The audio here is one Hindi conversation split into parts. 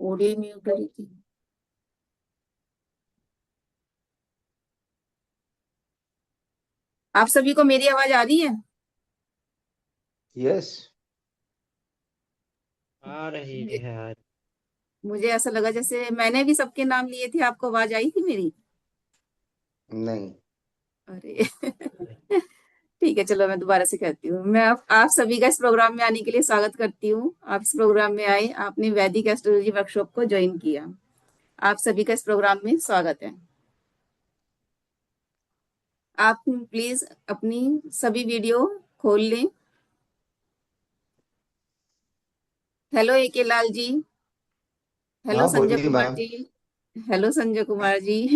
ऑडियो म्यूट करी थी। आप सभी को मेरी आवाज आ रही है? यस। आ रही मुझे है यार। मुझे ऐसा लगा जैसे मैंने भी सबके नाम लिए थे, आपको आवाज आई थी मेरी? नहीं। अरे ठीक है, चलो मैं दोबारा से कहती हूँ। मैं आप सभी का इस प्रोग्राम में आने के लिए स्वागत करती हूँ। आप इस प्रोग्राम में आए, आपने वैदिक एस्ट्रोलॉजी वर्कशॉप को ज्वाइन किया। आप सभी का इस प्रोग्राम में स्वागत है। आप प्लीज अपनी सभी वीडियो खोल लें। हेलो ए के लाल जी। हेलो हाँ संजय बोलिए कुमार मैम। जी। हेलो संजय कुमार जी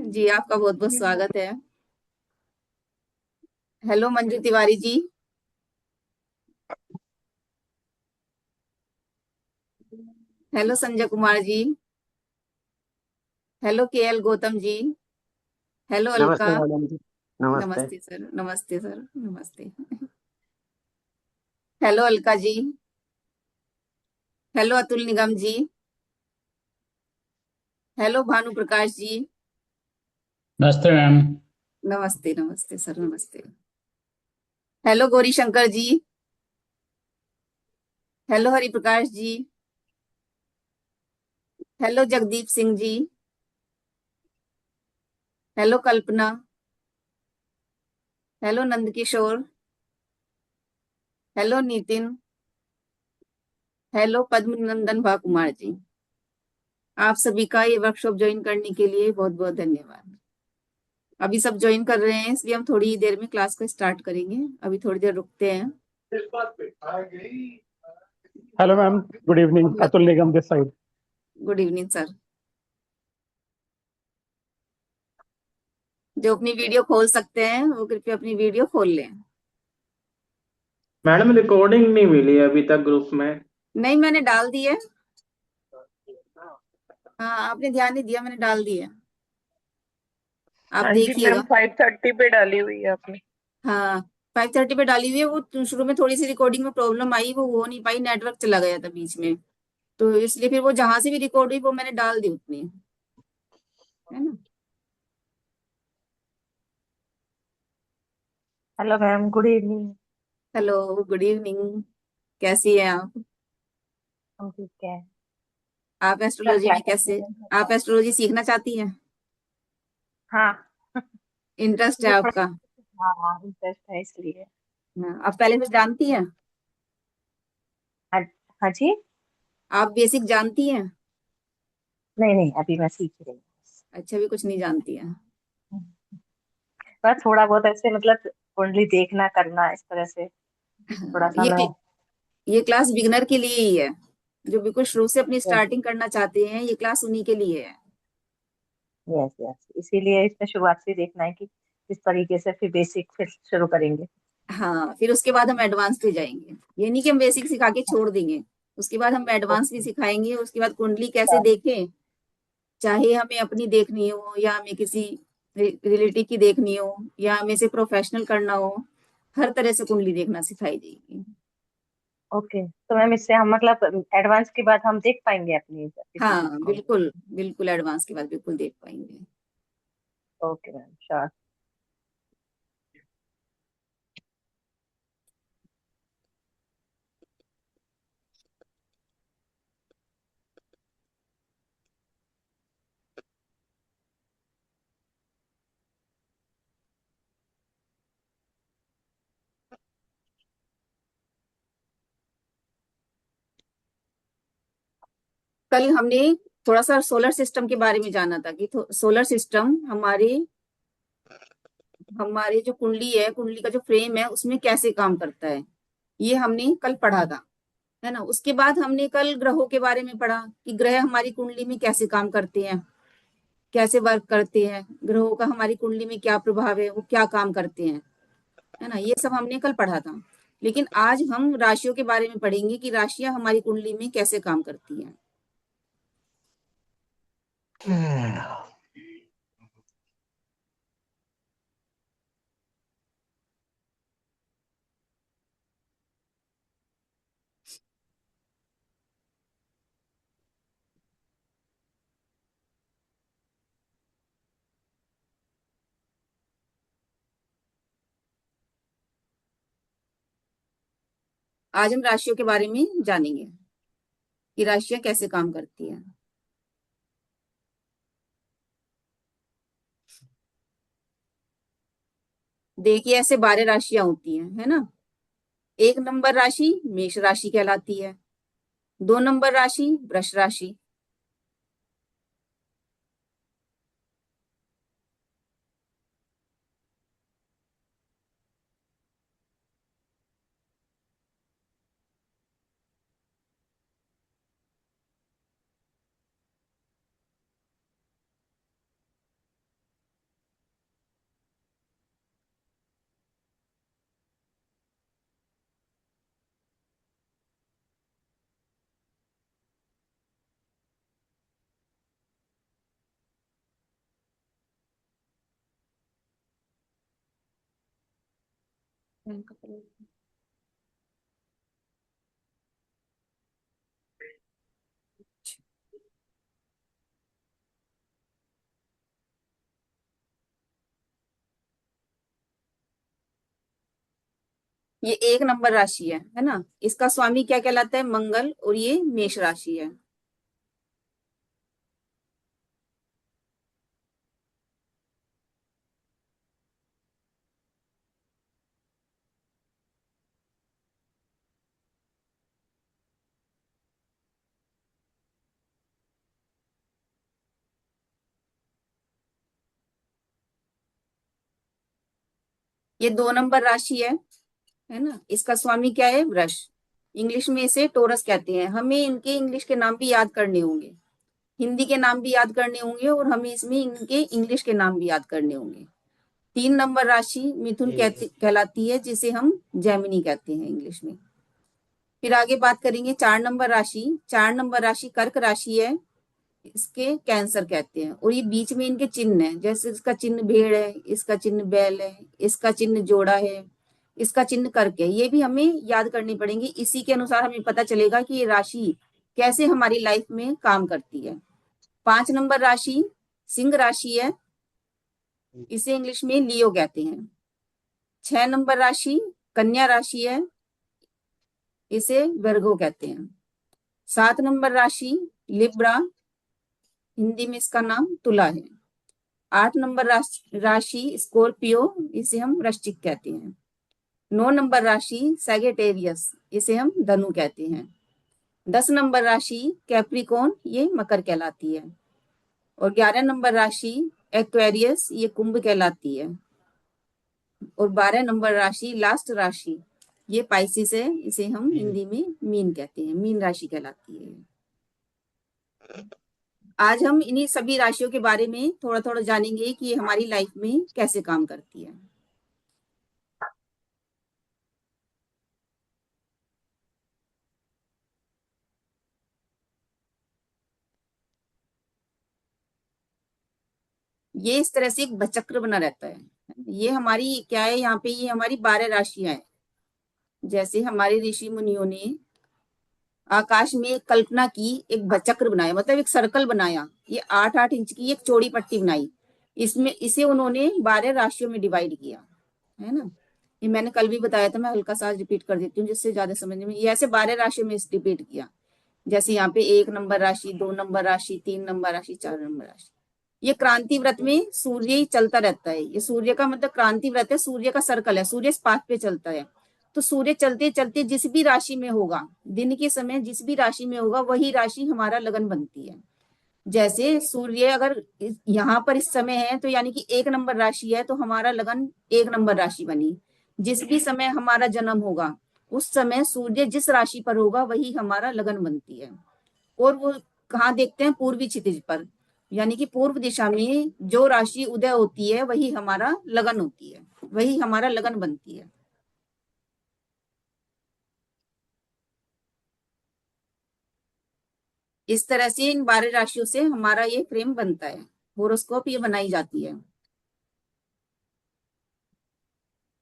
जी आपका बहुत बहुत स्वागत है। Hello Manju Tiwari ji. Hello Sanjay Kumar ji. Hello के एल गौतम जी। हेलो अलका। नमस्ते मैडम जी। नमस्ते। नमस्ते सर, नमस्ते सर, नमस्ते। हेलो अलका जी। हेलो अतुल निगम जी। हेलो भानु प्रकाश जी। नमस्ते मैम। नमस्ते नमस्ते सर, नमस्ते। Hello Gauri Shankar ji. Hello Hari Prakash ji. Hello Jagdeep Singh ji. Hello Kalpana. Hello Nandkishore. Hello Nitin. Hello Padma Nandan भा कुमार जी। आप सभी का ये वर्कशॉप ज्वाइन करने के लिए बहुत बहुत धन्यवाद। अभी सब ज्वाइन कर रहे हैं, इसलिए हम थोड़ी ही देर में क्लास को स्टार्ट करेंगे। अभी थोड़ी देर रुकते हैं। Hello ma'am, good evening. Atul Nigam this side. Good evening sir. जो अपनी वीडियो खोल सकते हैं वो कृपया अपनी वीडियो खोल लें। मैडम रिकॉर्डिंग नहीं मिली अभी तक ग्रुप में। नहीं, मैंने डाल दी है। हाँ, आपने ध्यान नहीं दिया, मैंने डाल दी है। आप हाँ जी मैम, देखिएगा। 5:30 पे डाली हुई है आपने। हाँ, 5:30 पे डाली हुई है। वो शुरू में थोड़ी सी रिकॉर्डिंग में प्रॉब्लम आई, वो हो नहीं पाई, नेटवर्क चला गया था बीच में। तो इसलिए फिर वो जहां से भी रिकॉर्ड हुई वो मैंने डाल दी उतनी, है ना। Hello ma'am, good evening. Hello, good evening. कैसी हैं आप? हम ठीक है। आप कल एस्ट्रोलॉजी में क्लास कैसे? आप एस्ट्रोलॉजी सीखना चाहती हैं? हाँ। इंटरेस्ट है मुझे आपका? थोड़ा हाँ इंटरेस्ट है इसलिए। हाँ, आप पहले से जानती हैं? हाँ। हाँ जी। आप बेसिक जानती हैं? नहीं नहीं, अभी मैं सीख रही अच्छा, भी कुछ नहीं जानती हैं। हूँ। बस थोड़ा बहुत ऐसे मतलब कुंडली देखना करना इस तरह से थोड़ा हाँ, सा मैं। ये क्लास बिगनर के लिए ही है। जो बिल्कुल शुरू से अपनी यस स्टार्टिंग करना चाहते हैं, ये क्लास उन्हीं के लिए है। यस यस, इसीलिए इसमें शुरुआत से देखना है कि किस तरीके से फिर बेसिक फिर शुरू करेंगे। हाँ, फिर उसके बाद हम एडवांस पे जाएंगे। ये नहीं कि हम बेसिक सिखा के छोड़ देंगे। उसके बाद हम एडवांस भी ओके। सिखाएंगे। उसके बाद कुंडली कैसे देखें, चाहे हमें अपनी देखनी हो या हमें किसी रिलेटिव की देखनी हो या हमें से प्रोफेशनल करना हो, हर तरह से कुंडली देखना सिखाई जाएगी। ओके, तो मैम इससे हम मतलब एडवांस के बाद हम देख पाएंगे अपनी किसी की हाँ कुंडली। बिल्कुल, बिल्कुल एडवांस के बाद बिल्कुल देख पाएंगे। Okay ma'am, sure. कल हमने थोड़ा सा सोलर सिस्टम के बारे में जाना था कि सोलर सिस्टम हमारे हमारे जो कुंडली है, कुंडली का जो फ्रेम है उसमें कैसे काम करता है, ये हमने कल पढ़ा था, है ना। उसके बाद हमने कल ग्रहों के बारे में पढ़ा कि ग्रह हमारी कुंडली में कैसे काम करते हैं, कैसे वर्क करते हैं, ग्रहों का हमारी कुंडली में क्या प्रभाव है, वो क्या काम करते हैं, है ना। ये सब हमने कल पढ़ा था। लेकिन आज हम राशियों के बारे में पढ़ेंगे कि राशियां हमारी कुंडली में कैसे काम करती हैं। आज हम राशियों के बारे में जानेंगे कि राशियां कैसे काम करती हैं। देखिए, ऐसे 12 राशियां होती हैं, है ना। 1 नंबर राशि मेष राशि कहलाती है। 2 नंबर राशि वृष राशि। ये 1 नंबर राशि है ना। इसका स्वामी क्या कहलाता है? मंगल। और ये मेष राशि है। ये 2 नंबर राशि है ना। इसका स्वामी क्या है? वृष। इंग्लिश में इसे टोरस कहते हैं। हमें इनके इंग्लिश के नाम भी याद करने होंगे, हिंदी के नाम भी याद करने होंगे, और हमें इसमें इनके इंग्लिश के नाम भी याद करने होंगे। 3 नंबर राशि मिथुन कहलाती है, जिसे हम जेमिनी कहते हैं इंग्लिश में। फिर आगे बात करेंगे 4 नंबर राशि। 4 नंबर राशि कर्क राशि है, इसके कैंसर कहते हैं। और ये बीच में इनके चिन्ह है, जैसे इसका चिन्ह भेड़ है, इसका चिन्ह बैल है, इसका चिन्ह जोड़ा है, इसका चिन्ह कर्क है। ये भी हमें याद करनी पड़ेंगे। इसी के अनुसार हमें पता चलेगा कि ये राशि कैसे हमारी लाइफ में काम करती है। 5 नंबर राशि सिंह राशि है, इसे इंग्लिश में लियो कहते हैं। 6 नंबर राशि कन्या राशि है, इसे वर्गो कहते हैं। 7 नंबर राशि लिब्रा, हिंदी में इसका नाम तुला है। 8 नंबर राशि स्कॉर्पियो, इसे हम वृश्चिक कहते हैं। 9 नंबर राशि सैगिटेरियस, इसे हम धनु कहते हैं। 10 नंबर राशि कैप्रिकॉर्न, ये मकर कहलाती है। और 11 नंबर राशि एक्वेरियस, ये कुंभ कहलाती है। और 12 नंबर राशि लास्ट राशि ये पाइसिस है, इसे हम हिंदी में मीन कहते हैं, मीन राशि कहलाती है। आज हम इन्हीं सभी राशियों के बारे में थोड़ा थोड़ा जानेंगे कि ये हमारी लाइफ में कैसे काम करती है। ये इस तरह से एक बचक्र बना रहता है। ये हमारी क्या है, यहाँ पे ये हमारी 12 राशियां हैं। जैसे हमारे ऋषि मुनियों ने आकाश में एक कल्पना की, एक बचक्र बनाया, मतलब एक सर्कल बनाया। ये 8-8 इंच की एक चौड़ी पट्टी बनाई। इसमें इसे उन्होंने 12 राशियों में डिवाइड किया, है ना। ये मैंने कल भी बताया था, मैं हल्का सा रिपीट कर देती हूँ जिससे ज्यादा समझने में। ये ऐसे 12 राशियों में रिपीट किया। जैसे यहाँ पे 1 नंबर राशि, 2 नंबर राशि, 3 नंबर राशि, 4 नंबर राशि। ये क्रांति व्रत में सूर्य ही चलता रहता है। ये सूर्य का मतलब क्रांति व्रत है, सूर्य का सर्कल है, सूर्य इस पाथ पे चलता है। तो सूर्य चलते चलते जिस भी राशि में होगा, दिन के समय जिस भी राशि में होगा, वही राशि हमारा लगन बनती है। जैसे सूर्य अगर यहाँ पर इस समय है, तो यानी कि 1 नंबर राशि है, तो हमारा लगन 1 नंबर राशि बनी। जिस भी समय हमारा जन्म होगा, उस समय सूर्य जिस राशि पर होगा, वही हमारा लगन बनती है। और वो कहाँ देखते हैं? पूर्वी क्षितिज पर, यानी कि पूर्व दिशा में जो राशि उदय होती है, वही हमारा लगन होती है, वही हमारा लगन बनती है। इस तरह से इन 12 राशियों से हमारा ये फ्रेम बनता है, होरोस्कोप ये बनाई जाती है।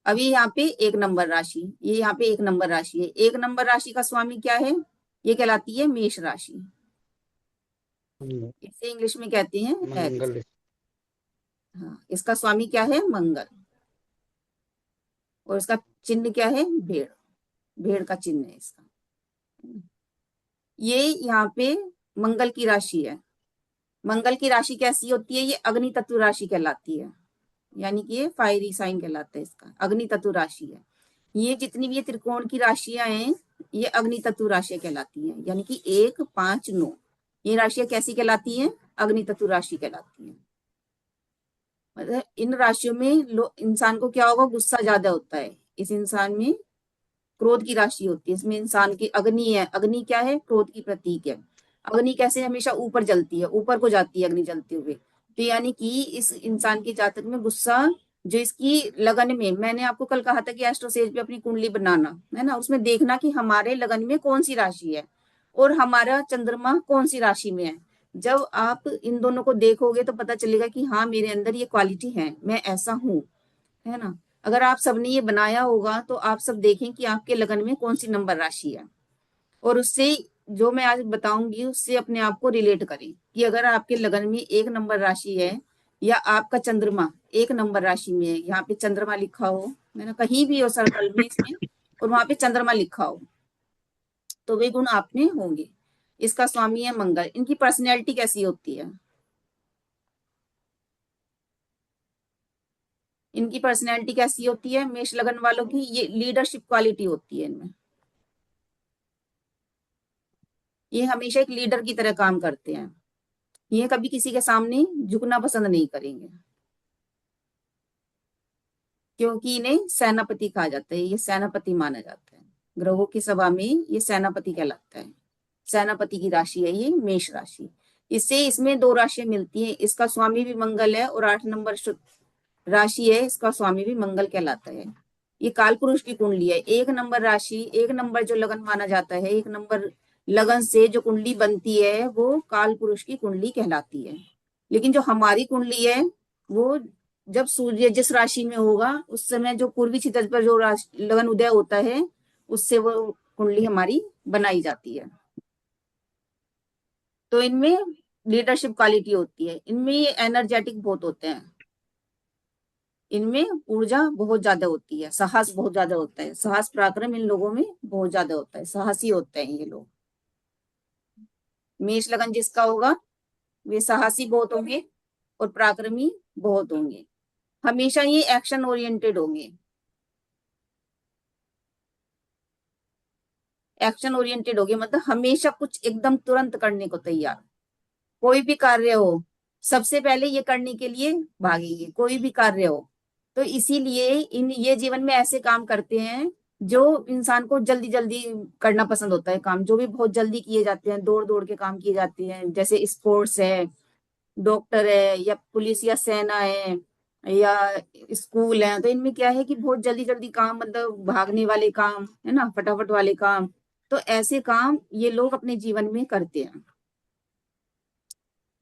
अभी यहाँ पे 1 नंबर राशि, ये यहाँ पे 1 नंबर राशि है। 1 नंबर राशि का स्वामी क्या है? ये कहलाती है मेष राशि। इसे इंग्लिश में कहते हैं एक्स। मंगल। हाँ, इसका स्वामी क्या है? मंगल। और इसका चिन्ह क्या है? भेड़। भेड़ का चिन्ह है इसका। ये यहाँ पे मंगल की राशि है। मंगल की राशि कैसी होती है? ये अग्नि तत्व राशि कहलाती है, यानी कि ये फायरी साइन कहलाता है, इसका अग्नि तत्व राशि है। ये जितनी भी ये त्रिकोण की राशियां हैं ये अग्नि तत्व राशियां कहलाती हैं, यानी कि 1, 5, 9 ये राशियां कैसी कहलाती हैं? अग्नि तत्व राशि कहलाती हैं। मतलब इन राशियों में इंसान को क्या होगा? गुस्सा ज्यादा होता है। इस इंसान में क्रोध की राशि होती है, इसमें इंसान की अग्नि है। अग्नि क्या है? क्रोध की प्रतीक है। अग्नि कैसे? हमेशा ऊपर जलती है, ऊपर को जाती है अग्नि जलते हुए। तो यानी कि इस इंसान के जातक में गुस्सा जो इसकी लगन में, मैंने आपको कल कहा था कि एस्ट्रोसेज पे अपनी कुंडली बनाना है ना, उसमें देखना कि हमारे लगन में कौन सी राशि है और हमारा चंद्रमा कौन सी राशि में है। जब आप इन दोनों को देखोगे तो पता चलेगा कि हाँ मेरे अंदर ये क्वालिटी है, मैं ऐसा हूं, है ना। अगर आप सबने ये बनाया होगा तो आप सब देखें कि आपके लगन में कौन सी नंबर राशि है, और उससे जो मैं आज बताऊंगी उससे अपने आप को रिलेट करें कि अगर आपके लगन में 1 नंबर राशि है या आपका चंद्रमा 1 नंबर राशि में है, यहाँ पे चंद्रमा लिखा हो, है ना, कहीं भी हो सर्कल में इसमें, और वहां पे चंद्रमा लिखा हो, तो वे गुण आप में होंगे। इसका स्वामी है मंगल। इनकी पर्सनैलिटी कैसी होती है? इनकी पर्सनैलिटी कैसी होती है? मेष लगन वालों की ये लीडरशिप क्वालिटी होती है इनमें। ये हमेशा एक लीडर की तरह काम करते हैं। ये कभी किसी के सामने झुकना पसंद नहीं करेंगे, क्योंकि इन्हें सेनापति कहा जाता है। ये सेनापति माना जाता है ग्रहों की सभा में, ये सेनापति कहलाता है। सेनापति की राशि है ये मेष राशि। इससे इसमें 2 राशियां मिलती हैं। इसका स्वामी भी मंगल है और 8 नंबर राशि है, इसका स्वामी भी मंगल कहलाता है। ये काल पुरुष की कुंडली है। 1 नंबर राशि, 1 नंबर जो लगन माना जाता है, 1 नंबर लगन से जो कुंडली बनती है वो काल पुरुष की कुंडली कहलाती है। लेकिन जो हमारी कुंडली है वो जब सूर्य जिस राशि में होगा उस समय जो पूर्वी क्षितिज पर जो लगन उदय होता है उससे वो कुंडली हमारी बनाई जाती है। तो इनमें लीडरशिप क्वालिटी होती है, इनमें ये एनर्जेटिक बहुत होते हैं, इनमें ऊर्जा बहुत ज्यादा होती है, साहस बहुत ज्यादा होता है, साहस पराक्रम इन लोगों में बहुत ज्यादा होता है, साहसी होते हैं ये लोग। मेष लगन जिसका होगा वे साहसी बहुत होंगे और पराक्रमी बहुत होंगे। हमेशा ये एक्शन ओरिएंटेड होंगे। एक्शन ओरिएंटेड होंगे मतलब हमेशा कुछ एकदम तुरंत करने को तैयार। कोई भी कार्य हो सबसे पहले ये करने के लिए भागेंगे, कोई भी कार्य हो। तो इसीलिए ये जीवन में ऐसे काम करते हैं जो इंसान को जल्दी जल्दी करना पसंद होता है। काम जो भी बहुत जल्दी किए जाते हैं, दौड़ दौड़ के काम किए जाते हैं, जैसे स्पोर्ट्स है, डॉक्टर है, या पुलिस या सेना है, या स्कूल है। तो इनमें क्या है कि बहुत जल्दी जल्दी काम, मतलब भागने वाले काम, है ना, फटाफट वाले काम। तो ऐसे काम ये लोग अपने जीवन में करते हैं।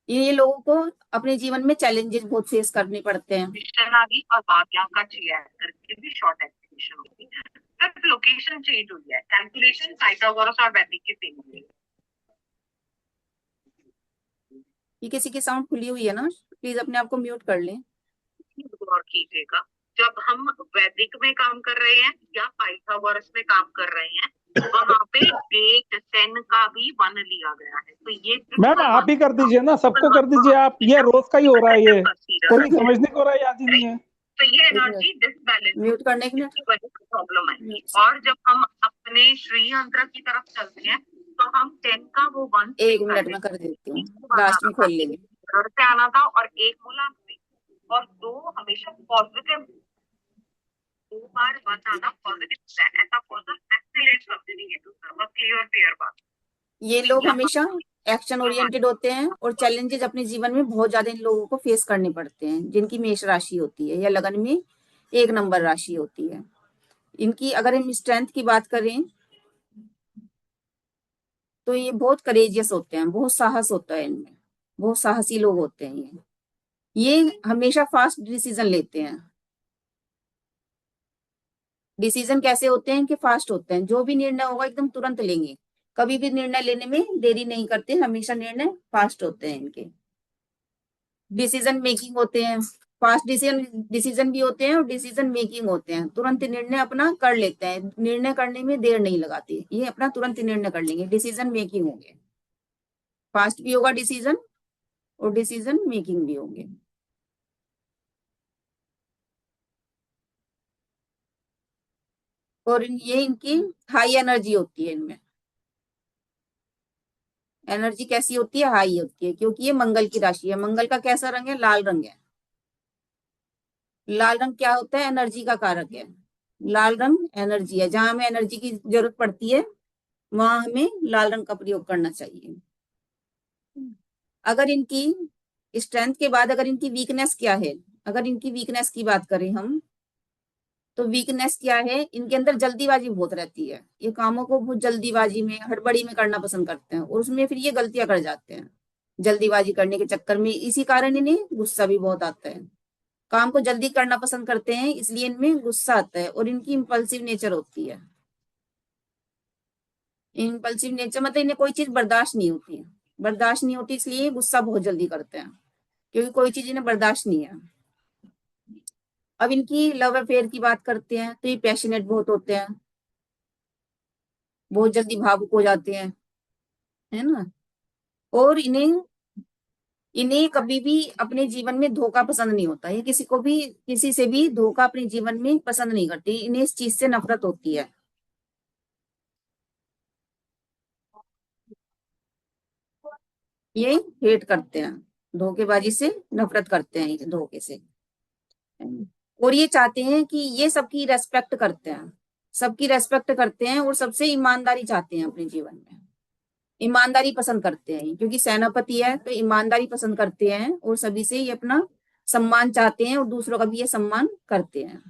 ये लोगों को अपने जीवन में चैलेंजेस बहुत फेस करने पड़ते हैं। और वाक्या का चेयर करके भी शॉर्ट एक्सप्लेनेशन होती है। फिर लोकेशन चेंज हुई है, कैलकुलेशन पाइथागोरस और वैदिक के सेम हुई है। ये किसी की साउंड खुली हुई है ना, प्लीज अपने आप को म्यूट कर लें। गौर कीजिएगा, जब हम वैदिक में काम कर रहे हैं या पाइथागोरस में काम कर रहे हैं वहां पे डेट 10 का भी 1 लिया गया है। तो ये मैम आप ही कर दीजिए ना, सबको कर दीजिए आप। ये रोज का ही हो रहा है, ये कोई समझने को रहा है, याद ही नहीं है। तो ये एनर्जी डिसबैलेंस म्यूट करने के लिए प्रॉब्लम है। और जब हम अपने श्री यंत्र की तरफ चलते हैं तो हम 10 का वो 1 1 मिनट में कर देती हूँ, लास्ट में खोल लेंगे। से आना था और 1 मूलांक से, और 2 हमेशा पॉजिटिव, 2 बार 1 आना पॉजिटिव है। ऐसा पर्सन एक्सीलेंट शब्द नहीं है दूसरा, बस क्लियर बात। ये लोग हमेशा एक्शन ओरिएंटेड होते हैं और चैलेंजेस अपने जीवन में बहुत ज्यादा इन लोगों को फेस करने पड़ते हैं, जिनकी मेष राशि होती है या लगन में 1 नंबर राशि होती है। इनकी अगर हम स्ट्रेंथ की बात करें तो ये बहुत करेजियस होते हैं, बहुत साहस होता है इनमें, बहुत साहसी लोग होते हैं ये हमेशा फास्ट डिसीजन लेते हैं। डिसीजन कैसे होते हैं कि फास्ट होते हैं, जो भी निर्णय होगा एकदम तुरंत लेंगे, कभी भी निर्णय लेने में देरी नहीं करते, हमेशा निर्णय फास्ट होते हैं इनके। डिसीजन मेकिंग होते हैं, फास्ट डिसीजन डिसीजन भी होते हैं और डिसीजन मेकिंग होते हैं, तुरंत निर्णय अपना कर लेते हैं, निर्णय करने में देर नहीं लगाते, ये अपना तुरंत निर्णय कर लेंगे, डिसीजन मेकिंग होंगे, फास्ट भी होगा डिसीजन और डिसीजन मेकिंग भी होंगे। और ये इनकी हाई एनर्जी होती है, इनमें एनर्जी कैसी होती है, हाई होती है, क्योंकि ये मंगल की राशि है। मंगल का कैसा रंग है, लाल रंग है। लाल रंग क्या होता है, एनर्जी का कारक है। लाल रंग एनर्जी है, जहां हमें एनर्जी की जरूरत पड़ती है वहां हमें लाल रंग का प्रयोग करना चाहिए। अगर इनकी स्ट्रेंथ के बाद अगर इनकी वीकनेस क्या है, अगर इनकी वीकनेस की बात करें हम, तो वीकनेस क्या है, इनके अंदर जल्दीबाजी बहुत रहती है, ये कामों को बहुत जल्दीबाजी में हड़बड़ी में करना पसंद करते हैं और उसमें फिर ये गलतियां कर जाते हैं जल्दीबाजी करने के चक्कर में। इसी कारण इन्हें गुस्सा भी बहुत आता है, काम को जल्दी करना पसंद करते हैं, इसलिए इनमें गुस्सा आता है और इनकी इम्पल्सिव नेचर होती है। इम्पल्सिव नेचर मतलब इन्हें कोई चीज बर्दाश्त नहीं होती है, बर्दाश्त नहीं होती इसलिए ये गुस्सा बहुत जल्दी करते हैं, क्योंकि कोई चीज इन्हें बर्दाश्त नहीं है। अब इनकी लव अफेयर की बात करते हैं तो ये पैशनेट बहुत होते हैं, बहुत जल्दी भावुक हो जाते हैं, है ना। और इन्हें इन्हें कभी भी अपने जीवन में धोखा पसंद नहीं होता, ये किसी को भी किसी से भी धोखा अपने जीवन में पसंद नहीं करते, इन्हें इस चीज से नफरत होती है। ये हेट करते हैं, धोखेबाजी से नफरत करते हैं, ये धोखे से। और ये चाहते हैं कि ये सबकी रेस्पेक्ट करते हैं, सबकी रेस्पेक्ट करते हैं और सबसे ईमानदारी चाहते हैं अपने जीवन में, ईमानदारी पसंद करते हैं, क्योंकि सेनापति है तो ईमानदारी पसंद करते हैं और सभी से ये अपना सम्मान चाहते हैं और दूसरों का भी ये सम्मान करते हैं।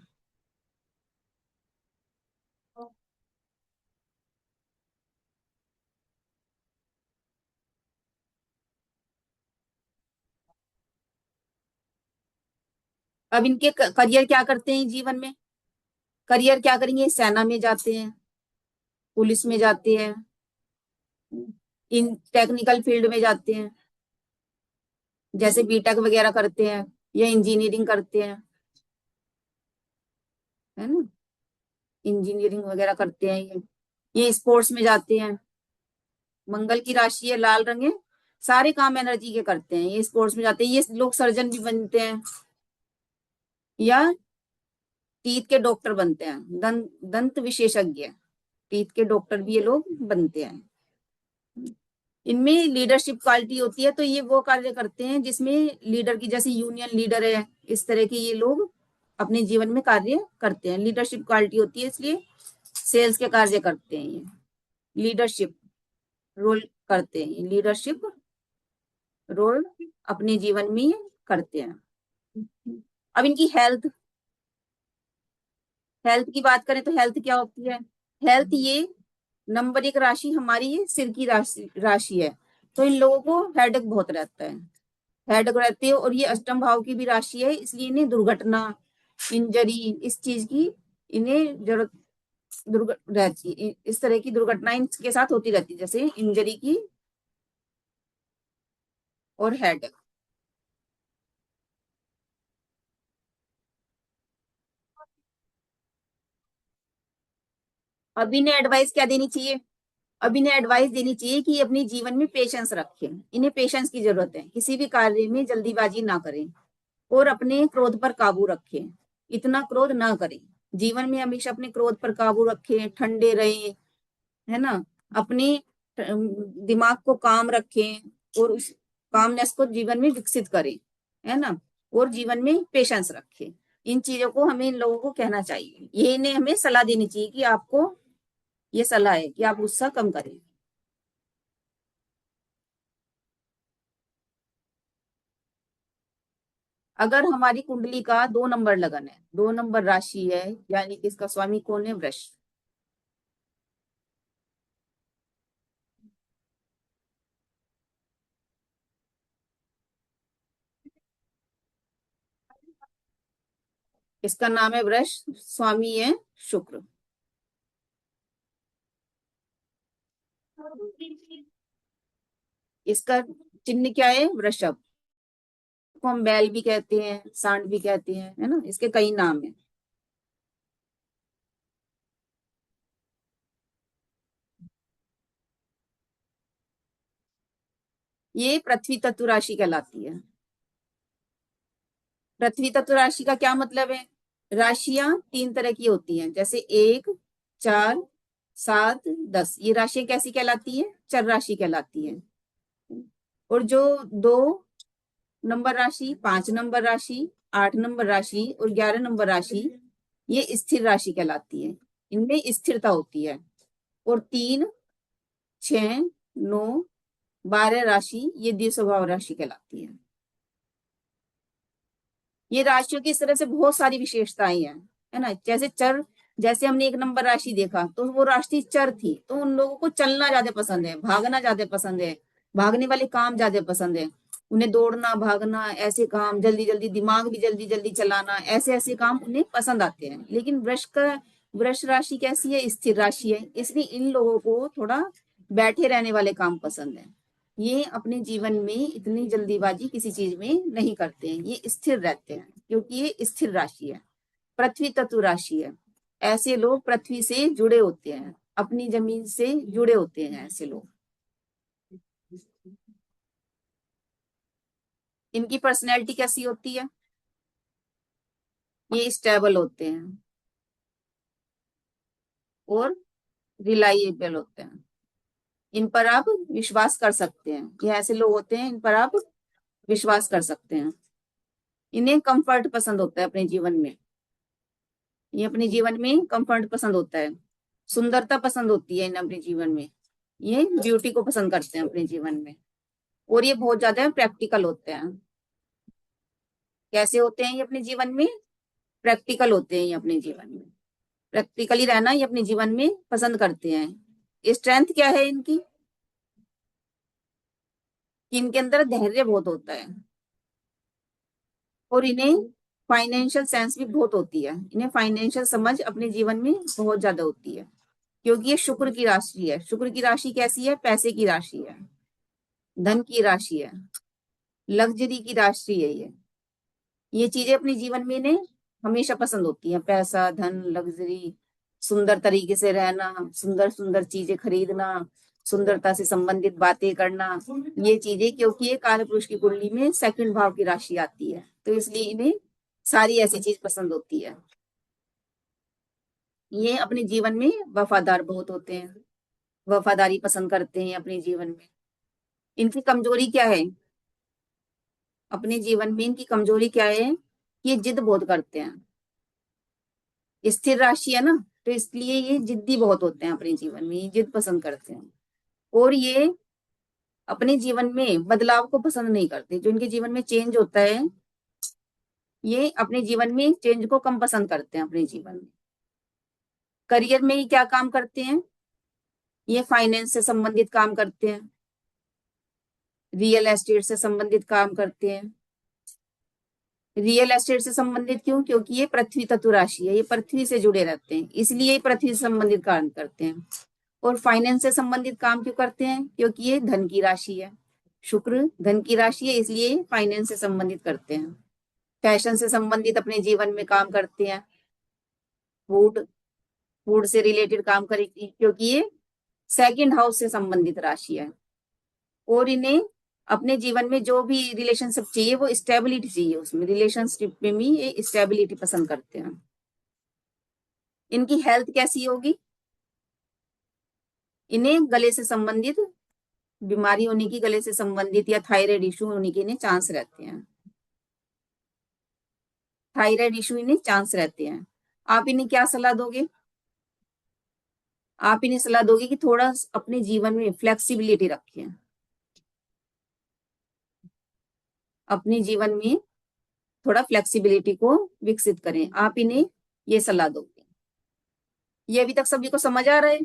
अब इनके करियर क्या करते हैं जीवन में, करियर क्या करेंगे, सेना में जाते हैं, पुलिस में जाते हैं, इन टेक्निकल फील्ड में जाते हैं, जैसे बीटेक वगैरह करते हैं या इंजीनियरिंग करते हैं, है ना, इंजीनियरिंग वगैरह करते हैं ये स्पोर्ट्स में जाते हैं। मंगल की राशि है, लाल रंग है, सारे काम एनर्जी के करते हैं, ये स्पोर्ट्स में जाते हैं, ये लोग सर्जन भी बनते हैं या टीथ के डॉक्टर बनते हैं, दंत विशेषज्ञ, टीथ के डॉक्टर भी ये लोग बनते हैं। इनमें लीडरशिप क्वालिटी होती है, तो ये वो कार्य करते हैं जिसमें लीडर की, जैसे यूनियन लीडर है, इस तरह के ये लोग अपने जीवन में कार्य करते हैं, लीडरशिप क्वालिटी होती है, इसलिए सेल्स के कार्य करते हैं, ये लीडरशिप रोल करते हैं, लीडरशिप रोल अपने जीवन में करते हैं। अब इनकी हेल्थ हेल्थ की बात करें तो हेल्थ क्या होती है, हेल्थ ये नंबर एक राशि हमारी ये सिर की राशि है, तो इन लोगों को हेडेक बहुत रहता है, हेडेक रहती है, और ये अष्टम भाव की भी राशि है, इसलिए इन्हें दुर्घटना, इंजरी, इस चीज की इन्हें जरूरत रहती है, इस तरह की दुर्घटनाएं इनके साथ होती रहती है, जैसे इंजरी की और हेडेक। अब इन्हें एडवाइस क्या देनी चाहिए, अब इन्हें एडवाइस देनी चाहिए कि अपने जीवन में पेशेंस रखें, इन्हें पेशेंस की जरूरत है, किसी भी कार्य में जल्दीबाजी ना करें और अपने क्रोध पर काबू रखें, इतना क्रोध ना करें, जीवन में हमेशा अपने क्रोध पर काबू रखें, ठंडे रहें, है ना, अपने दिमाग को काम रखें और उस कामनेस को जीवन में विकसित करें, है ना, और जीवन में पेशेंस रखें। इन चीजों को हमें इन लोगों को कहना चाहिए, ये इन्हें हमें सलाह देनी चाहिए कि आपको ये सलाह है कि आप गुस्सा कम करें। अगर हमारी कुंडली का 2 नंबर लगन है, 2 नंबर राशि है, यानी कि इसका स्वामी कौन है, वृष, इसका नाम है वृष, स्वामी है शुक्र। इसका चिन्ह क्या है, वृषभ, इसको हम बैल भी कहते हैं, सांड भी कहते हैं, है ना, इसके कई नाम हैं। ये पृथ्वी तत्व राशि कहलाती है। पृथ्वी तत्व राशि का क्या मतलब है? राशियां 3 तरह की होती हैं, जैसे 1, 4, 7, 10। ये राशियां कैसी कहलाती है? चर राशि कहलाती है। और जो 2 नंबर राशि, 5 नंबर राशि, 8 नंबर राशि और 11 नंबर राशि, ये स्थिर राशि कहलाती है। इनमें स्थिरता होती है। और 3, 6, 9, 12 राशि ये द्विस्वभाव राशि कहलाती है। ये राशियों की इस तरह से बहुत सारी विशेषताएं हैं, है ना। जैसे चर, जैसे हमने 1 नंबर राशि देखा तो वो राशि चर थी, तो उन लोगों को चलना ज्यादा पसंद है, भागना ज्यादा पसंद है, भागने वाले काम ज्यादा पसंद है। उन्हें दौड़ना, भागना, ऐसे काम, जल्दी जल्दी, दिमाग भी जल्दी जल्दी चलाना, ऐसे ऐसे काम उन्हें पसंद आते हैं। लेकिन वृष राशि कैसी है? स्थिर राशि है, इसलिए इन लोगों को थोड़ा बैठे रहने वाले काम पसंद है। ये अपने जीवन में इतनी जल्दीबाजी किसी चीज में नहीं करते हैं, ये स्थिर रहते हैं, क्योंकि ये स्थिर राशि है, पृथ्वी तत्व राशि है। ऐसे लोग पृथ्वी से जुड़े होते हैं, अपनी जमीन से जुड़े होते हैं ऐसे लोग। इनकी पर्सनैलिटी कैसी होती है? ये स्टेबल होते हैं और रिलायबल होते हैं, इन पर आप विश्वास कर सकते हैं। ये ऐसे लोग होते हैं इन पर आप विश्वास कर सकते हैं। इन्हें कंफर्ट पसंद होता है अपने जीवन में, ये अपने जीवन में कंफर्ट पसंद होता है, सुंदरता पसंद होती है इन्हें अपने जीवन में, ये ब्यूटी को पसंद करते हैं अपने जीवन में। और ये बहुत ज्यादा प्रैक्टिकल होते हैं। कैसे होते हैं ये अपने जीवन में? प्रैक्टिकल होते हैं ये अपने जीवन में, प्रैक्टिकली रहना ये अपने जीवन में पसंद करते हैं। स्ट्रेंथ क्या है इनकी? कि इनके अंदर धैर्य बहुत होता है और इन्हें फाइनेंशियल सेंस भी बहुत होती है। इन्हें फाइनेंशियल समझ अपने जीवन में बहुत ज्यादा होती है, क्योंकि ये शुक्र की राशि है। शुक्र की राशि कैसी है? पैसे की राशि है, धन की राशि है, लग्जरी की राशि है। ये चीजें अपने जीवन में इन्हें हमेशा पसंद होती हैं, पैसा, धन, लग्जरी, सुंदर तरीके से रहना, सुंदर सुंदर चीजें खरीदना, सुंदरता से संबंधित बातें करना, ये चीजें, क्योंकि ये काल पुरुष की कुंडली में 2nd भाव की राशि आती है, तो इसलिए इन्हें सारी ऐसी चीज पसंद होती है। ये अपने जीवन में वफादार बहुत होते हैं, वफादारी पसंद करते हैं अपने जीवन में। इनकी कमजोरी क्या है? अपने जीवन में इनकी कमजोरी क्या है? ये जिद बहुत करते हैं। स्थिर राशि है ना, तो इसलिए ये जिद्दी बहुत होते हैं अपने जीवन में, ये जिद पसंद करते हैं। और ये अपने जीवन में बदलाव को पसंद नहीं करते। जो इनके जीवन में चेंज होता है, ये अपने जीवन में चेंज को कम पसंद करते हैं अपने जीवन में। करियर में ये क्या काम करते हैं? ये फाइनेंस से संबंधित काम करते हैं, रियल एस्टेट से संबंधित काम करते हैं। रियल एस्टेट से संबंधित क्यों? क्योंकि ये पृथ्वी तत्व राशि है, ये पृथ्वी से जुड़े रहते हैं, इसलिए ये पृथ्वी से संबंधित काम करते हैं। और फाइनेंस से संबंधित काम क्यों करते हैं? क्योंकि ये धन की राशि है, शुक्र धन की राशि है, इसलिए फाइनेंस से संबंधित करते हैं। फैशन से संबंधित अपने जीवन में काम करते हैं, फूड से रिलेटेड काम करेगी, क्योंकि ये 2nd हाउस से संबंधित राशि है। और इन्हें अपने जीवन में जो भी रिलेशनशिप चाहिए वो स्टेबिलिटी चाहिए, उसमें रिलेशनशिप में भी ये स्टेबिलिटी पसंद करते हैं। इनकी हेल्थ कैसी होगी? इन्हें गले से संबंधित बीमारी होने की, गले से संबंधित या थायराइड इशू होने के इन्हें चांस रहते हैं, थायराइड इशू इन्हें चांस रहते हैं। आप इन्हें क्या सलाह दोगे? आप इन्हें सलाह दोगे कि थोड़ा अपने जीवन में फ्लेक्सिबिलिटी रखें, अपने जीवन में थोड़ा फ्लेक्सिबिलिटी को विकसित करें। आप इन्हें ये सलाह दोगे। ये अभी तक सभी को समझ आ रहा है?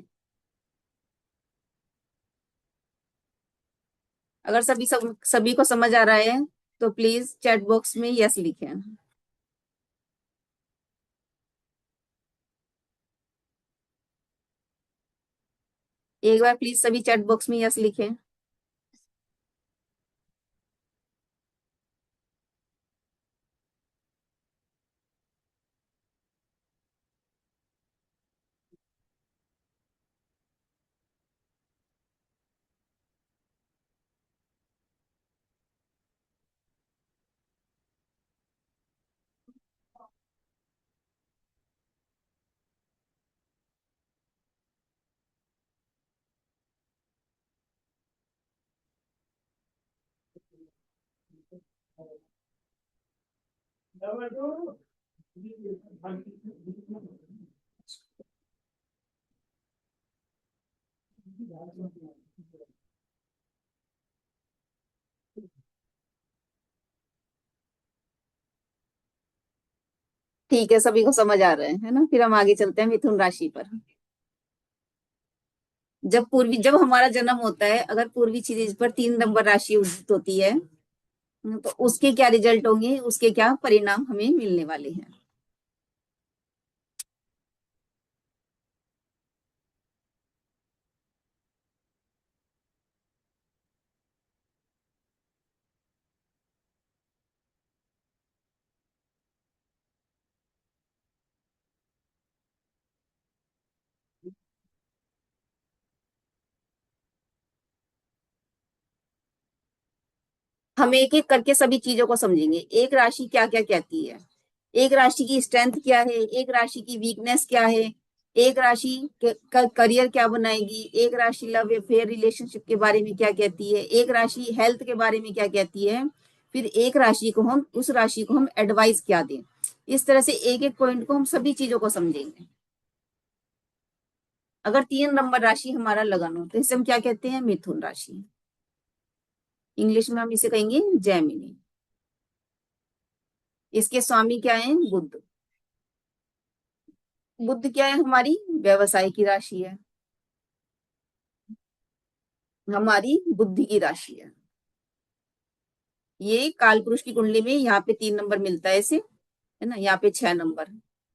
अगर सभी को समझ आ रहा है तो प्लीज चैट बॉक्स में यस लिखें। एक बार प्लीज सभी चैट बॉक्स में यस लिखें। ठीक है, सभी को समझ आ रहा है ना। फिर हम आगे चलते हैं मिथुन राशि पर। जब हमारा जन्म होता है, अगर पूर्वी क्षितिज पर 3 नंबर राशि उदित होती है, तो उसके क्या रिजल्ट होंगे, उसके क्या परिणाम हमें मिलने वाले हैं। हम एक एक करके सभी चीजों को समझेंगे। एक राशि क्या क्या कहती है, एक राशि की स्ट्रेंथ क्या है, एक राशि की वीकनेस क्या है, एक राशि का करियर क्या बनाएगी, एक राशि लव अफेयर रिलेशनशिप के बारे में क्या कहती है, एक राशि हेल्थ के बारे में क्या कहती है, फिर एक राशि को हम उस राशि को हम एडवाइस क्या दें। इस तरह से एक एक पॉइंट को हम सभी चीजों को समझेंगे। अगर 3 नंबर राशि हमारा लगन हो तो इसे हम क्या कहते हैं, मिथुन राशि। इंग्लिश में हम इसे कहेंगे जेमिनी। इसके स्वामी क्या है, बुध। बुध क्या है, हमारी व्यवसाय की राशि है, हमारी बुद्धि की राशि है। ये काल पुरुष की कुंडली में यहाँ पे 3 नंबर मिलता है इसे, है ना, यहाँ पे 6 नंबर।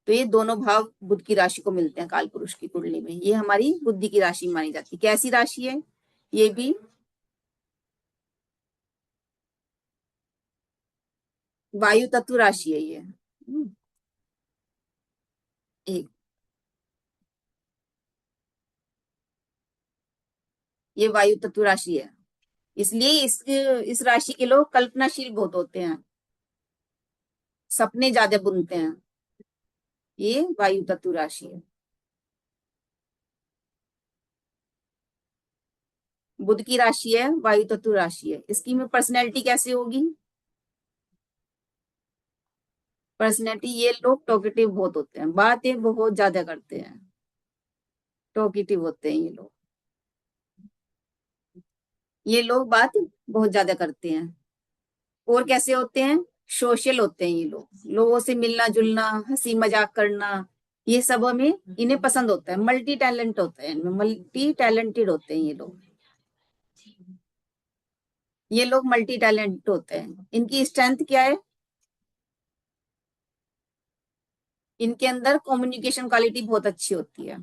तो ये दोनों भाव बुध की राशि को मिलते हैं काल पुरुष की कुंडली में। ये हमारी बुद्धि की राशि मानी जाती है। कैसी राशि है ये भी, वायु तत्व राशि है ये। एक ये वायु तत्व राशि है, इसलिए इस राशि के लोग कल्पनाशील बहुत होते हैं, सपने ज्यादा बुनते हैं। ये वायु तत्व राशि है। बुध की राशि है, वायु तत्व राशि है। इसकी में पर्सनैलिटी कैसे होगी, पर्सनैलिटी ये लोग टॉकेटिव बहुत होते हैं, बातें बहुत ज्यादा करते हैं, टॉकेटिव होते हैं ये लोग। ये लोग बात बहुत ज्यादा करते हैं। और कैसे होते हैं, सोशल होते हैं ये लोग, लोगों से मिलना जुलना, हंसी मजाक करना, ये सब हमें इन्हें पसंद होता है। मल्टी टैलेंट होते हैं, मल्टी टैलेंटेड होते हैं ये लोग। ये लोग मल्टी टैलेंट होते हैं। इनकी स्ट्रेंथ क्या है, इनके अंदर कम्युनिकेशन क्वालिटी बहुत अच्छी होती है।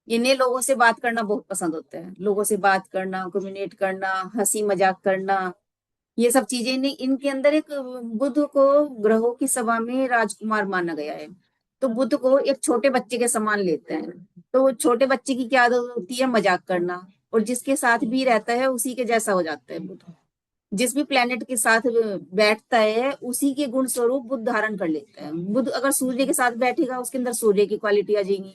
इन्हें लोगों से बात करना बहुत पसंद होता है, लोगों से बात करना, कम्युनिकेट करना, हंसी मजाक करना, ये सब चीजें इनके अंदर एक, बुध को ग्रहों की सभा में राजकुमार माना गया है। तो बुध को एक छोटे बच्चे के समान लेते हैं। तो वो छोटे बच्चे की क्या आदत होती है, मजाक करना, और जिसके साथ भी रहता है उसी के जैसा हो जाता है बुध। जिस भी प्लेनेट के साथ बैठता है उसी के गुण स्वरूप बुध धारण कर लेता है। बुध अगर सूर्य के साथ बैठेगा उसके अंदर सूर्य की क्वालिटी आ जाएगी,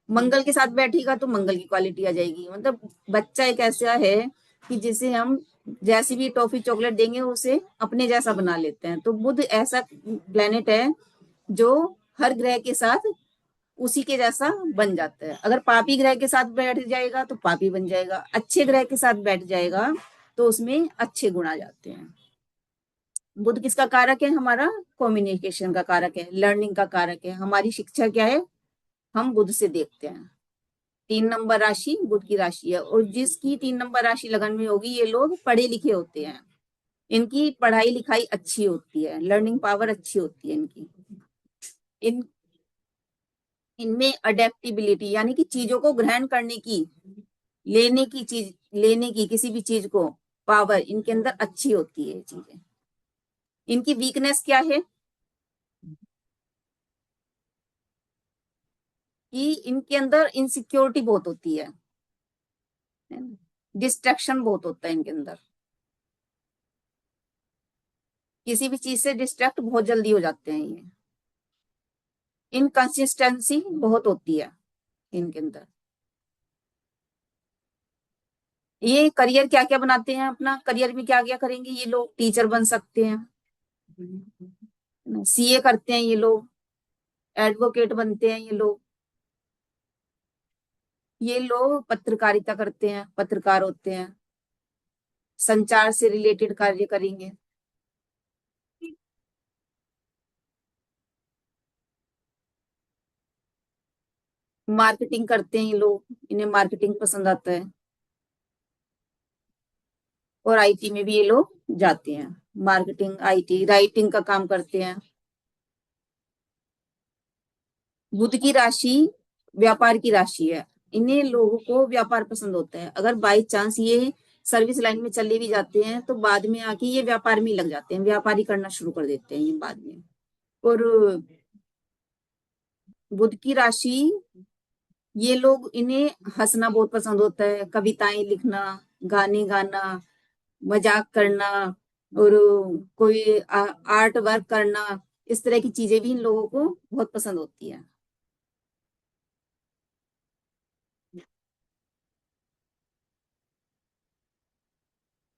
मंगल के साथ बैठेगा तो मंगल की क्वालिटी आ जाएगी। मतलब बच्चा एक ऐसा है कि जिसे हम जैसी भी टॉफी चॉकलेट देंगे उसे अपने जैसा बना लेते हैं। तो बुध ऐसा प्लेनेट है जो हर ग्रह के साथ उसी के जैसा बन जाता है। अगर पापी ग्रह के साथ बैठ जाएगा तो पापी बन जाएगा, अच्छे ग्रह के साथ बैठ जाएगा तो उसमें अच्छे गुण आ जाते हैं। बुध किसका कारक है, हमारा कम्युनिकेशन का कारक है, लर्निंग का कारक है। हमारी शिक्षा क्या है, हम बुध से देखते हैं। 3 नंबर राशि बुध की राशि है, और जिसकी 3 नंबर राशि लगन में होगी ये लोग पढ़े लिखे होते हैं। इनकी पढ़ाई लिखाई अच्छी होती है, लर्निंग पावर अच्छी होती है इनकी। इन इनमें अडेप्टिबिलिटी यानी कि चीजों को ग्रहण करने की, लेने की किसी भी चीज को पावर इनके अंदर अच्छी होती है चीजें। इनकी वीकनेस क्या है कि इनके अंदर इनसिक्योरिटी बहुत होती है, डिस्ट्रैक्शन बहुत होता है इनके अंदर। किसी भी चीज से डिस्ट्रैक्ट बहुत जल्दी हो जाते हैं ये। इनकंसिस्टेंसी बहुत होती है इनके अंदर। ये करियर क्या क्या बनाते हैं, अपना करियर में क्या क्या करेंगे ये लोग? टीचर बन सकते हैं, सीए करते हैं ये लोग, एडवोकेट बनते हैं ये लोग पत्रकारिता करते हैं, पत्रकार होते हैं, संचार से रिलेटेड कार्य करेंगे। मार्केटिंग करते हैं ये लोग, इन्हें मार्केटिंग पसंद आता है। और आईटी में भी ये लोग जाते हैं, मार्केटिंग, आईटी, राइटिंग का काम करते हैं। बुध की राशि व्यापार की राशि है, इन्हें लोगों को व्यापार पसंद होता है। अगर बाई चांस ये सर्विस लाइन में चले भी जाते हैं तो बाद में आके ये व्यापार में लग जाते हैं, व्यापारी करना शुरू कर देते हैं ये बाद में। और बुध की राशि, ये लोग, इन्हें हंसना बहुत पसंद होता है, कविताएं लिखना, गाने गाना, मजाक करना, और कोई आर्ट वर्क करना, इस तरह की चीजें भी इन लोगों को बहुत पसंद होती है।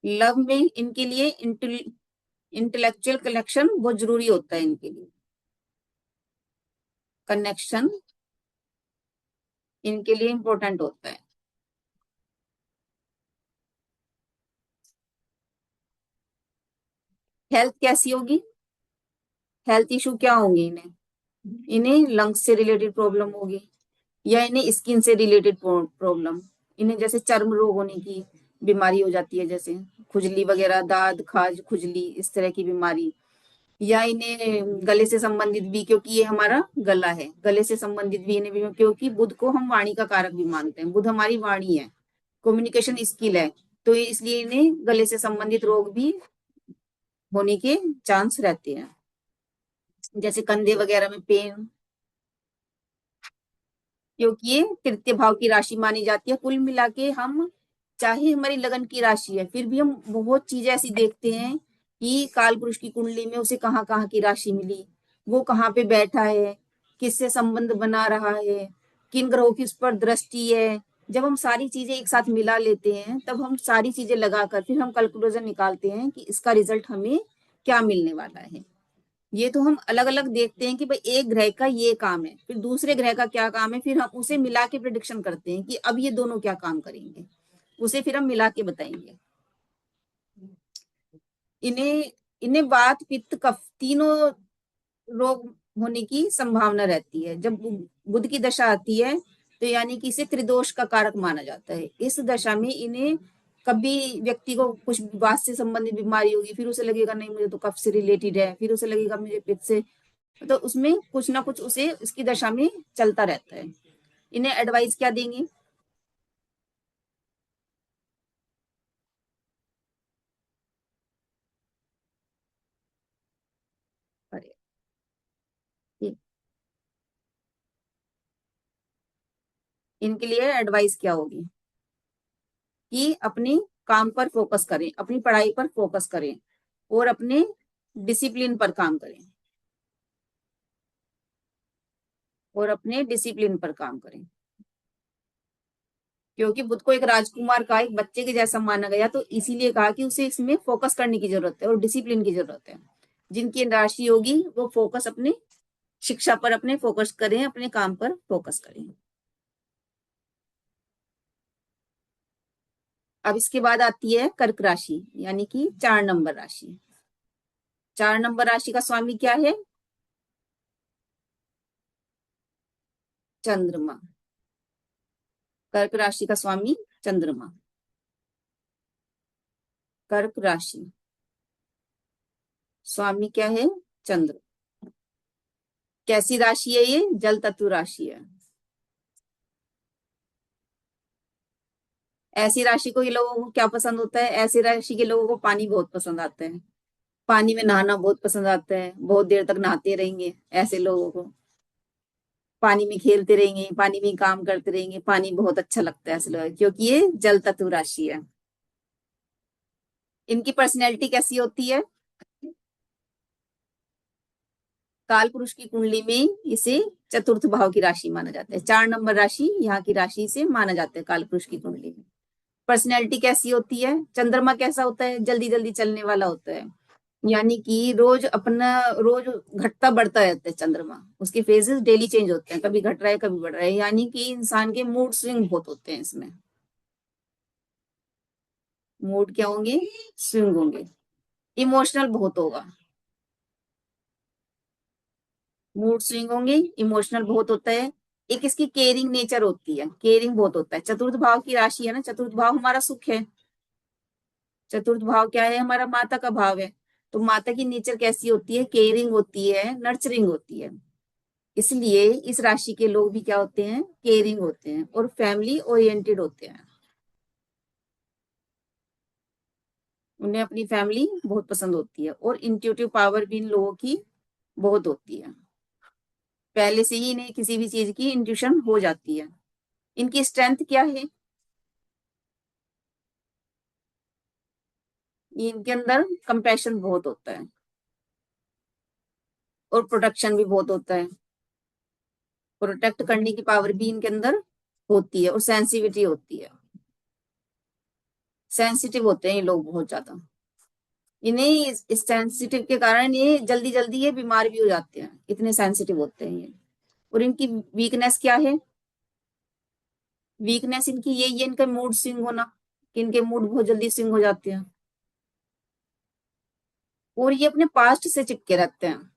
लव में इनके लिए इंटेलेक्चुअल कनेक्शन बहुत जरूरी होता है इनके लिए, कनेक्शन इनके लिए इंपॉर्टेंट होता है। हेल्थ कैसी होगी? हेल्थ इशू क्या होंगे इन्हें लंग्स से रिलेटेड प्रॉब्लम होगी, या इन्हें स्किन से रिलेटेड प्रॉब्लम, इन्हें जैसे चर्म रोग होने की बीमारी हो जाती है, जैसे खुजली वगैरह, दाद खाज खुजली, इस तरह की बीमारी। या इन्हें गले से संबंधित भी, क्योंकि ये हमारा गला है, गले से संबंधित भी इन्हें भी, क्योंकि बुध को हम वाणी का कारक भी मानते हैं, बुध हमारी वाणी है, कम्युनिकेशन स्किल है, तो इसलिए इन्हें गले से संबंधित रोग भी होने के चांस रहते हैं, जैसे कंधे वगैरह में पेन, क्योंकि ये तृतीय भाव की राशि मानी जाती है। कुल मिला के हम, चाहे हमारी लगन की राशि है, फिर भी हम बहुत चीजें ऐसी देखते हैं कि काल पुरुष की कुंडली में उसे कहाँ कहाँ की राशि मिली, वो कहाँ पे बैठा है, किससे संबंध बना रहा है, किन ग्रहों की उस पर दृष्टि है। जब हम सारी चीजें एक साथ मिला लेते हैं, तब हम सारी चीजें लगाकर फिर हम कैलकुलेशन निकालते हैं कि इसका रिजल्ट हमें क्या मिलने वाला है। ये तो हम अलग अलग देखते हैं कि भाई एक ग्रह का ये काम है, फिर दूसरे ग्रह का क्या काम है, फिर हम उसे मिला के प्रिडिक्शन करते हैं कि अब ये दोनों क्या काम करेंगे, उसे फिर हम मिला के बताएंगे। इन्हें इन्हें वात पित्त कफ तीनों रोग होने की संभावना रहती है। जब बुध की दशा आती है तो यानी कि इसे त्रिदोष का कारक माना जाता है। इस दशा में इन्हें कभी व्यक्ति को कुछ वात से संबंधित बीमारी होगी, फिर उसे लगेगा नहीं मुझे तो कफ से रिलेटेड है, फिर उसे लगेगा मुझे पित्त से, तो उसमें कुछ ना कुछ उसे इसकी दशा में चलता रहता है। इन्हें एडवाइस क्या देंगे? अरे इनके लिए एडवाइस क्या होगी कि अपनी काम पर फोकस करें, अपनी पढ़ाई पर फोकस करें, और अपने डिसिप्लिन पर काम करें, और अपने डिसिप्लिन पर काम करें। क्योंकि बुध को एक राजकुमार का, एक बच्चे के जैसा माना गया, तो इसीलिए कहा कि उसे इसमें फोकस करने की जरूरत है और डिसिप्लिन की जरूरत है। जिनकी राशि होगी वो फोकस अपने शिक्षा पर अपने फोकस करें, अपने काम पर फोकस करें। अब इसके बाद आती है कर्क राशि, यानी कि 4 नंबर राशि। 4 नंबर राशि का स्वामी क्या है? चंद्रमा। कर्क राशि का स्वामी चंद्रमा। कर्क राशि स्वामी क्या है? चंद्र। कैसी राशि है ये? जल तत्व राशि है। ऐसी राशि को ये लोगों को क्या पसंद होता है? ऐसी राशि के लोगों को पानी बहुत पसंद आता है, पानी में नहाना बहुत पसंद आता है, बहुत देर तक नहाते रहेंगे ऐसे लोगों को, पानी में खेलते रहेंगे, पानी में काम करते रहेंगे, पानी बहुत अच्छा लगता है ऐसे लोग, क्योंकि ये जल तत्व राशि है। इनकी पर्सनैलिटी कैसी होती है? काल पुरुष की कुंडली में इसे चतुर्थ भाव की राशि माना जाता है। 4 नंबर राशि यहाँ की राशि से माना जाता है काल पुरुष की कुंडली में। पर्सनैलिटी कैसी होती है, चंद्रमा कैसा होता है, जल्दी जल्दी चलने वाला होता है, यानी कि रोज घटता बढ़ता रहता है चंद्रमा, उसके फेजेस डेली चेंज होते हैं, कभी घट रहा है कभी बढ़ रहा है, यानी कि इंसान के मूड स्विंग बहुत होते हैं इसमें, मूड क्या होंगे, स्विंग होंगे। इमोशनल बहुत होगा, मूड स्विंग होंगे, इमोशनल बहुत होता है। एक इसकी केयरिंग नेचर होती है, केयरिंग बहुत होता है। चतुर्थ भाव की राशि है ना, चतुर्थ भाव हमारा सुख है, चतुर्थ भाव क्या है, हमारा माता का भाव है। तो माता की नेचर कैसी होती है, केयरिंग होती है, नर्चरिंग होती है। इसलिए इस राशि के लोग भी क्या होते हैं, केयरिंग होते हैं और फैमिली ओरिएंटेड होते हैं, उन्हें अपनी फैमिली बहुत पसंद होती है। और इंट्यूटिव पावर भी इन लोगों की बहुत होती है, पहले से ही इन्हें किसी भी चीज की इंट्यूशन हो जाती है। इनकी स्ट्रेंथ क्या है, इनके अंदर कंपैशन बहुत होता है और प्रोटेक्शन भी बहुत होता है, प्रोटेक्ट करने की पावर भी इनके अंदर होती है और सेंसिटिविटी होती है, सेंसिटिव होते हैं ये लोग बहुत ज्यादा। इन्हें इस सेंसिटिव के कारण ये जल्दी जल्दी ये बीमार भी हो जाते हैं, इतने सेंसिटिव होते हैं ये। और इनकी वीकनेस क्या है, वीकनेस इनकी यही है, इनका मूड स्विंग होना, कि इनके मूड बहुत जल्दी स्विंग हो जाते हैं और ये अपने पास्ट से चिपके रहते हैं,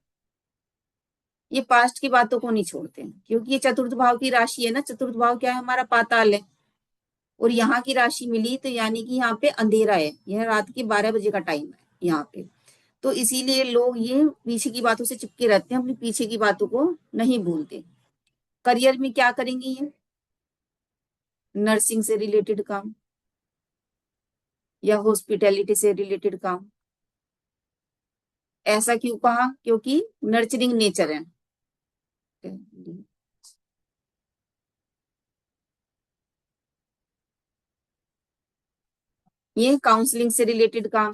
ये पास्ट की बातों को नहीं छोड़ते हैं, क्योंकि ये चतुर्थ भाव की राशि है ना, चतुर्थ भाव क्या है, हमारा पाताल है। और यहाँ की राशि मिली तो यानी कि यहाँ पे अंधेरा है, यह रात के 12 बजे का टाइम है यहाँ पे। तो इसीलिए लोग ये पीछे की बातों से चिपके रहते हैं, अपनी पीछे की बातों को नहीं भूलते। करियर में क्या करेंगे ये, नर्सिंग से रिलेटेड काम या हॉस्पिटैलिटी से रिलेटेड काम। ऐसा क्यों कहा, क्योंकि नर्चरिंग नेचर है। ये काउंसलिंग से रिलेटेड काम,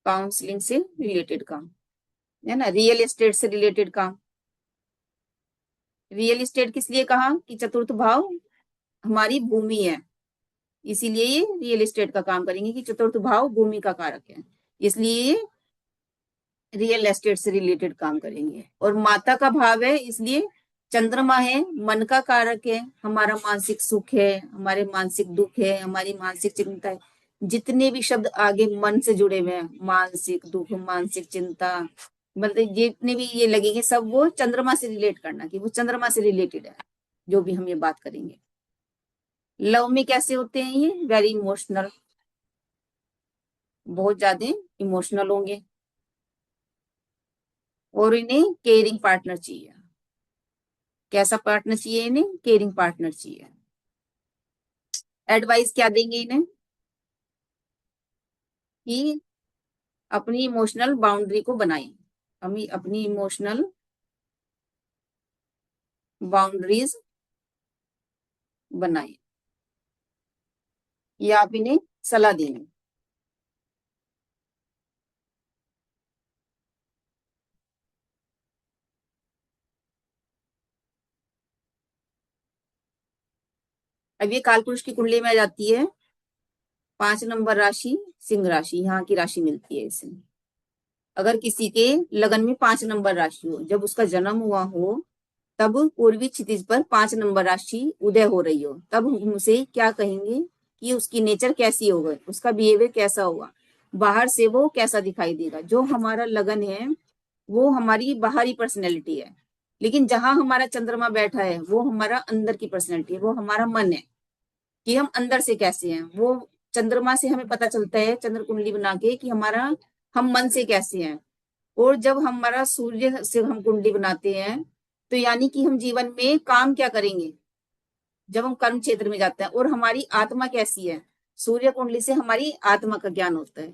काउंसलिंग से रिलेटेड काम है ना। रियल एस्टेट से रिलेटेड काम, रियल एस्टेट किस लिए कहा कि चतुर्थ भाव हमारी भूमि है, इसीलिए ये रियल एस्टेट का काम करेंगे कि चतुर्थ भाव भूमि का कारक है, इसलिए ये रियल एस्टेट से रिलेटेड काम करेंगे। और माता का भाव है, इसलिए चंद्रमा है, मन का कारक है, हमारा मानसिक सुख है, हमारे मानसिक दुख है, हमारी मानसिक चिंता है। जितने भी शब्द आगे मन से जुड़े हुए हैं, मानसिक दुख, मानसिक चिंता, मतलब जितने भी ये लगेंगे सब वो चंद्रमा से रिलेट करना, कि वो चंद्रमा से रिलेटेड है जो भी हम ये बात करेंगे। लव में कैसे होते हैं ये, वेरी इमोशनल, बहुत ज्यादा इमोशनल होंगे। और इन्हें केयरिंग पार्टनर चाहिए, कैसा पार्टनर चाहिए इन्हें, केयरिंग पार्टनर चाहिए। एडवाइस क्या देंगे इन्हें, कि अपनी इमोशनल बाउंड्री को बनाएं, हम अपनी इमोशनल बाउंड्रीज बनाएं, ये आप इन्हें सलाह देंगे। अब ये कालपुरुष की कुंडली में आ जाती है 5 नंबर राशि, सिंह राशि, यहाँ की राशि मिलती है इसे। अगर किसी के लगन में 5 नंबर राशि हो, जब उसका जन्म हुआ हो, तब पूर्वी क्षितिज पर 5 नंबर राशि उदय हो रही हो, तब हम उसे क्या कहेंगे कि उसकी नेचर कैसी होगी, उसका बिहेवियर कैसा होगा, बाहर से वो कैसा दिखाई देगा। जो हमारा लगन है वो हमारी बाहरी पर्सनैलिटी है, लेकिन जहां हमारा चंद्रमा बैठा है वो हमारा अंदर की पर्सनैलिटी है, वो हमारा मन है, कि हम अंदर से कैसे हैं। वो चंद्रमा से हमें पता चलता है, चंद्र कुंडली बना के, कि हम मन से कैसे हैं। और जब हमारा सूर्य से हम कुंडली बनाते हैं, तो यानी कि हम जीवन में काम क्या करेंगे, जब हम कर्म क्षेत्र में जाते हैं। और हमारी आत्मा कैसी है, सूर्य कुंडली से हमारी आत्मा का ज्ञान होता है,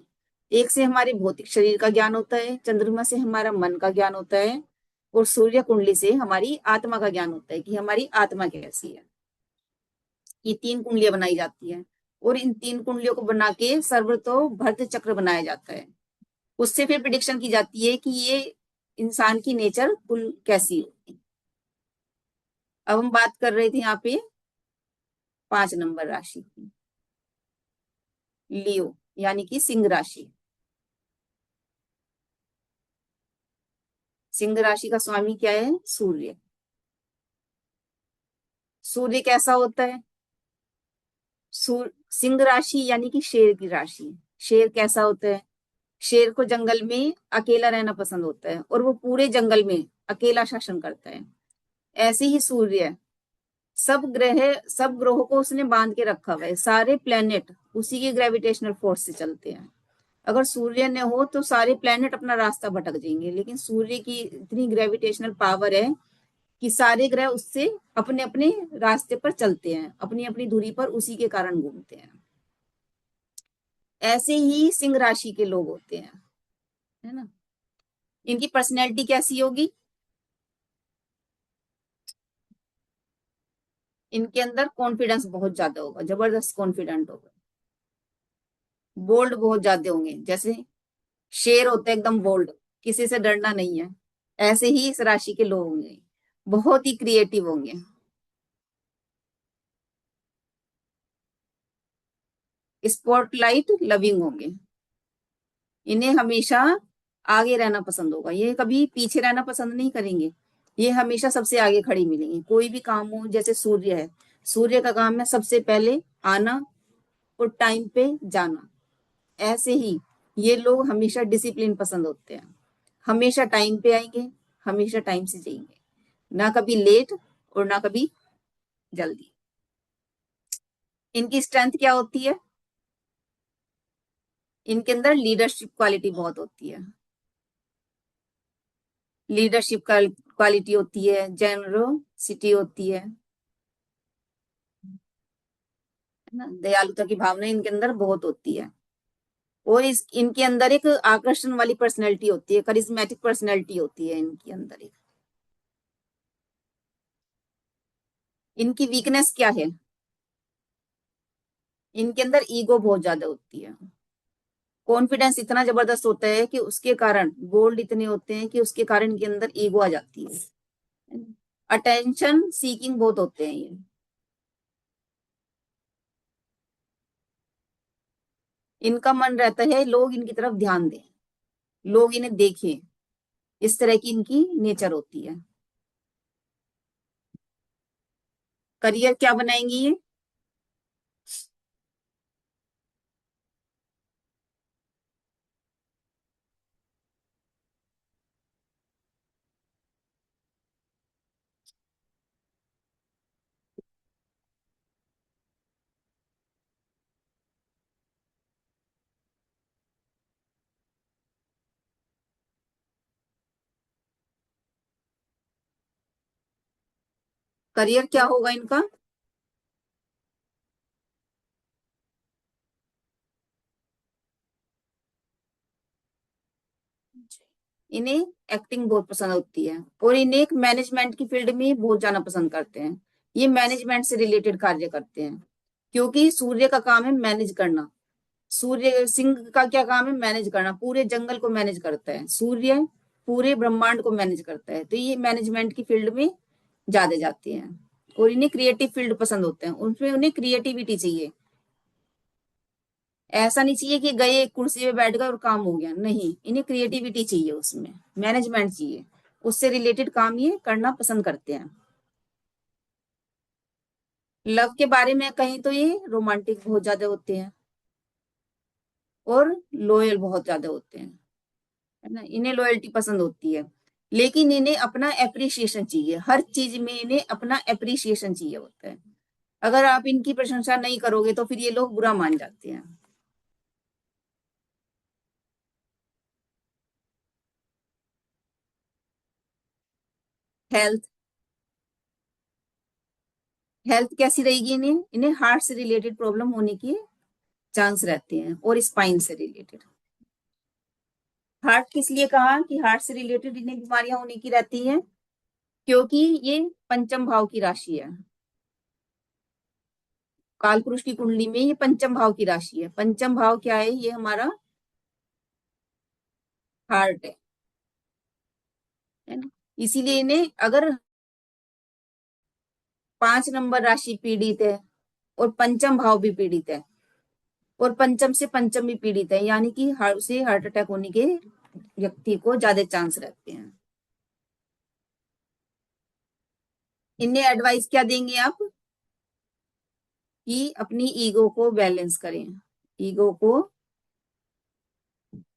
एक से हमारे भौतिक शरीर का ज्ञान होता है, चंद्रमा से हमारा मन का ज्ञान होता है, और सूर्य कुंडली से हमारी आत्मा का ज्ञान होता है, कि हमारी आत्मा कैसी है। ये 3 कुंडलियां बनाई जाती है, और इन 3 कुंडलियों को बना के सर्वतो भरत चक्र बनाया जाता है। उससे फिर प्रिडिक्शन की जाती है कि ये इंसान की नेचर कुल कैसी होगी। अब हम बात कर रहे थे यहाँ पे 5 नंबर राशि की, लियो यानी कि सिंह राशि। सिंह राशि का स्वामी क्या है? सूर्य। सूर्य कैसा होता है? सिंह राशि यानी कि शेर की राशि। शेर कैसा होता है? शेर को जंगल में अकेला रहना पसंद होता है और वो पूरे जंगल में अकेला शासन करता है। ऐसे ही सूर्य है। सब ग्रहों को उसने बांध के रखा हुआ है। सारे प्लेनेट उसी के ग्रेविटेशनल फोर्स से चलते हैं। अगर सूर्य न हो तो सारे प्लेनेट अपना रास्ता भटक जाएंगे, लेकिन सूर्य की इतनी ग्रेविटेशनल पावर है कि सारे ग्रह उससे अपने अपने रास्ते पर चलते हैं, अपनी अपनी दूरी पर उसी के कारण घूमते हैं। ऐसे ही सिंह राशि के लोग होते हैं, है ना। इनकी पर्सनैलिटी कैसी होगी? इनके अंदर कॉन्फिडेंस बहुत ज्यादा होगा, जबरदस्त कॉन्फिडेंट होगा। बोल्ड बहुत ज्यादा होंगे, जैसे शेर होते हैं एकदम बोल्ड, किसी से डरना नहीं है। ऐसे ही इस राशि के लोग होंगे, बहुत ही क्रिएटिव होंगे। स्पॉटलाइट लविंग होंगे। इन्हें हमेशा आगे रहना पसंद होगा, ये कभी पीछे रहना पसंद नहीं करेंगे। ये हमेशा सबसे आगे खड़ी मिलेंगी। कोई भी काम हो, जैसे सूर्य है, सूर्य का काम है सबसे पहले आना और टाइम पे जाना। ऐसे ही ये लोग हमेशा डिसिप्लिन पसंद होते हैं। हमेशा टाइम पे आएंगे, हमेशा टाइम से जाएंगे, ना कभी लेट और ना कभी जल्दी। इनकी स्ट्रेंथ क्या होती है? इनके अंदर लीडरशिप क्वालिटी बहुत होती है। लीडरशिप क्वालिटी होती है, जेनरोसिटी होती है ना, दयालुता की भावना इनके अंदर बहुत होती है। और इनके अंदर एक आकर्षण वाली पर्सनैलिटी होती है, करिज्मेटिक पर्सनैलिटी होती है इनके अंदर एक। इनकी वीकनेस क्या है? इनके अंदर ईगो बहुत ज्यादा होती है। कॉन्फिडेंस इतना जबरदस्त होता है कि उसके कारण, बोल्ड इतने होते हैं कि उसके कारण इनके अंदर ईगो आ जाती है। अटेंशन सीकिंग बहुत होते हैं ये। इनका मन रहता है लोग इनकी तरफ ध्यान दें, लोग इन्हें देखें। इस तरह की इनकी नेचर होती है। करियर क्या बनाएंगी ये? करियर क्या होगा इनका? इन्हें एक्टिंग बहुत पसंद होती है और इन्हें एक मैनेजमेंट की फील्ड में बहुत जाना पसंद करते हैं। ये मैनेजमेंट से रिलेटेड कार्य करते हैं, क्योंकि सूर्य का काम है मैनेज करना। सूर्य सिंह का क्या काम है? मैनेज करना। पूरे जंगल को मैनेज करता है सूर्य, पूरे ब्रह्मांड को मैनेज करता है। तो ये मैनेजमेंट की फील्ड में ज्यादा जाते हैं। और इन्हें क्रिएटिव फील्ड पसंद होते हैं, उसमें उन्हें क्रिएटिविटी चाहिए। ऐसा नहीं चाहिए कि गए कुर्सी पे बैठ गए और काम हो गया, नहीं, इन्हें क्रिएटिविटी चाहिए, उसमें मैनेजमेंट चाहिए, उससे रिलेटेड काम ये करना पसंद करते हैं। लव के बारे में कहीं तो ये रोमांटिक बहुत ज्यादा होते हैं और लॉयल बहुत ज्यादा होते हैं, है ना। इन्हें लॉयल्टी पसंद होती है, लेकिन इन्हें अपना एप्रिसिएशन चाहिए। हर चीज में इन्हें अपना एप्रिसिएशन चाहिए होता है। अगर आप इनकी प्रशंसा नहीं करोगे तो फिर ये लोग बुरा मान जाते हैं। हेल्थ हेल्थ कैसी रहेगी? इन्हें इन्हें हार्ट से रिलेटेड प्रॉब्लम होने की चांस रहते हैं और स्पाइन से रिलेटेड। हार्ट किस लिए कहा कि हार्ट से रिलेटेड इन्हें बीमारियां होने की रहती हैं? क्योंकि ये पंचम भाव की राशि है। कालपुरुष की कुंडली में ये पंचम भाव की राशि है। पंचम भाव क्या है? ये हमारा हार्ट है। है ना। इसीलिए इन्हें अगर 5 नंबर राशि पीड़ित है और पंचम भाव भी पीड़ित है और पंचम से पंचम भी पीड़ित है, यानी कि हार्ट अटैक होने के व्यक्ति को ज्यादा चांस रहते हैं। इन्हें एडवाइस क्या देंगे आप कि अपनी ईगो को बैलेंस करें, ईगो को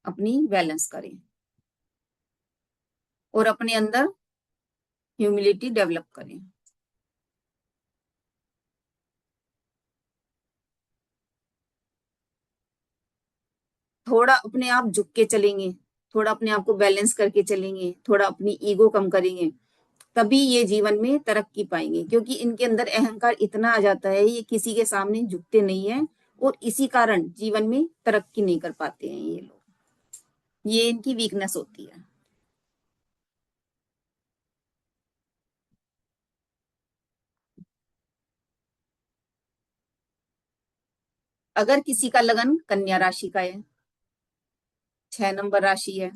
अपनी बैलेंस करें और अपने अंदर ह्यूमिलिटी डेवलप करें। थोड़ा अपने आप झुक के चलेंगे, थोड़ा अपने आप को बैलेंस करके चलेंगे, थोड़ा अपनी ईगो कम करेंगे, तभी ये जीवन में तरक्की पाएंगे। क्योंकि इनके अंदर अहंकार इतना आ जाता है, ये किसी के सामने झुकते नहीं है और इसी कारण जीवन में तरक्की नहीं कर पाते हैं ये लोग। ये इनकी वीकनेस होती है। अगर किसी का लगन कन्या राशि का है, 6 नंबर राशि है,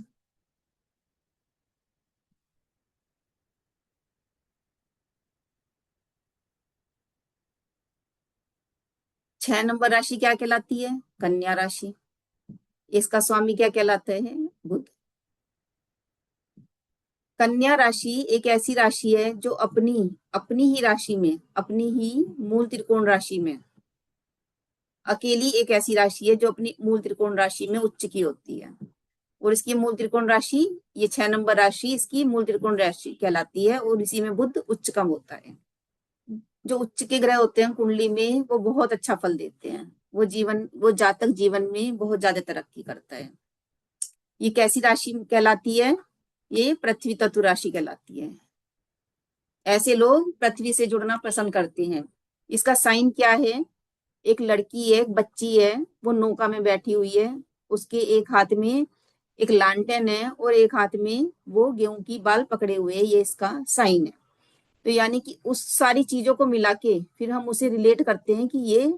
छह नंबर राशि क्या कहलाती है? कन्या राशि। इसका स्वामी क्या कहलाता है? बुध। कन्या राशि एक ऐसी राशि है जो अपनी अपनी ही राशि में, अपनी ही मूल त्रिकोण राशि में, अकेली एक ऐसी राशि है जो अपनी मूल त्रिकोण राशि में उच्च की होती है। और इसकी मूल त्रिकोण राशि, ये 6 नंबर राशि इसकी मूल त्रिकोण राशि कहलाती है और इसी में बुध उच्च कम होता है। जो उच्च के ग्रह होते हैं कुंडली में वो बहुत अच्छा फल देते हैं, वो जातक जीवन में बहुत ज्यादा तरक्की करता है। ये कैसी राशि कहलाती है? ये पृथ्वी तत्व राशि कहलाती है। ऐसे लोग पृथ्वी से जुड़ना पसंद करते हैं। इसका साइन क्या है? एक लड़की है, एक बच्ची है, वो नौका में बैठी हुई है, उसके एक हाथ में एक लालटेन है और एक हाथ में वो गेहूं की बाल पकड़े हुए है, ये इसका साइन है। तो यानी कि उस सारी चीजों को मिला के फिर हम उसे रिलेट करते हैं कि ये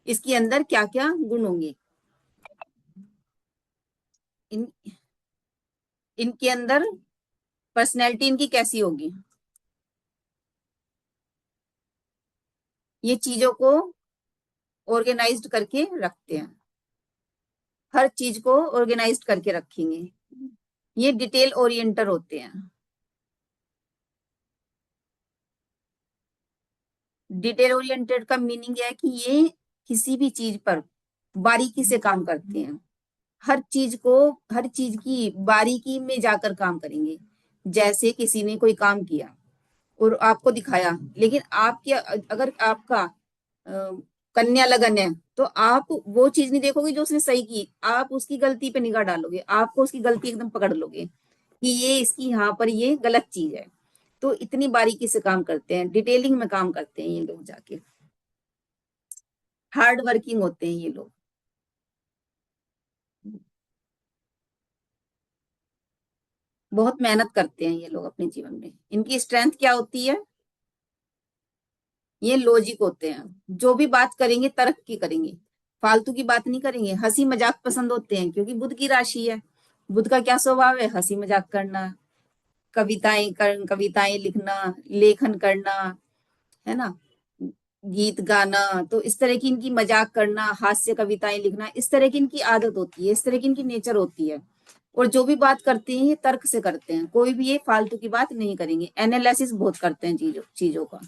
इसके अंदर क्या क्या गुण होंगे। इन इनके अंदर पर्सनैलिटी इनकी कैसी होगी। ये चीजों को ऑर्गेनाइज्ड करके रखते हैं, हर चीज को ऑर्गेनाइज्ड करके रखेंगे। ये डिटेल ओरिएंटर होते हैं। डिटेल ओरिएंटेड का मीनिंग है कि ये किसी भी चीज पर बारीकी से काम करते हैं, हर चीज की बारीकी में जाकर काम करेंगे। जैसे किसी ने कोई काम किया और आपको दिखाया, लेकिन आपके अगर आपका कन्या लगन है तो आप वो चीज नहीं देखोगे जो उसने सही की, आप उसकी गलती पे निगाह डालोगे, आपको उसकी गलती एकदम पकड़ लोगे कि ये इसकी यहाँ पर ये गलत चीज है। तो इतनी बारीकी से काम करते हैं, डिटेलिंग में काम करते हैं ये लोग, जाके हार्ड वर्किंग होते हैं ये लोग। बहुत मेहनत करते हैं ये लोग अपने जीवन में। इनकी स्ट्रेंथ क्या होती है? ये लॉजिक होते हैं, जो भी बात करेंगे तर्क की करेंगे, फालतू की बात नहीं करेंगे। हंसी मजाक पसंद होते हैं क्योंकि बुध की राशि है। बुध का क्या स्वभाव है? हंसी मजाक करना, कविताएं लिखना, लेखन करना, है ना, गीत गाना। तो इस तरह की इनकी मजाक करना, हास्य कविताएं लिखना, इस तरह की इनकी आदत होती है, इस तरह की इनकी नेचर होती है। और जो भी बात करते हैं ये तर्क से करते हैं, कोई भी ये फालतू की बात नहीं करेंगे। एनालिसिस बहुत करते हैं चीजों का,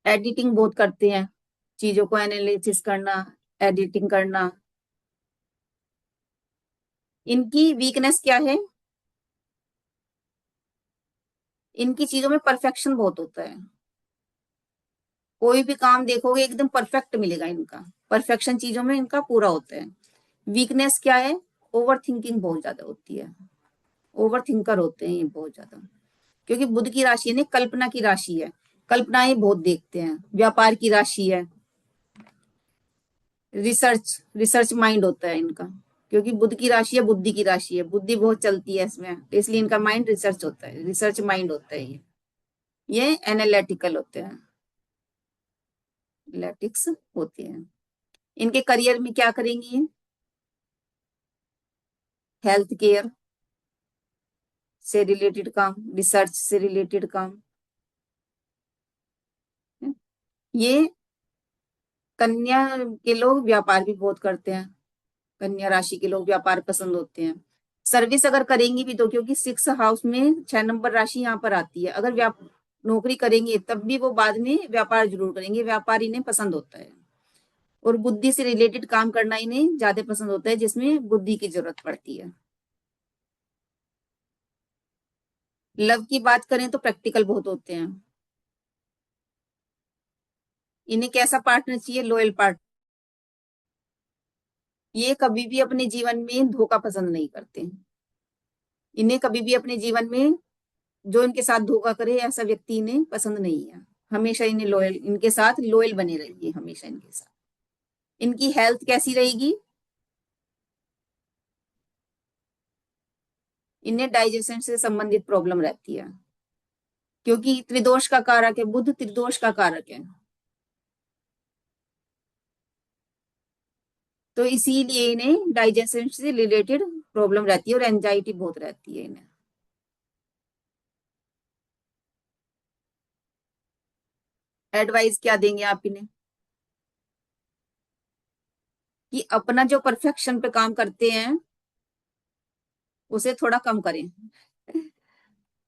एडिटिंग बहुत करते हैं, चीजों को एनालिसिस करना, एडिटिंग करना। इनकी वीकनेस क्या है? इनकी चीजों में परफेक्शन बहुत होता है। कोई भी काम देखोगे एकदम परफेक्ट मिलेगा इनका, परफेक्शन चीजों में इनका पूरा होता है। वीकनेस क्या है? ओवर थिंकिंग बहुत ज्यादा होती है, ओवर थिंकर होते हैं ये बहुत ज्यादा। क्योंकि बुध की राशि है, कल्पना की राशि है, कल्पनाएं बहुत देखते हैं। व्यापार की राशि है, रिसर्च माइंड होता है इनका। क्योंकि बुध की राशि है, बुद्धि की राशि है, बुद्धि बहुत चलती है इसमें, इसलिए इनका माइंड रिसर्च होता है, रिसर्च माइंड होता है ये एनालिटिकल होते हैं, एनालिटिक्स होते हैं। इनके करियर में क्या करेंगी? हेल्थ केयर, से रिलेटेड काम, रिसर्च से रिलेटेड काम। ये कन्या के लोग व्यापार भी बहुत करते हैं, कन्या राशि के लोग व्यापार पसंद होते हैं। सर्विस अगर करेंगी भी तो, क्योंकि 6 हाउस में 6 नंबर राशि यहाँ पर आती है, अगर नौकरी करेंगे तब भी वो बाद में व्यापार जरूर करेंगे, व्यापार इन्हें पसंद होता है। और बुद्धि से रिलेटेड काम करना इन्हें ज्यादा पसंद होता है, जिसमें बुद्धि की जरूरत पड़ती है। लव की बात करें तो प्रैक्टिकल बहुत होते हैं। इन्हें कैसा पार्टनर चाहिए? Loyal partner. ये कभी भी अपने जीवन में धोखा पसंद नहीं करते। इन्हें कभी भी अपने जीवन में जो इनके साथ धोखा करे ऐसा व्यक्ति इन्हें पसंद नहीं है। हमेशा इन्हें लॉयल, इनके साथ लॉयल बने रहिए हमेशा इनके साथ। इनकी हेल्थ कैसी रहेगी? इन्हें डाइजेशन से संबंधित प्रॉब्लम रहती है, क्योंकि त्रिदोष का कारक है, बुध त्रिदोष का कारक है। तो इसीलिए इन्हें डाइजेशन से रिलेटेड प्रॉब्लम रहती है और एंजाइटी बहुत रहती है इन्हें। एडवाइस क्या देंगे आप इन्हें? कि अपना जो परफेक्शन पे काम करते हैं उसे थोड़ा कम करें,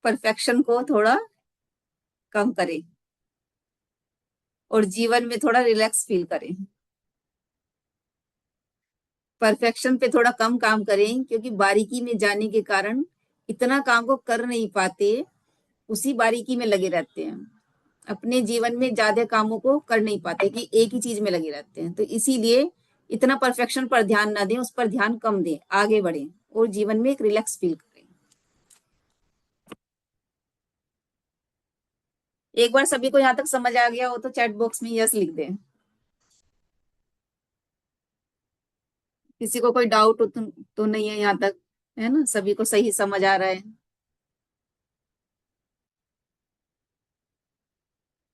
परफेक्शन को थोड़ा कम करें और जीवन में थोड़ा रिलैक्स फील करें। परफेक्शन पे थोड़ा कम काम करें, क्योंकि बारीकी में जाने के कारण इतना काम को कर नहीं पाते, उसी बारीकी में लगे रहते हैं। अपने जीवन में ज्यादा कामों को कर नहीं पाते, कि एक ही चीज में लगे रहते हैं। तो इसीलिए इतना परफेक्शन पर ध्यान ना दें, उस पर ध्यान कम दें, आगे बढ़ें और जीवन में एक रिलैक्स फील करें। एक बार सभी को यहाँ तक समझ आ गया हो तो चैट बॉक्स में यस लिख दें। किसी को कोई डाउट तो नहीं है यहाँ तक, है ना? सभी को सही समझ आ रहा है?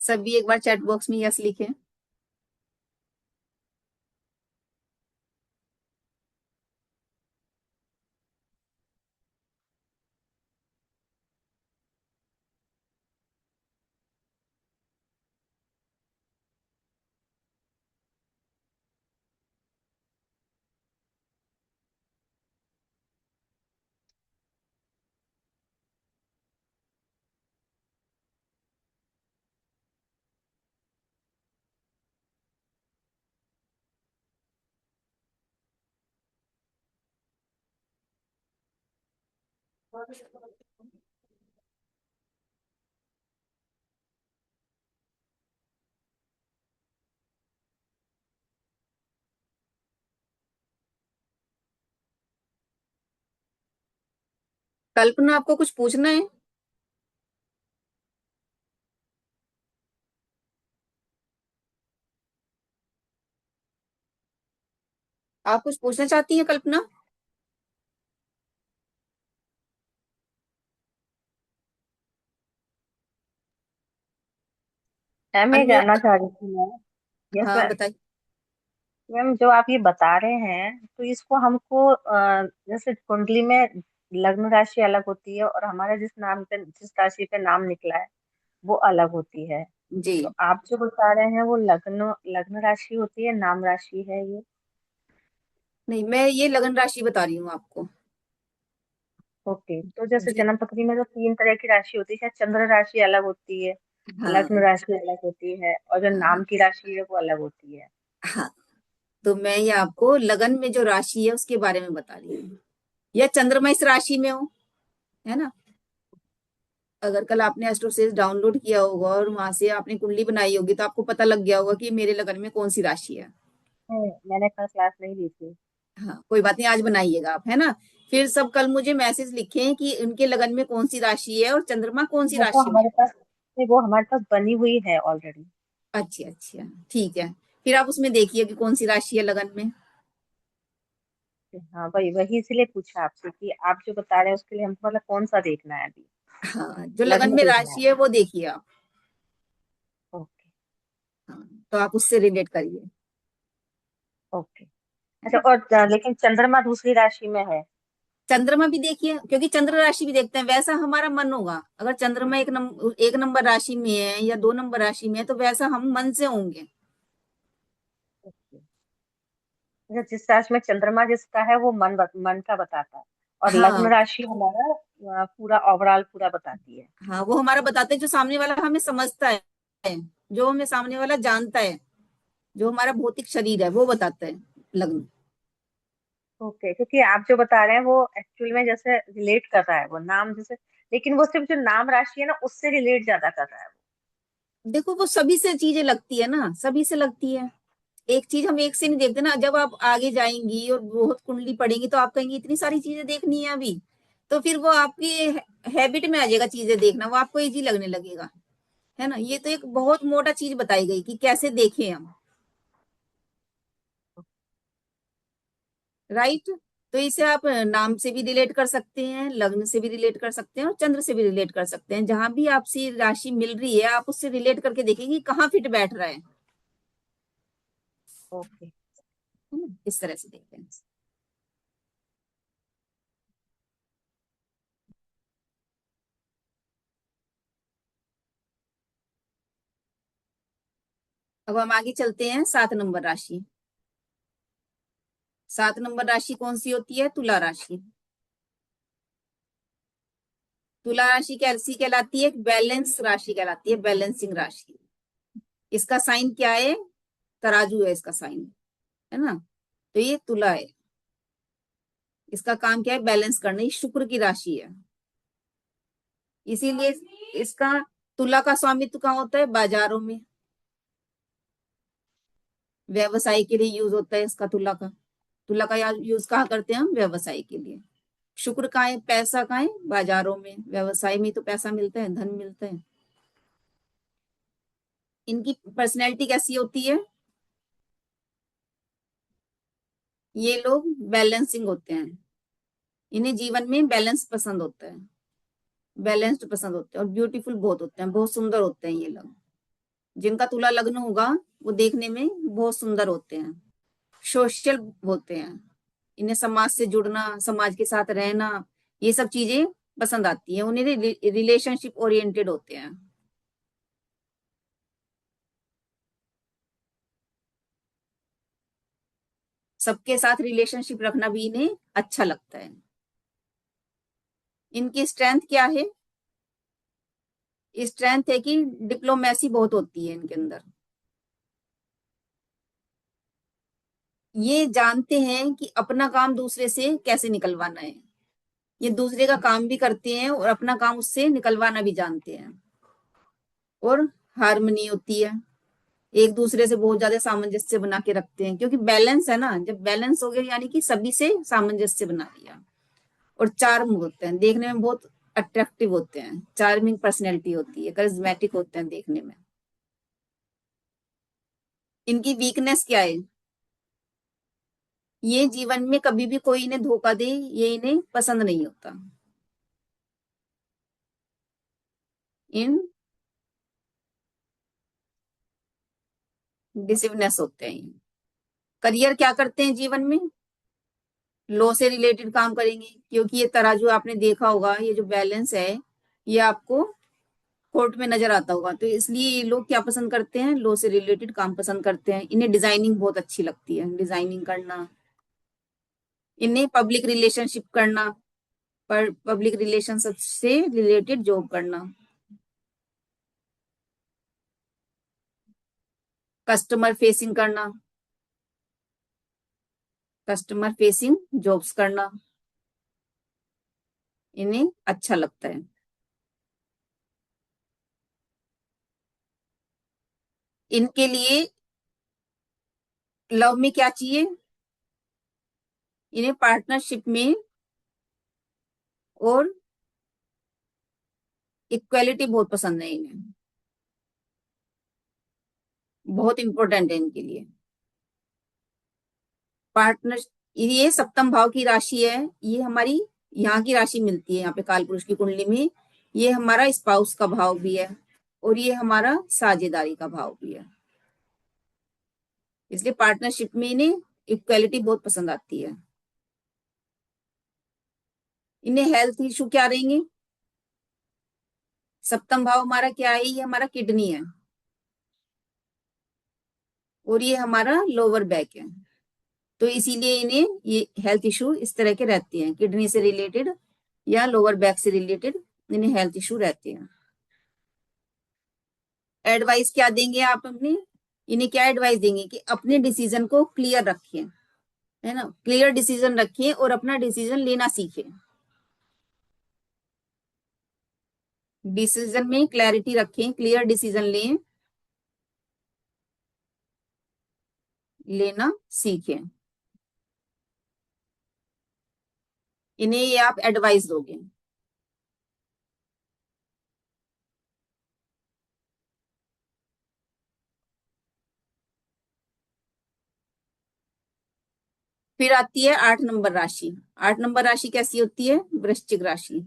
सभी एक बार चैट बॉक्स में यस लिखें। कल्पना, आपको कुछ पूछना है? आप कुछ पूछना चाहती हैं कल्पना? मैम ये अनम्यूट। जानना चाह रही थी मैं। यस हाँ मैम। बताइए। मैम जो आप ये बता रहे हैं तो इसको हमको जैसे कुंडली में लग्न राशि अलग होती है और हमारा जिस राशि पे नाम निकला है वो अलग होती है। जी तो आप जो बता रहे हैं वो लग्न लग्न राशि होती है, नाम राशि है ये? नहीं, मैं ये लगन राशि बता रही हूँ आपको। ओके, तो जैसे जी जन्म पत्री में जो 3 तरह की राशि होती है, शायद चंद्र राशि अलग होती है, लग्न हाँ राशि अलग होती है और जो हाँ नाम की राशि है वो अलग होती है। हाँ। तो मैं ये आपको लगन में जो राशि है उसके बारे में बता रही हूँ। या चंद्रमा इस राशि में हो, है ना? अगर कल आपने एस्ट्रोसेस डाउनलोड किया होगा और वहां से आपने कुंडली बनाई होगी तो आपको पता लग गया होगा कि मेरे लगन में कौन सी राशि है। मैंने कल क्लास नहीं ली थी। हाँ कोई बात नहीं, आज बनाइएगा आप, है ना? फिर सब कल मुझे मैसेज लिखें कि उनके लगन में कौन सी राशि है और चंद्रमा कौन सी वो तो राशि में हमारे पास नहीं, वो हमारे पास बनी हुई है ऑलरेडी। है। अच्छा अच्छा, ठीक है। फिर आप उसमें देखिए कि कौन सी राशि है लगन में। हाँ वही वही इसलिए पूछा आपसे कि आप जो बता रहे हैं उसके लिए हमको मतलब कौन सा देखना है अभी। हाँ, जो लगन लग्न में देखना राशि है। है वो देखिए आप। ओके। हाँ, तो आप उससे रिलेट करिए। ओके। अच्छा और लेकिन चंद्रमा दूसरी राशि में है। चंद्रमा भी देखिए, क्योंकि चंद्र राशि भी देखते हैं, वैसा हमारा मन होगा। अगर चंद्रमा एक नंबर राशि में है या 2 नंबर राशि में है, तो वैसा हम मन से होंगे। अच्छा, जिस राशि में चंद्रमा जिसका है वो मन का बताता है, और लग्न हाँ राशि हमारा पूरा ओवरऑल पूरा बताती है। हाँ, वो हमारा बताते हैं, जो सामने वाला हमें समझता है, जो हमें सामने वाला जानता है, जो हमारा भौतिक शरीर है, वो बताता है लग्न। ओके, क्योंकि आप जो बता रहे हैं वो एक्चुअल में जैसे रिलेट कर रहा है वो नाम जैसे, लेकिन वो सिर्फ जो नाम राशि है ना उससे रिलेट ज्यादा कर रहा है देखो, वो सभी से चीजें लगती है ना, सभी से लगती है। एक चीज हम एक से नहीं देखते ना। जब आप आगे जाएंगी और बहुत कुंडली पढ़ेंगी, तो आप कहेंगे इतनी सारी चीजें देखनी है अभी, तो फिर वो आपकी हैबिट में आ जाएगा चीजें देखना, वो आपको इजी लगने लगेगा, है ना। ये तो एक बहुत मोटा चीज बताई गई कि कैसे देखें हम, राइट। तो इसे आप नाम से भी रिलेट कर सकते हैं, लग्न से भी रिलेट कर सकते हैं, और चंद्र से भी रिलेट कर सकते हैं। जहां भी आपसी राशि मिल रही है, आप उससे रिलेट करके देखेंगे कहाँ फिट बैठ रहा है ओके। ना? इस तरह से देखते हैं। अब हम आगे चलते हैं। 7 नंबर राशि। 7 नंबर राशि कौन सी होती है? तुला राशि। तुला राशि कैसी कहलाती है? बैलेंस राशि कहलाती है, बैलेंसिंग राशि। इसका साइन क्या है? तराजू है इसका साइन, है ना। तो ये तुला है, इसका काम क्या है? बैलेंस करना। ये शुक्र की राशि है, इसीलिए इसका तुला का स्वामित्व कहाँ होता है? बाजारों में, व्यवसाय के लिए यूज होता है इसका। तुला का यूज कहाँ करते हैं हम? व्यवसाय के लिए। शुक्र कहाँ है? पैसा कहाँ है? बाजारों में, व्यवसाय में तो पैसा मिलता है, धन मिलता है। इनकी पर्सनैलिटी कैसी होती है? ये लोग बैलेंसिंग होते हैं, इन्हें जीवन में बैलेंस पसंद होता है, बैलेंस्ड पसंद होते हैं, और ब्यूटीफुल बहुत होते हैं, बहुत सुंदर होते हैं ये लोग। जिनका तुला लग्न होगा वो देखने में बहुत सुंदर होते हैं, सोशल होते हैं। इन्हें समाज से जुड़ना, समाज के साथ रहना, ये सब चीजें पसंद आती हैं उन्हें। रिलेशनशिप ओरिएंटेड होते हैं। सबके साथ रिलेशनशिप रखना भी इन्हें अच्छा लगता है। इनकी स्ट्रेंथ क्या है? स्ट्रेंथ है कि डिप्लोमेसी बहुत होती है इनके अंदर। ये जानते हैं कि अपना काम दूसरे से कैसे निकलवाना है। ये दूसरे का काम भी करते हैं और अपना काम उससे निकलवाना भी जानते हैं। और हार्मनी होती है, एक दूसरे से बहुत ज्यादा सामंजस्य बना के रखते हैं, क्योंकि बैलेंस है ना। जब बैलेंस हो गया यानी कि सभी से सामंजस्य बना लिया। और चार्म होते हैं, देखने में बहुत अट्रैक्टिव होते हैं, चार्मिंग पर्सनैलिटी होती है, करिज्मेटिक होते हैं देखने में। इनकी वीकनेस क्या है? ये जीवन में कभी भी कोई इन्हें धोखा दे, ये इन्हें पसंद नहीं होता। इन डिसिवनेस होते हैं। करियर क्या करते हैं जीवन में? लॉ से रिलेटेड काम करेंगे, क्योंकि ये तराजू आपने देखा होगा, ये जो बैलेंस है ये आपको कोर्ट में नजर आता होगा। तो इसलिए ये लोग क्या पसंद करते हैं? लॉ से रिलेटेड काम पसंद करते हैं। इन्हें डिजाइनिंग बहुत अच्छी लगती है, डिजाइनिंग करना। इन्हें पब्लिक रिलेशनशिप करना, पर पब्लिक रिलेशनशिप से रिलेटेड जॉब करना, कस्टमर फेसिंग करना, कस्टमर फेसिंग जॉब्स करना इन्हें अच्छा लगता है। इनके लिए लव में क्या चाहिए? इन्हें पार्टनरशिप में और इक्वालिटी बहुत पसंद है इन्हें, बहुत इंपॉर्टेंट है इनके लिए पार्टनर। ये सप्तम भाव की राशि है, ये हमारी यहाँ की राशि मिलती है यहाँ पे काल पुरुष की कुंडली में। ये हमारा स्पाउस का भाव भी है, और ये हमारा साझेदारी का भाव भी है। इसलिए पार्टनरशिप में इन्हें इक्वालिटी बहुत पसंद आती है। इन्हें हेल्थ इशू क्या रहेंगे? सप्तम भाव हमारा क्या है? ये हमारा किडनी है और ये हमारा लोअर बैक है। तो इसीलिए इन्हें ये हेल्थ इशू इस तरह के रहते हैं, किडनी से रिलेटेड या लोअर बैक से रिलेटेड इन्हें हेल्थ इशू रहते हैं। एडवाइस क्या देंगे आप अपने? इन्हें क्या एडवाइस देंगे कि अपने डिसीजन को क्लियर रखें, है ना, क्लियर डिसीजन रखें और अपना डिसीजन लेना सीखें। डिसीजन में क्लैरिटी रखें, क्लियर डिसीजन लेना सीखें। इन्हें ये आप एडवाइस दोगे। फिर आती है 8 नंबर राशि। 8 नंबर राशि कैसी होती है? वृश्चिक राशि।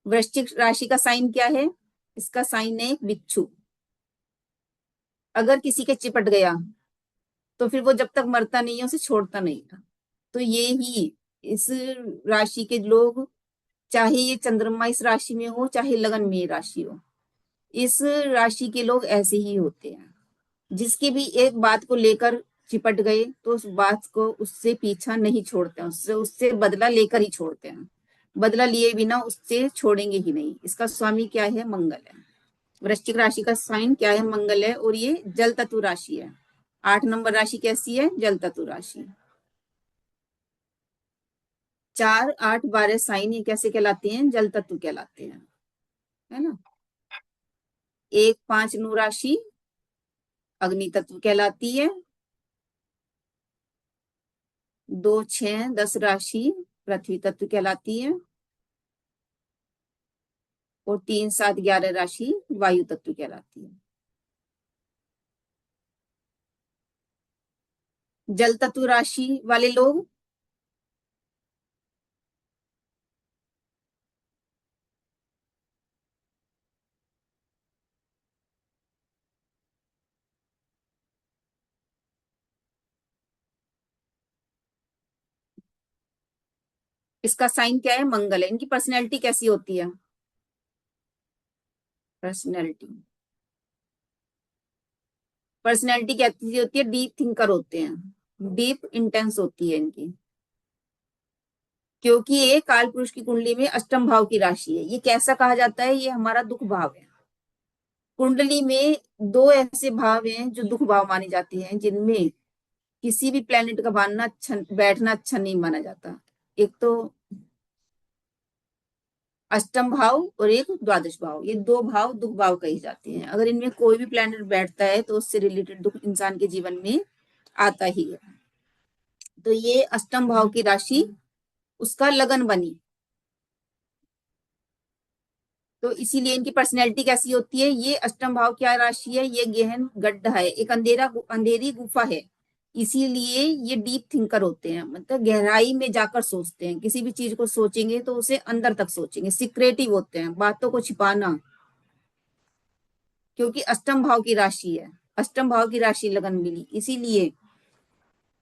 वृश्चिक राशि का साइन क्या है? इसका साइन है एक बिच्छू। अगर किसी के चिपट गया तो फिर वो जब तक मरता नहीं है उसे छोड़ता नहीं था। तो ये ही इस राशि के लोग, चाहे ये चंद्रमा इस राशि में हो चाहे लगन में ये राशि हो, इस राशि के लोग ऐसे ही होते हैं। जिसकी भी एक बात को लेकर चिपट गए तो उस बात को उससे पीछा नहीं छोड़ते हैं, उससे उससे बदला लेकर ही छोड़ते हैं। बदला लिए बिना उससे छोड़ेंगे ही नहीं। इसका स्वामी क्या है? मंगल है। वृश्चिक राशि का साइन क्या है? मंगल है और ये जल तत्व राशि है। 8 नंबर राशि कैसी है? जल तत्व राशि। 4, 8, 12 साइन ये कैसे कहलाते हैं? जल तत्व कहलाते हैं, है ना। 1, 5 नु राशि अग्नि तत्व कहलाती है। 2, 6, 10 राशि पृथ्वी तत्व कहलाती है और 3, 7, 11 राशि वायु तत्व कहलाती है। जल तत्व राशि वाले लोग इसका साइन क्या है? मंगल है। इनकी पर्सनैलिटी कैसी होती है? पर्सनैलिटी पर्सनैलिटी कैसी होती है? डीप थिंकर होते हैं, डीप इंटेंस होती है इनकी। क्योंकि ये काल पुरुष की कुंडली में अष्टम भाव की राशि है। ये कैसा कहा जाता है? ये हमारा दुख भाव है। कुंडली में 2 ऐसे भाव हैं जो दुख भाव माने जाते हैं, जिनमें किसी भी प्लेनेट का बैठना अच्छा नहीं माना जाता। एक तो अष्टम भाव और एक द्वादश भाव। ये 2 भाव दुख भाव कहे जाते हैं। अगर इनमें कोई भी प्लेनेट बैठता है तो उससे रिलेटेड दुख इंसान के जीवन में आता ही है। तो ये अष्टम भाव की राशि उसका लगन बनी, तो इसीलिए इनकी पर्सनैलिटी कैसी होती है? ये अष्टम भाव क्या राशि है? ये गहन गड्ढा है, एक अंधेरी गुफा है। इसीलिए ये डीप थिंकर होते हैं, मतलब गहराई में जाकर सोचते हैं। किसी भी चीज को सोचेंगे तो उसे अंदर तक सोचेंगे। सीक्रेटिव होते हैं, बातों को छिपाना, क्योंकि अष्टम भाव की राशि है। अष्टम भाव की राशि लगन मिली, इसीलिए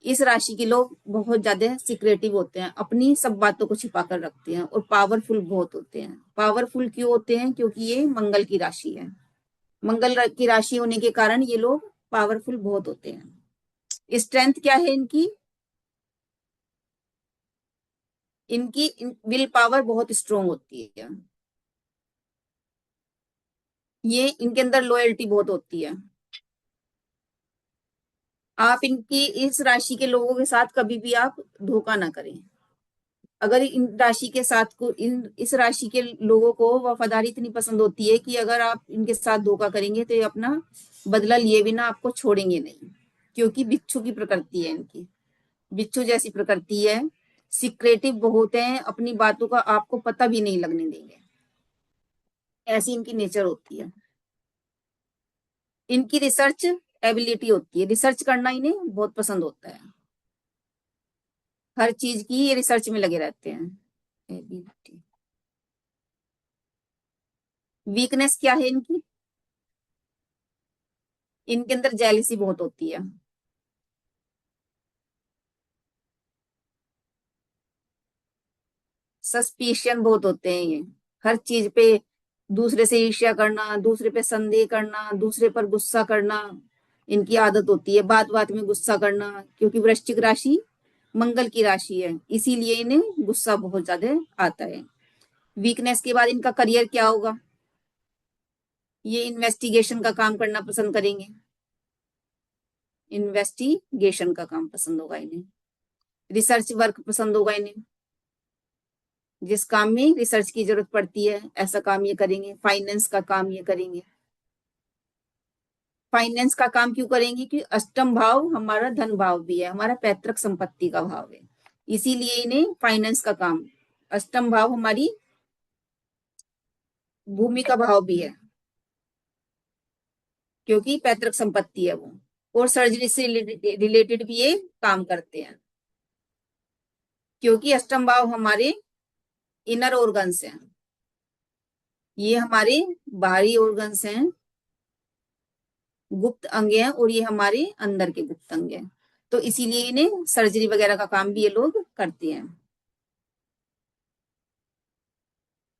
इस राशि के लोग बहुत ज्यादा सीक्रेटिव होते हैं, अपनी सब बातों को छिपा कर रखते हैं और पावरफुल बहुत होते हैं। पावरफुल क्यों होते हैं? क्योंकि ये मंगल की राशि है। मंगल की राशि होने के कारण ये लोग पावरफुल बहुत होते हैं। स्ट्रेंथ क्या है इनकी? इनकी विल पावर बहुत स्ट्रोंग होती है। ये इनके अंदर लॉयल्टी बहुत होती है। आप इनकी इस राशि के लोगों के साथ कभी भी आप धोखा ना करें। अगर इन राशि के साथ को इस राशि के लोगों को वफादारी इतनी पसंद होती है कि अगर आप इनके साथ धोखा करेंगे तो ये अपना बदला लिए बिना आपको छोड़ेंगे नहीं, क्योंकि बिच्छू की प्रकृति है इनकी। बिच्छू जैसी प्रकृति है, सीक्रेटिव बहुत है, अपनी बातों का आपको पता भी नहीं लगने देंगे, ऐसी इनकी नेचर होती है। इनकी रिसर्च एबिलिटी होती है, रिसर्च करना इन्हें बहुत पसंद होता है। हर चीज की ये रिसर्च में लगे रहते हैं। एबिलिटी, वीकनेस क्या है इनकी? इनके अंदर जेलिसी बहुत होती है। सस्पिशन बहुत होते हैं ये, हर चीज पे दूसरे से ईर्ष्या करना, दूसरे पे संदेह करना, दूसरे पर गुस्सा करना, इनकी आदत होती है। बात बात में गुस्सा करना, क्योंकि वृश्चिक राशि मंगल की राशि है, इसीलिए इन्हें गुस्सा बहुत ज्यादा आता है। वीकनेस के बाद इनका करियर क्या होगा? ये इन्वेस्टिगेशन का काम करना पसंद करेंगे, इन्वेस्टिगेशन का काम पसंद होगा इन्हें, रिसर्च वर्क पसंद होगा इन्हें, जिस काम में रिसर्च की जरूरत पड़ती है ऐसा काम ये करेंगे। फाइनेंस का काम ये करेंगे। फाइनेंस का काम क्यों करेंगे? क्योंकि अष्टम भाव हमारा धन भाव भी है, हमारा पैतृक संपत्ति का भाव है, इसीलिए इन्हें फाइनेंस का काम। अष्टम भाव हमारी भूमि का भाव भी है, क्योंकि पैतृक संपत्ति है वो। और सर्जरी से रिलेटेड भी ये काम करते हैं, क्योंकि अष्टम भाव हमारे इनर ऑर्गन्स हैं, ये हमारे बाहरी ऑर्गन्स हैं, गुप्त अंग हैं, और ये हमारे अंदर के गुप्त अंग हैं, तो इसीलिए इन्हें सर्जरी वगैरह का काम भी ये लोग करते हैं।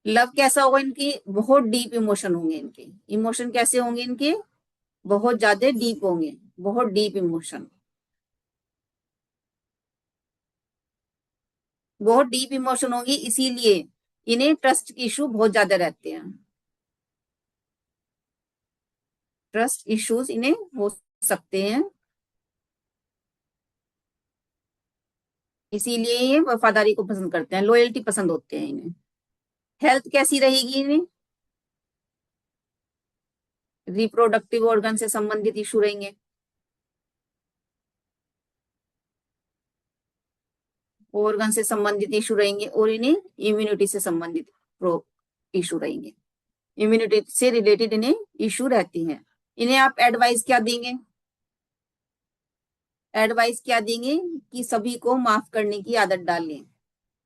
लव कैसा होगा इनकी? बहुत डीप इमोशन होंगे इनके। इमोशन कैसे होंगे इनके? बहुत ज्यादा डीप होंगे, बहुत डीप इमोशन, बहुत डीप इमोशन होंगी, इसीलिए इन्हें ट्रस्ट की इशू बहुत ज्यादा रहते हैं। ट्रस्ट इश्यूज इन्हें हो सकते हैं, इसीलिए ये वफादारी को पसंद करते हैं, लॉयल्टी पसंद होते हैं इन्हें। हेल्थ कैसी रहेगी इन्हें? रिप्रोडक्टिव ऑर्गन से संबंधित इशू रहेंगे, ऑर्गन से संबंधित इशू रहेंगे, और इन्हें इम्यूनिटी से संबंधित इशू रहेंगे। इम्यूनिटी से रिलेटेड इन्हें इशू रहती हैं। इन्हें आप एडवाइस क्या देंगे? एडवाइस क्या देंगे? कि सभी को माफ करने की आदत डालें,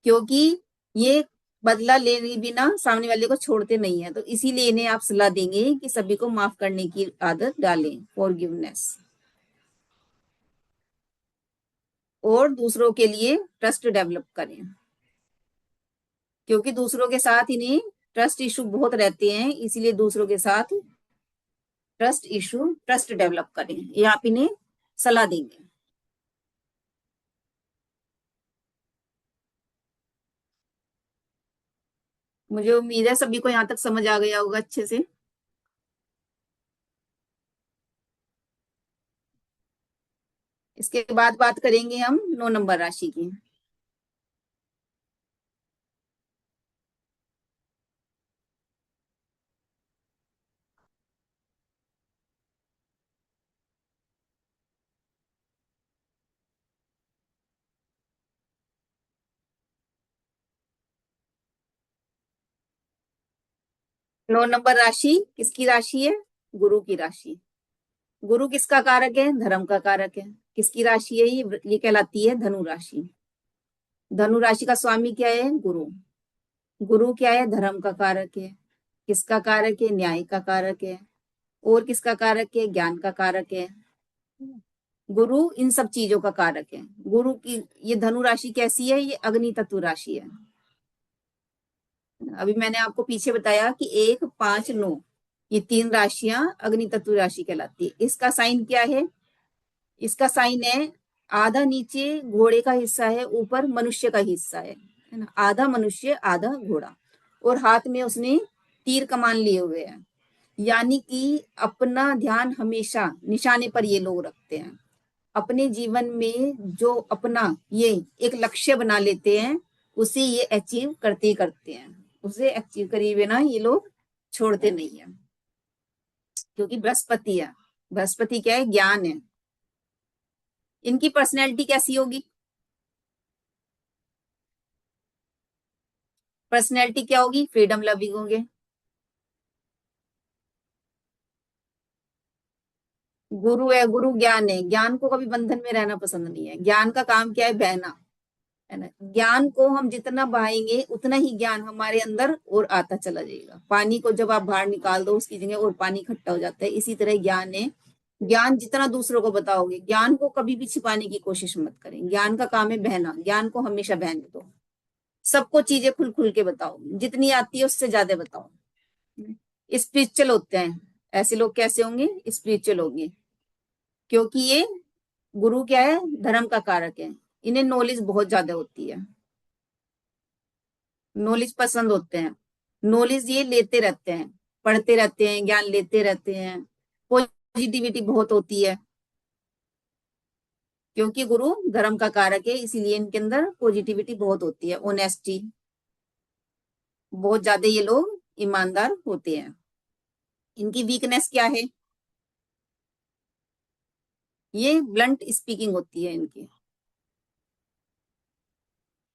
क्योंकि ये बदला लेने बिना सामने वाले को छोड़ते नहीं है, तो इसीलिए इन्हें आप सलाह देंगे कि सभी को माफ करने की आदत डालें, फॉरगिवनेस, और दूसरों के लिए ट्रस्ट डेवलप करें, क्योंकि दूसरों के साथ इन्हें ट्रस्ट इशू बहुत रहते हैं, इसीलिए दूसरों के साथ ट्रस्ट डेवलप करें, ये आप इन्हें सलाह देंगे। मुझे उम्मीद है सभी को यहाँ तक समझ आ गया होगा अच्छे से। इसके बाद बात करेंगे हम 9 नंबर राशि की। नौ नंबर राशि किसकी राशि है? गुरु की राशि। गुरु किसका कारक है? धर्म का कारक है। किसकी राशि है ये कहलाती है धनु राशि। धनु राशि का स्वामी क्या है? गुरु। गुरु क्या है? धर्म का कारक है। किसका कारक है? न्याय का कारक है। और किसका कारक है? ज्ञान का कारक है। गुरु इन सब चीजों का कारक है। गुरु की ये धनु राशि कैसी है? ये अग्नि तत्व राशि है। अभी मैंने आपको पीछे बताया कि 1, 5, 9 ये 3 राशियां अग्नि तत्व राशि कहलाती है। इसका साइन क्या है? इसका साइन है आधा नीचे घोड़े का हिस्सा है, ऊपर मनुष्य का हिस्सा है ना, आधा मनुष्य आधा घोड़ा, और हाथ में उसने तीर कमान लिए हुए हैं, यानी कि अपना ध्यान हमेशा निशाने पर ये लोग रखते हैं। अपने जीवन में जो अपना ये एक लक्ष्य बना लेते हैं उसे ये अचीव करते ही करते हैं, उसे अचीव करे बिना ये लोग छोड़ते नहीं है, क्योंकि बृहस्पति है। बृहस्पति क्या है? ज्ञान है। इनकी पर्सनैलिटी कैसी होगी? पर्सनैलिटी क्या होगी? फ्रीडम लविंग होंगे। गुरु है, गुरु ज्ञान है, ज्ञान को कभी बंधन में रहना पसंद नहीं है। ज्ञान का काम क्या है? बहना है ना। ज्ञान को हम जितना बहाएंगे उतना ही ज्ञान हमारे अंदर और आता चला जाएगा। पानी को जब आप बाहर निकाल दो उसकी जगह और पानी इकट्ठा हो जाता है, इसी तरह ज्ञान है। ज्ञान जितना दूसरों को बताओगे, ज्ञान को कभी भी छिपाने की कोशिश मत करें। ज्ञान का काम है बहना, ज्ञान को हमेशा बहने दो। सबको चीजें खुल खुल के बताओ, जितनी आती है उससे ज्यादा बताओ। स्पिरिचुअल होते हैं ऐसे लोग, कैसे होंगे? स्पिरिचुअल होंगे, क्योंकि ये गुरु क्या है? धर्म का कारक है। इन्हें नॉलेज बहुत ज्यादा होती है, नॉलेज पसंद होते हैं, नॉलेज ये लेते रहते हैं, पढ़ते रहते हैं, ज्ञान लेते रहते हैं, पॉजिटिविटी बहुत होती है, क्योंकि गुरु धर्म का कारक है, इसीलिए इनके अंदर पॉजिटिविटी बहुत होती है, ऑनेस्टी बहुत ज्यादा, ये लोग ईमानदार होते हैं। इनकी वीकनेस क्या है? ये ब्लंट स्पीकिंग होती है इनकी,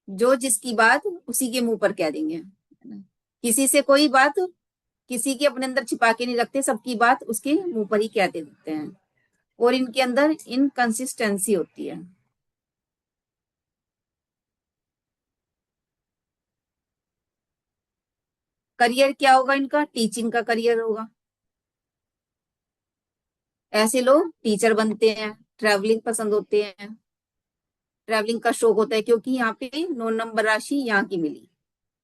जो जिसकी बात उसी के मुंह पर कह देंगे, है ना? किसी से कोई बात, किसी के अपने अंदर छिपा के नहीं रखते, सबकी बात उसके मुंह पर ही कह देते हैं। और इनके अंदर इनकंसिस्टेंसी होती है। करियर क्या होगा इनका? टीचिंग का करियर होगा। ऐसे लोग टीचर बनते हैं। ट्रैवलिंग पसंद होते हैं, ट्रैवलिंग का शौक होता है, क्योंकि यहाँ पे 9 नंबर राशि यहाँ की मिली,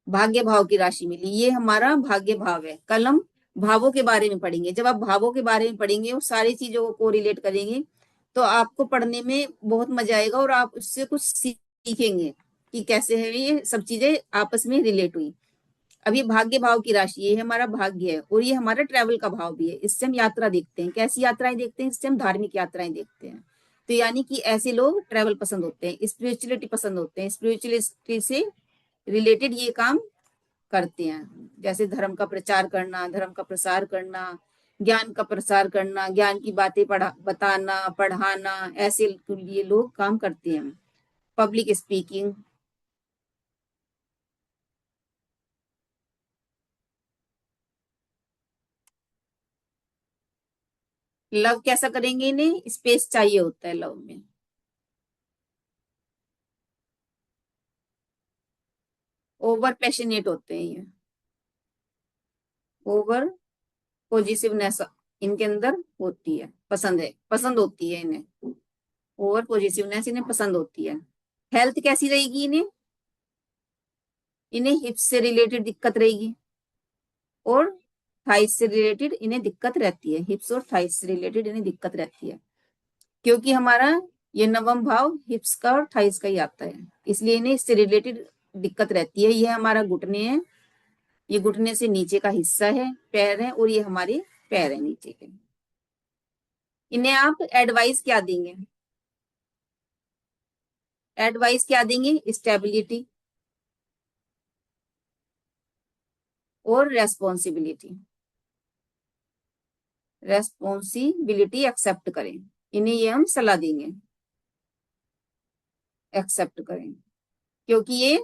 भाग्य भाव की राशि मिली। ये हमारा भाग्य भाव है। कल हम भावों के बारे में पढ़ेंगे। जब आप भावों के बारे में पढ़ेंगे और सारी चीजों को रिलेट करेंगे, तो आपको पढ़ने में बहुत मजा आएगा और आप उससे कुछ सीखेंगे कि कैसे है ये सब चीजें आपस में रिलेट हुई। अब ये भाग्य भाव की राशि, ये हमारा भाग्य है और ये हमारा ट्रैवल का भाव भी है। इससे हम यात्रा देखते हैं। कैसी यात्राएं देखते हैं? इससे हम धार्मिक यात्राएं देखते हैं। तो यानी कि ऐसे लोग ट्रैवल पसंद होते हैं, स्पिरिचुअलिटी पसंद होते हैं, स्पिरिचुअलिटी से रिलेटेड ये काम करते हैं, जैसे धर्म का प्रचार करना, धर्म का प्रसार करना, ज्ञान का प्रसार करना, ज्ञान की बातें बताना, पढ़ाना, ऐसे ये लोग काम करते हैं। पब्लिक स्पीकिंग, लव कैसा करेंगे? इन्हें स्पेस चाहिए होता है लव में। ओवर पैशनेट होते हैं ये, ओवर पॉजिटिवनेस इनके अंदर होती है, पसंद होती है इन्हें। ओवर पॉजिटिवनेस इन्हें पसंद होती है। हेल्थ कैसी रहेगी इन्हें? इन्हें हिप्स से रिलेटेड दिक्कत रहेगी और थाइस से रिलेटेड इन्हें दिक्कत रहती है। हिप्स और थाइस से रिलेटेड इन्हें दिक्कत रहती है, क्योंकि हमारा ये 9वां भाव हिप्स का और थाइस का ही आता है, इसलिए इन्हें इससे रिलेटेड दिक्कत रहती है। ये हमारा घुटने है, ये घुटने से नीचे का हिस्सा है, पैर है, और ये हमारे पैर है नीचे के। इन्हें आप एडवाइस क्या देंगे? एडवाइस क्या देंगे? स्टेबिलिटी और रेस्पॉन्सिबिलिटी एक्सेप्ट करें। इन्हें ये हम सलाह देंगे, एक्सेप्ट करें, क्योंकि ये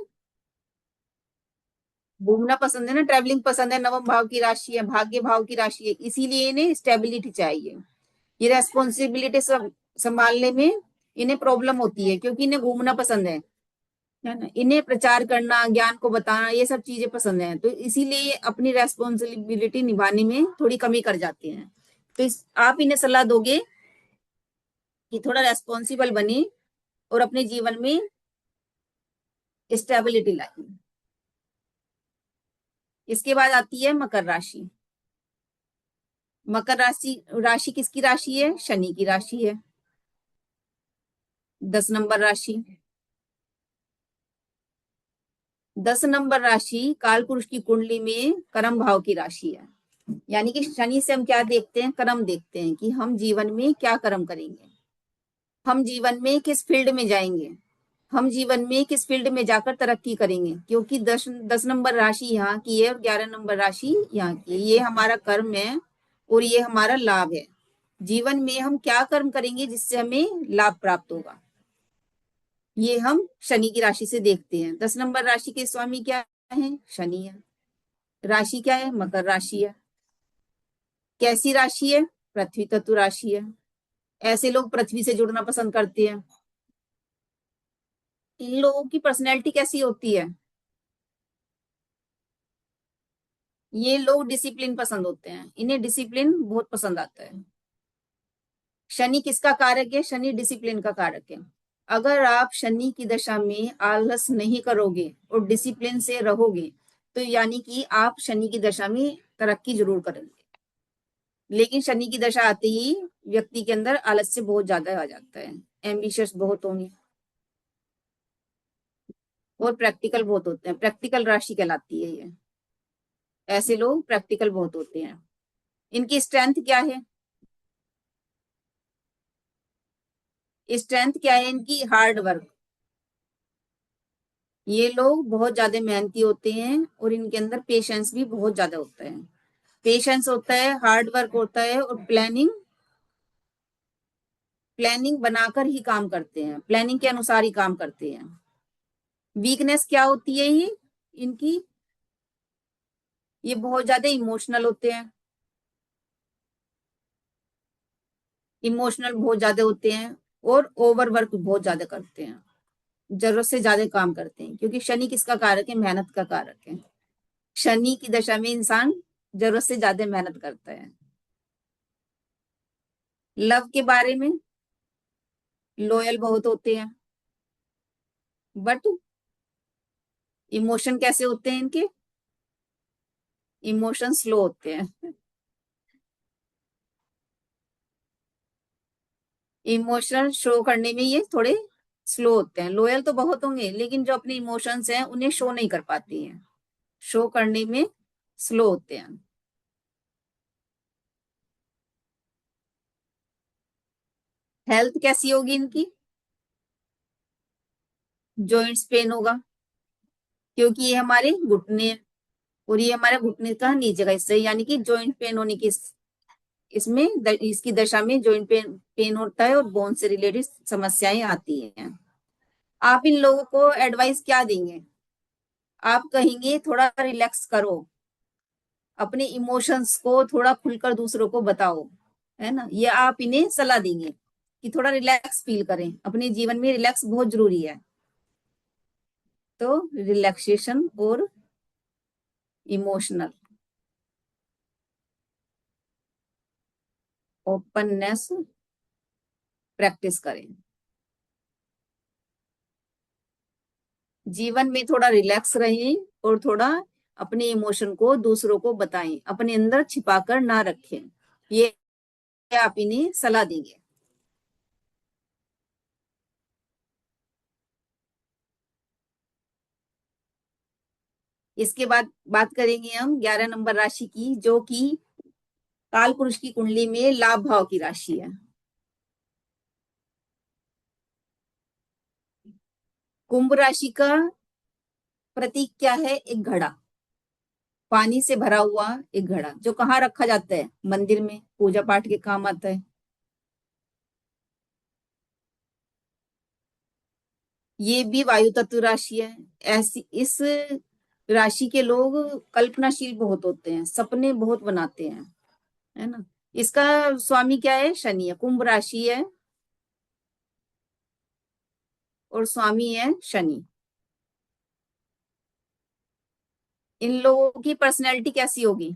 घूमना पसंद है ना, ट्रैवलिंग पसंद है, 9वां भाव की राशि है, भाग्य भाव की राशि है, इसीलिए इन्हें स्टेबिलिटी चाहिए। ये रेस्पॉन्सिबिलिटी संभालने में इन्हें प्रॉब्लम होती है, क्योंकि इन्हें घूमना पसंद है ना, इन्हें प्रचार करना, ज्ञान को बताना, ये सब चीजें पसंद है, तो इसीलिए ये अपनी रेस्पॉन्सिबिलिटी निभाने में थोड़ी कमी कर जाते हैं। तो आप इन्हें सलाह दोगे कि थोड़ा रेस्पॉन्सिबल बने और अपने जीवन में स्टेबिलिटी लाए। इसके बाद आती है मकर राशि। मकर राशि किसकी राशि है? शनि की राशि है। 10 नंबर राशि। 10 नंबर राशि काल पुरुष की कुंडली में कर्म भाव की राशि है। यानी कि शनि से हम क्या देखते हैं? कर्म देखते हैं कि हम जीवन में क्या कर्म करेंगे, हम जीवन में किस फील्ड में जाएंगे, हम जीवन में किस फील्ड में जाकर तरक्की करेंगे, क्योंकि 10 नंबर राशि यहाँ की है और 11 नंबर राशि यहाँ की है। ये हमारा कर्म है और ये हमारा लाभ है। जीवन में हम क्या कर्म करेंगे जिससे हमें लाभ प्राप्त होगा, ये हम शनि की राशि से देखते हैं। 10 नंबर राशि के स्वामी क्या है? शनि है। राशि क्या है? मकर राशि है। कैसी राशि है? पृथ्वी तत्व राशि है। ऐसे लोग पृथ्वी से जुड़ना पसंद करते हैं। इन लोगों की पर्सनैलिटी कैसी होती है? ये लोग डिसिप्लिन पसंद होते हैं, इन्हें डिसिप्लिन बहुत पसंद आता है। शनि किसका कारक है? शनि डिसिप्लिन का कारक है। अगर आप शनि की दशा में आलस नहीं करोगे और डिसिप्लिन से रहोगे तो यानी कि आप शनि की दशा में तरक्की जरूर करेंगे। लेकिन शनि की दशा आते ही व्यक्ति के अंदर आलस्य बहुत ज्यादा आ जाता है, एम्बिशियस बहुत होंगे और प्रैक्टिकल बहुत होते हैं। प्रैक्टिकल राशि कहलाती है ये। ऐसे लोग प्रैक्टिकल बहुत होते हैं। इनकी स्ट्रेंथ क्या है? स्ट्रेंथ क्या है इनकी? Hard work. ये लोग बहुत ज्यादा मेहनती होते हैं और इनके अंदर पेशेंस भी बहुत ज्यादा होता है। पेशेंस होता है, हार्ड वर्क होता है और प्लानिंग बनाकर ही काम करते हैं, प्लानिंग के अनुसार ही काम करते हैं। वीकनेस क्या होती है ये इनकी? ये बहुत ज्यादा इमोशनल होते हैं, इमोशनल बहुत ज्यादा होते हैं और ओवर वर्क बहुत ज्यादा करते हैं, जरूरत से ज्यादा काम करते हैं। क्योंकि शनि किसका कारक है? मेहनत का कारक है। शनि की दशा में इंसान जरूरत से ज्यादा मेहनत करता है। लव के बारे में लॉयल बहुत होते हैं, बट इमोशन कैसे होते हैं इनके? इमोशन स्लो होते हैं। इमोशन शो करने में ये थोड़े स्लो होते हैं। लॉयल तो बहुत होंगे लेकिन जो अपने इमोशंस हैं उन्हें शो नहीं कर पाती हैं, शो करने में स्लो होते हैं। हेल्थ कैसी होगी इनकी? जॉइंट्स पेन होगा क्योंकि ये हमारे घुटने हैं और ये हमारे घुटने का नीचे का हिस्सा है, यानी कि जॉइंट पेन होने की इसमें इसकी दशा में जॉइंट पेन होता है और बोन से रिलेटेड समस्याएं आती हैं। आप इन लोगों को एडवाइस क्या देंगे? आप कहेंगे थोड़ा रिलैक्स करो, अपने इमोशंस को थोड़ा खुलकर दूसरों को बताओ, है ना? ये आप इन्हें सलाह देंगे कि थोड़ा रिलैक्स फील करें, अपने जीवन में रिलैक्स बहुत जरूरी है। तो रिलैक्सेशन और इमोशनल ओपननेस प्रैक्टिस करें। जीवन में थोड़ा रिलैक्स रहें और थोड़ा अपने इमोशन को दूसरों को बताएं, अपने अंदर छिपाकर ना रखें। ये आप इन्हें सलाह देंगे। इसके बाद बात करेंगे हम 11 नंबर राशि की, जो कि काल पुरुष की कुंडली में लाभ भाव की राशि है। कुंभ राशि का प्रतीक क्या है? एक घड़ा, पानी से भरा हुआ एक घड़ा, जो कहाँ रखा जाता है? मंदिर में, पूजा पाठ के काम आता है। ये भी वायु तत्व राशि है। ऐसी इस राशि के लोग कल्पनाशील बहुत होते हैं, सपने बहुत बनाते हैं, है ना? इसका स्वामी क्या है? शनि है। कुंभ राशि है और स्वामी है शनि। इन लोगों की पर्सनैलिटी कैसी होगी?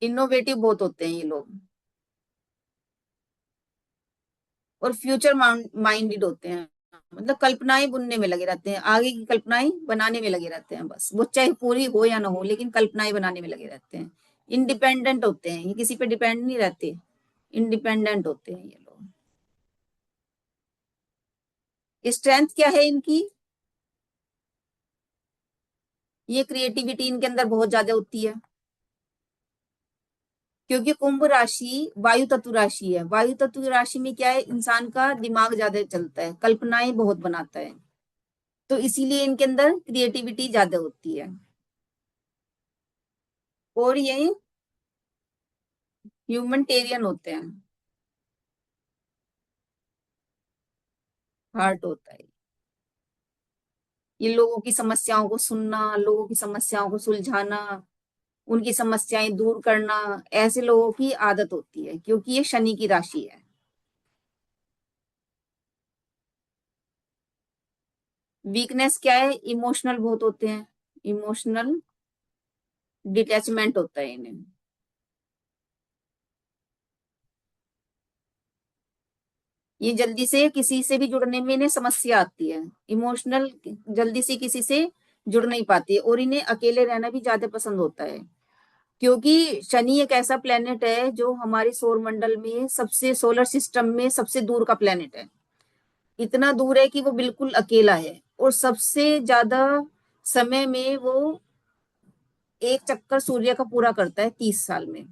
इनोवेटिव बहुत होते हैं ये लोग और फ्यूचर माइंडेड होते हैं। मतलब कल्पनाएं बुनने में लगे रहते हैं, आगे की कल्पनाएं बनाने में लगे रहते हैं। बस वो चाहे पूरी हो या ना हो, लेकिन कल्पनाएं बनाने में लगे रहते हैं। इंडिपेंडेंट होते हैं, ये किसी पे डिपेंड नहीं रहते, इंडिपेंडेंट होते हैं ये लोग। स्ट्रेंथ क्या है इनकी? ये क्रिएटिविटी इनके अंदर बहुत ज्यादा होती है, क्योंकि कुंभ राशि वायु तत्व राशि है। वायु तत्व राशि में क्या है? इंसान का दिमाग ज्यादा चलता है, कल्पनाएं बहुत बनाता है, तो इसीलिए इनके अंदर क्रिएटिविटी ज्यादा होती है। और ये ह्यूमनिटेरियन होते हैं, हार्ट होता है। ये लोगों की समस्याओं को सुनना, लोगों की समस्याओं को सुलझाना, उनकी समस्याएं दूर करना, ऐसे लोगों की आदत होती है, क्योंकि ये शनि की राशि है। वीकनेस क्या है? इमोशनल बहुत होते हैं, इमोशनल डिटैचमेंट होता है इन्हें। ये जल्दी से किसी से भी जुड़ने में इन्हें समस्या आती है, इमोशनल जल्दी से किसी से जुड़ नहीं पाती है, और इन्हें अकेले रहना भी ज्यादा पसंद होता है, क्योंकि शनि एक ऐसा प्लेनेट है जो हमारे सौर मंडल में सबसे, सोलर सिस्टम में सबसे दूर का प्लेनेट है। इतना दूर है कि वो बिल्कुल अकेला है, और सबसे ज्यादा समय में वो एक चक्कर सूर्य का पूरा करता है 30 साल में।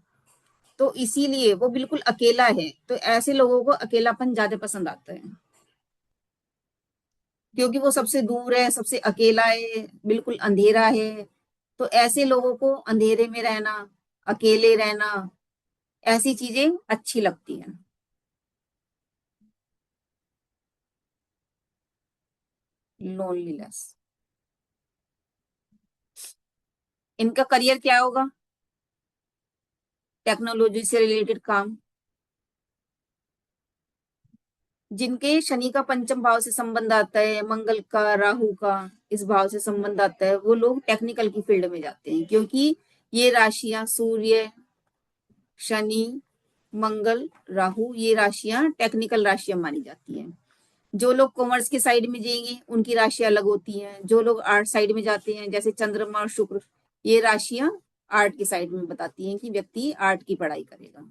तो इसीलिए वो बिल्कुल अकेला है, तो ऐसे लोगों को अकेलापन ज्यादा पसंद आता है, क्योंकि वो सबसे दूर है, सबसे अकेला है, बिल्कुल अंधेरा है। तो ऐसे लोगों को अंधेरे में रहना, अकेले रहना, ऐसी चीजें अच्छी लगती हैं। लोनलीनेस। इनका करियर क्या होगा? टेक्नोलॉजी से रिलेटेड काम। जिनके शनि का पंचम भाव से संबंध आता है, मंगल का, राहु का इस भाव से संबंध आता है, वो लोग टेक्निकल की फील्ड में जाते हैं, क्योंकि ये राशियां सूर्य, शनि, मंगल, राहु, ये राशियां टेक्निकल राशियां मानी जाती हैं। जो लोग कॉमर्स के साइड में जाएंगे उनकी राशियां अलग होती हैं। जो लोग आर्ट साइड में जाते हैं, जैसे चंद्रमा और शुक्र, ये राशियां आर्ट की साइड में बताती हैं कि व्यक्ति आर्ट की पढ़ाई करेगा।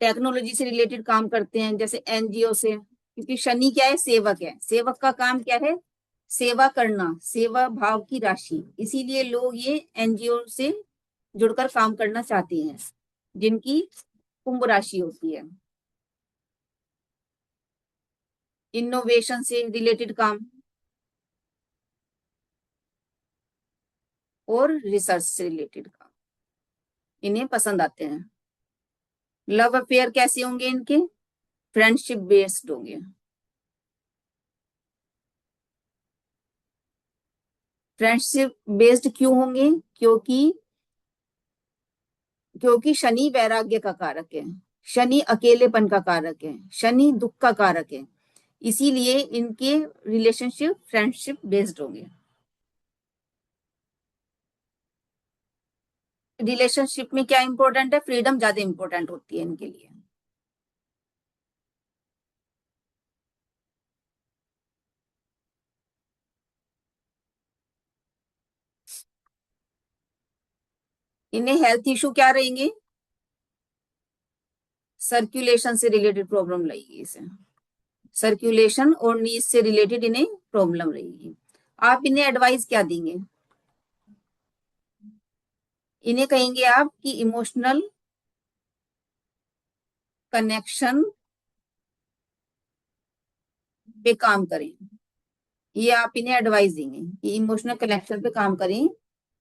टेक्नोलॉजी से रिलेटेड काम करते हैं, जैसे एनजीओ से, क्योंकि शनि क्या है? सेवक है। सेवक का काम क्या है? सेवा करना, सेवा भाव की राशि। इसीलिए लोग ये एनजीओ से जुड़कर काम करना चाहते हैं, जिनकी कुंभ राशि होती है। इनोवेशन से रिलेटेड काम और रिसर्च से रिलेटेड काम इन्हें पसंद आते हैं। लव अफेयर कैसे होंगे इनके? फ्रेंडशिप बेस्ड होंगे। फ्रेंडशिप बेस्ड क्यों होंगे? क्योंकि शनि वैराग्य का कारक है, शनि अकेलेपन का कारक है, शनि दुख का कारक है। इसीलिए इनके रिलेशनशिप फ्रेंडशिप बेस्ड होंगे। रिलेशनशिप में क्या इंपॉर्टेंट है? फ्रीडम ज्यादा इंपॉर्टेंट होती है इनके लिए। इन्हें हेल्थ इशू क्या रहेंगे? सर्कुलेशन से रिलेटेड प्रॉब्लम रहेगी इसे, सर्कुलेशन और नीज से रिलेटेड इन्हें प्रॉब्लम रहेगी। आप इन्हें एडवाइस क्या देंगे? इन्हें कहेंगे आप कि इमोशनल कनेक्शन पे काम करें। ये आप इन्हें एडवाइस देंगे कि इमोशनल कनेक्शन पे काम करें,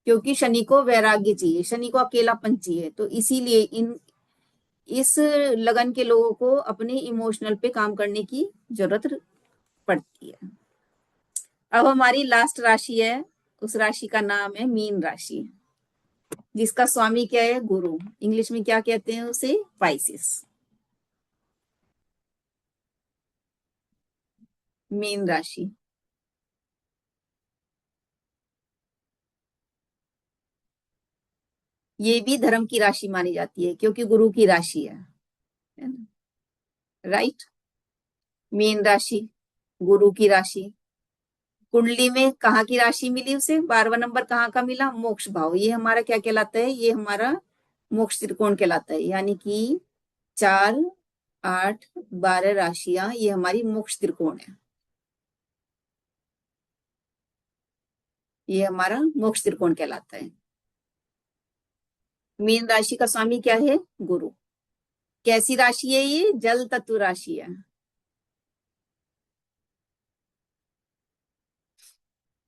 क्योंकि शनि को वैराग्य चाहिए, शनि को अकेलापन चाहिए। तो इसीलिए इस लगन के लोगों को अपने इमोशनल पे काम करने की जरूरत पड़ती है। अब हमारी लास्ट राशि है, उस राशि का नाम है मीन राशि, जिसका स्वामी क्या है? गुरु। इंग्लिश में क्या कहते हैं उसे? पाइसेस। मीन राशि ये भी धर्म की राशि मानी जाती है, क्योंकि गुरु की राशि है ना? राइट। मीन राशि गुरु की राशि। कुंडली में कहाँ की राशि मिली उसे? 12वां नंबर कहाँ का मिला? मोक्ष भाव। ये हमारा क्या कहलाता है? ये हमारा मोक्ष त्रिकोण कहलाता है। यानी कि 4, 8, 12 राशियां ये हमारी मोक्ष त्रिकोण है। ये हमारा मोक्ष त्रिकोण कहलाता है। मीन राशि का स्वामी क्या है? गुरु। कैसी राशि है ये? जल तत्व राशि है।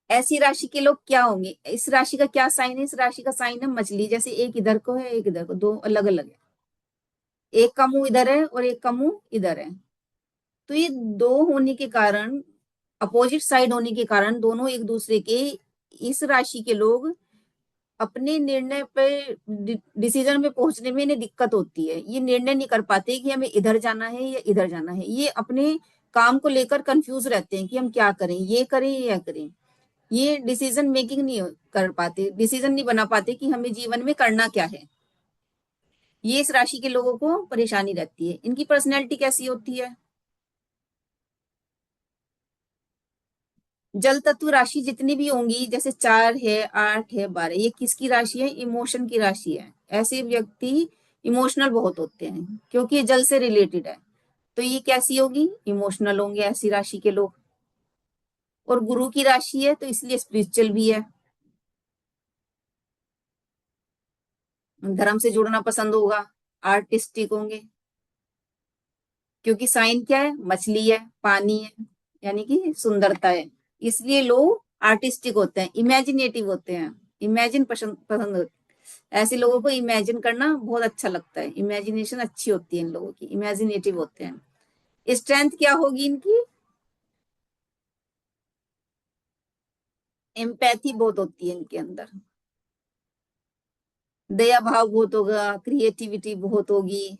ऐसी राशि के लोग क्या होंगे? इस राशि का क्या साइन है? इस राशि का साइन है मछली। जैसे एक इधर को है, एक इधर को, दो अलग अलग है। एक का मुंह इधर है और एक का मुंह इधर है। तो ये दो होने के कारण, अपोजिट साइड होने के कारण, दोनों एक दूसरे के, इस राशि के लोग अपने निर्णय पे, डिसीजन में पहुंचने में इन्हें दिक्कत होती है। ये निर्णय नहीं कर पाते कि हमें इधर जाना है या इधर जाना है। ये अपने काम को लेकर कंफ्यूज रहते हैं कि हम क्या करें, ये करें या करें। ये डिसीजन मेकिंग नहीं कर पाते, डिसीजन नहीं बना पाते कि हमें जीवन में करना क्या है। ये इस राशि के लोगों को परेशानी रहती है। इनकी पर्सनैलिटी कैसी होती है? जल तत्व राशि जितनी भी होंगी, जैसे 4 है, 8 है, 12, ये किसकी राशि है? इमोशन की राशि है। ऐसे व्यक्ति इमोशनल बहुत होते हैं क्योंकि ये जल से रिलेटेड है। तो ये कैसी होगी? इमोशनल होंगे ऐसी राशि के लोग। और गुरु की राशि है तो इसलिए स्पिरिचुअल भी है, धर्म से जुड़ना पसंद होगा, आर्टिस्टिक होंगे, क्योंकि साइन क्या है? मछली है, पानी है, यानी कि सुंदरता है। इसलिए लोग आर्टिस्टिक होते हैं, इमेजिनेटिव होते हैं, इमेजिन पसंद पसंद होते हैं। ऐसे लोगों को इमेजिन करना बहुत अच्छा लगता है, इमेजिनेशन अच्छी होती है इन लोगों की, इमेजिनेटिव होते हैं। स्ट्रेंथ क्या होगी इनकी? एम्पैथी बहुत होती है इनके अंदर, दया भाव बहुत होगा, क्रिएटिविटी बहुत होगी,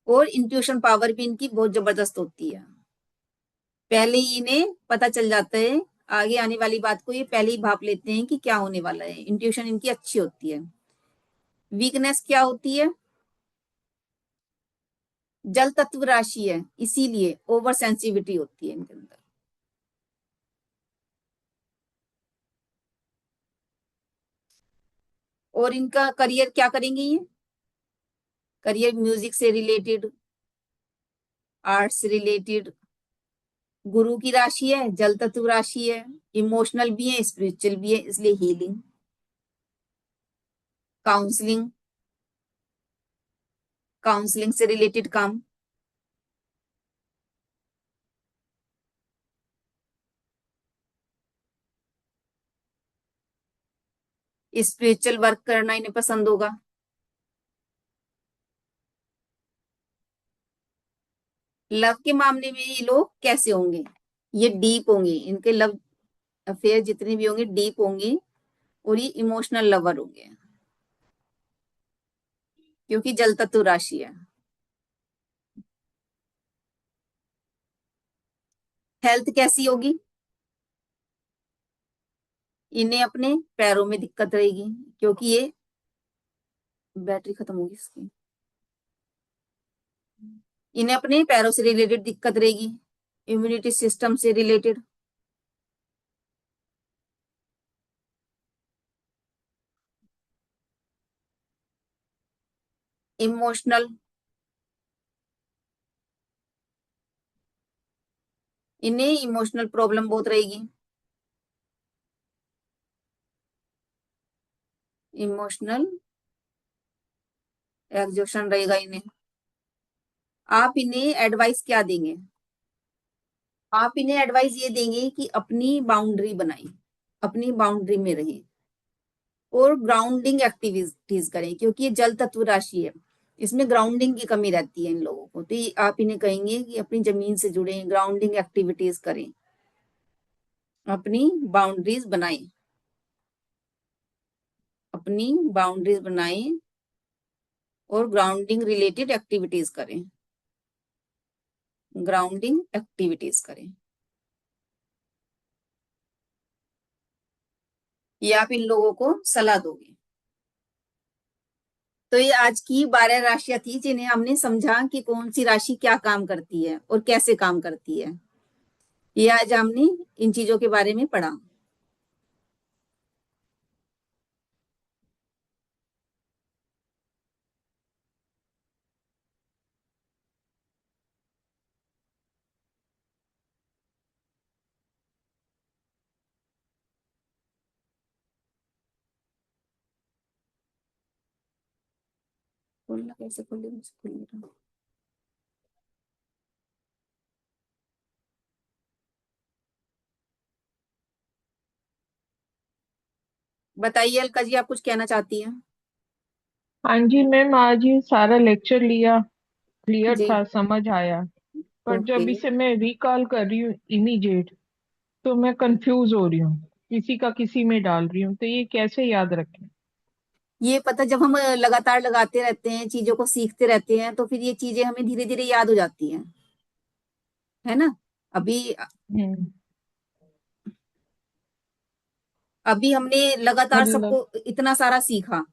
और इंट्यूशन पावर भी इनकी बहुत जबरदस्त होती है। पहले ही इन्हें पता चल जाता है आगे आने वाली बात को, ये पहले ही भाप लेते हैं कि क्या होने वाला है। इंट्यूशन इनकी अच्छी होती है। वीकनेस क्या होती है? जल तत्व राशि है इसीलिए ओवर सेंसिटिविटी होती है इनके अंदर। और इनका करियर क्या करेंगे? ये करियर म्यूजिक से रिलेटेड, आर्ट से रिलेटेड। गुरु की राशि है, जल तत्व राशि है, इमोशनल भी है, स्पिरिचुअल भी है, इसलिए हीलिंग, काउंसलिंग, काउंसलिंग से रिलेटेड काम। स्पिरिचुअल वर्क करना इन्हें पसंद होगा। लव के मामले में ये लोग कैसे होंगे? ये डीप होंगे, इनके लव अफेयर जितने भी होंगे डीप होंगे, और ये इमोशनल लवर होंगे क्योंकि जल तत्व राशि है। हेल्थ कैसी होगी? इन्हें अपने पैरों में दिक्कत रहेगी क्योंकि ये बैटरी खत्म होगी इसकी। इन्हें अपने पैरों से रिलेटेड दिक्कत रहेगी, इम्यूनिटी सिस्टम से रिलेटेड। इमोशनल, इन्हें इमोशनल प्रॉब्लम बहुत रहेगी। इमोशनल एग्जॉशन रहेगा इन्हें। आप इन्हें एडवाइस क्या देंगे? आप इन्हें एडवाइस ये देंगे कि अपनी बाउंड्री बनाएं, अपनी बाउंड्री में रहें, और ग्राउंडिंग एक्टिविटीज करें क्योंकि ये जल तत्व राशि है, इसमें ग्राउंडिंग की कमी रहती है इन लोगों को। तो आप इन्हें कहेंगे कि अपनी जमीन से जुड़े, ग्राउंडिंग एक्टिविटीज करें, अपनी बाउंड्रीज बनाएं, अपनी बाउंड्रीज बनाएं और ग्राउंडिंग रिलेटेड एक्टिविटीज करें, ग्राउंडिंग एक्टिविटीज करें। ये आप इन लोगों को सलाह दोगे। तो ये आज की 12 राशियां थी जिन्हें हमने समझा कि कौन सी राशि क्या काम करती है और कैसे काम करती है। ये आज हमने इन चीजों के बारे में पढ़ा। खोलना कैसे खोले? मुझे खुल नहीं रहा। बताइए अलका जी, आप कुछ कहना चाहती हैं? हाँ जी मैम, आज ये सारा लेक्चर लिया, क्लियर जी। था, समझ आया। पर ओके। जब इसे मैं रिकॉल कर रही हूँ इमीडिएट, तो मैं कंफ्यूज हो रही हूँ, किसी का किसी में डाल रही हूँ, तो ये कैसे याद रखें? ये पता, जब हम लगातार लगाते रहते हैं, चीजों को सीखते रहते हैं, तो फिर ये चीजें हमें धीरे धीरे याद हो जाती हैं, है ना। अभी हम्म। अभी हमने लगातार मतलब सबको इतना सारा सीखा,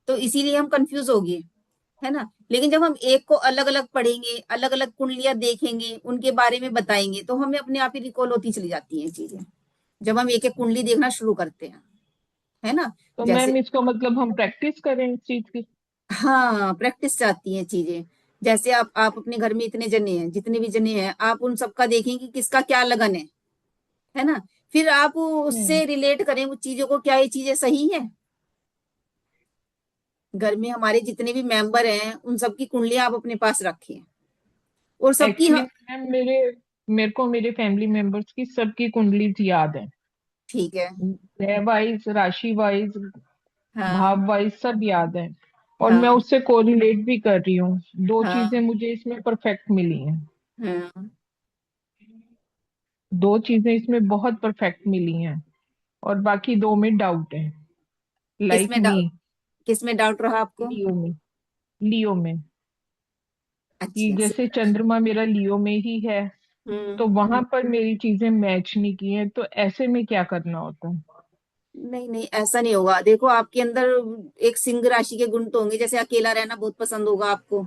तो इसीलिए हम कंफ्यूज हो गए, है ना। लेकिन जब हम एक को अलग अलग पढ़ेंगे, अलग अलग कुंडलियां देखेंगे, उनके बारे में बताएंगे, तो हमें अपने आप ही रिकॉल होती चली जाती हैं चीजें, जब हम एक एक कुंडली देखना शुरू करते हैं, है ना। तो जैसे मैम इसका मतलब हम प्रैक्टिस करें इस चीज की? हाँ, प्रैक्टिस चाहती हैं चीजें। जैसे आप अपने घर में इतने जने हैं, जितने भी जने हैं, आप उन सबका देखें कि किसका क्या लगन है ना। फिर आप हम्म। उससे रिलेट करें उस चीजों को, क्या ये चीजें सही है। घर में हमारे जितने भी मेंबर हैं, उन सबकी कुंडलियां आप अपने पास रखें, और सबकी एक्चुअली मैम मेरे को मेरे फैमिली मेंबर्स की सबकी कुंडली याद है, ठीक है। ग्रह वाइज, राशि वाइज, हाँ भाव वाइज सब याद है। और मैं हाँ उससे कोरिलेट भी कर रही हूँ। दो चीजें हाँ मुझे इसमें परफेक्ट मिली हैं। हाँ। दो चीजें इसमें बहुत परफेक्ट मिली हैं, और बाकी दो में डाउट है। लाइक किसमें मी, डाउट, किसमें डाउट रहा आपको। लियो में। लियो में कि अच्छा जैसे चंद्रमा मेरा लियो में ही है, तो हम्म। वहां पर मेरी चीजें मैच नहीं की हैं, तो ऐसे में क्या करना होता है? नहीं नहीं, ऐसा नहीं होगा। देखो, आपके अंदर एक सिंह राशि के गुण तो होंगे, जैसे अकेला रहना बहुत पसंद होगा आपको।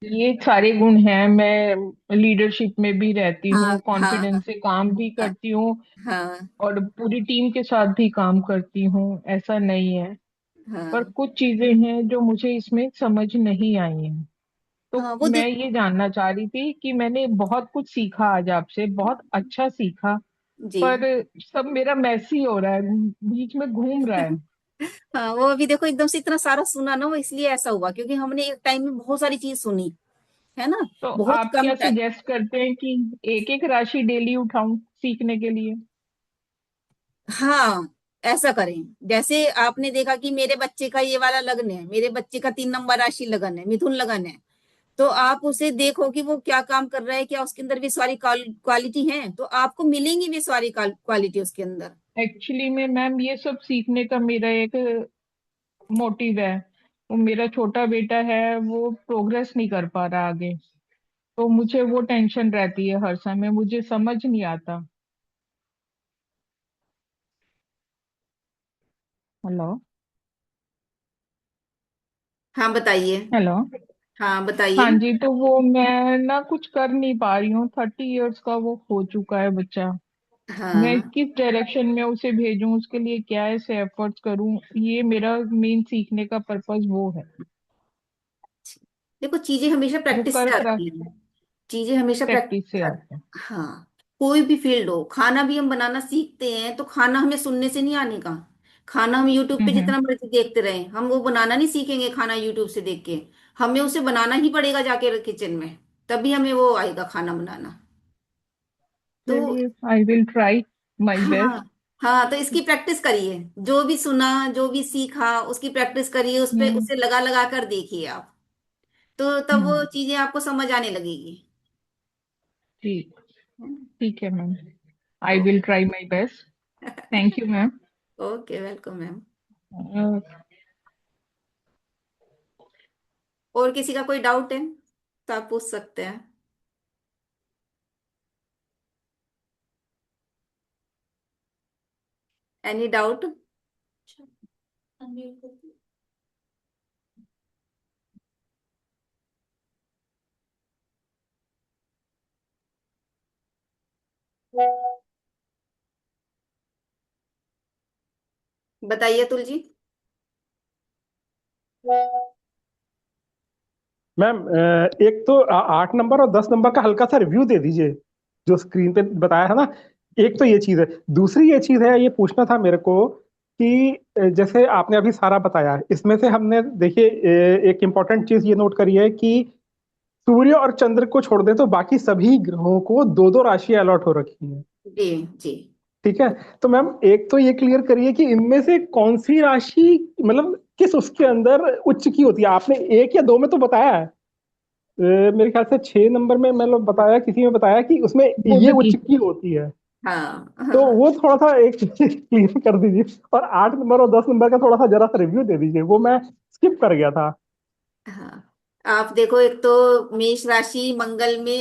ये सारे गुण हैं। मैं लीडरशिप में भी रहती हाँ हूँ, हाँ कॉन्फिडेंस से काम भी हाँ करती हूँ, हाँ और पूरी टीम के साथ भी काम करती हूँ, ऐसा नहीं है। पर हाँ कुछ चीजें हैं जो मुझे इसमें समझ नहीं आई हैं। तो हाँ। वो मैं देख, ये जानना चाह रही थी कि मैंने बहुत कुछ सीखा आज आपसे, बहुत अच्छा सीखा, जी। पर सब मेरा मैसी हो रहा है, बीच में घूम रहा है। हाँ, वो अभी देखो एकदम से इतना सारा सुना ना, वो इसलिए ऐसा हुआ क्योंकि हमने एक टाइम में बहुत सारी चीज सुनी, है ना। तो बहुत आप कम क्या टाइम। सजेस्ट करते हैं कि एक एक राशि डेली उठाऊं सीखने के लिए? हाँ, ऐसा करें। जैसे आपने देखा कि मेरे बच्चे का ये वाला लगन है, मेरे बच्चे का 3 नंबर राशि लगन है, मिथुन लगन है, तो आप उसे देखो कि वो क्या काम कर रहा है, क्या उसके अंदर भी सारी क्वालिटी है, तो आपको मिलेंगी भी सारी क्वालिटी उसके अंदर। एक्चुअली में मैम ये सब सीखने का मेरा एक मोटिव है। वो मेरा छोटा बेटा है, वो प्रोग्रेस नहीं कर पा रहा आगे, तो मुझे वो टेंशन रहती है हर समय, मुझे समझ नहीं आता। हेलो। हाँ बताइए। हेलो। हाँ हाँ बताइए। जी, तो वो मैं ना कुछ कर नहीं पा रही हूँ, 30 इयर्स का वो हो चुका है बच्चा। मैं हाँ, किस डायरेक्शन में उसे भेजूं, उसके लिए क्या ऐसे एफर्ट्स करूं, ये मेरा मेन सीखने का पर्पस वो है। देखो चीजें हमेशा वो प्रैक्टिस कर से करा आती हैं। चीजें हमेशा प्रैक्टिस प्रैक्टिस से से आता है। आती। हाँ, कोई भी फील्ड हो, खाना भी हम बनाना सीखते हैं तो खाना हमें सुनने से नहीं आने का। खाना हम यूट्यूब पे हम्म। जितना मर्जी देखते रहें, हम वो बनाना नहीं सीखेंगे खाना यूट्यूब से देख के। हमें उसे बनाना ही पड़ेगा जाके किचन में, तभी हमें वो आएगा खाना बनाना। तो चलिए, I will try my best. हाँ हाँ, तो इसकी प्रैक्टिस करिए। जो भी सुना, जो भी सीखा, उसकी प्रैक्टिस करिए, उस पे हम्म। उसे लगा लगा कर देखिए आप, तो तब वो हम्म। चीजें आपको समझ आने लगेगी। ठीक। है ना? ठीक है मैम, आई ओ- will try my best. Thank you ma'am. Okay, welcome ma'am. और किसी का कोई डाउट है तो आप पूछ सकते हैं। Any doubt. बताइए अतुल जी। मैम, एक तो 8 नंबर और 10 नंबर का हल्का सा रिव्यू दे दीजिए, जो स्क्रीन पे बताया है ना। एक तो ये चीज है। दूसरी ये चीज है, ये पूछना था मेरे को कि जैसे आपने अभी सारा बताया, इसमें से हमने देखिए एक इम्पोर्टेंट चीज ये नोट करी है कि सूर्य और चंद्र को छोड़ दें तो बाकी सभी ग्रहों को दो दो राशि अलॉट हो रखी है। जी जी। ठीक है। तो मैम एक तो ये क्लियर करिए कि इनमें से कौन सी राशि, मतलब किस उसके अंदर उच्च की होती है। आपने एक या दो में तो बताया है। मेरे ख्याल से 6 नंबर में मैंने बताया, किसी में बताया कि उसमें ये बुध की। उच्च की होती है। हाँ तो हाँ वो थोड़ा सा एक क्लियर कर दीजिए। और 8 नंबर और 10 नंबर का थोड़ा सा जरा सा रिव्यू दे दीजिए, वो मैं स्किप कर गया था। हाँ। आप देखो, एक तो मेष राशि मंगल में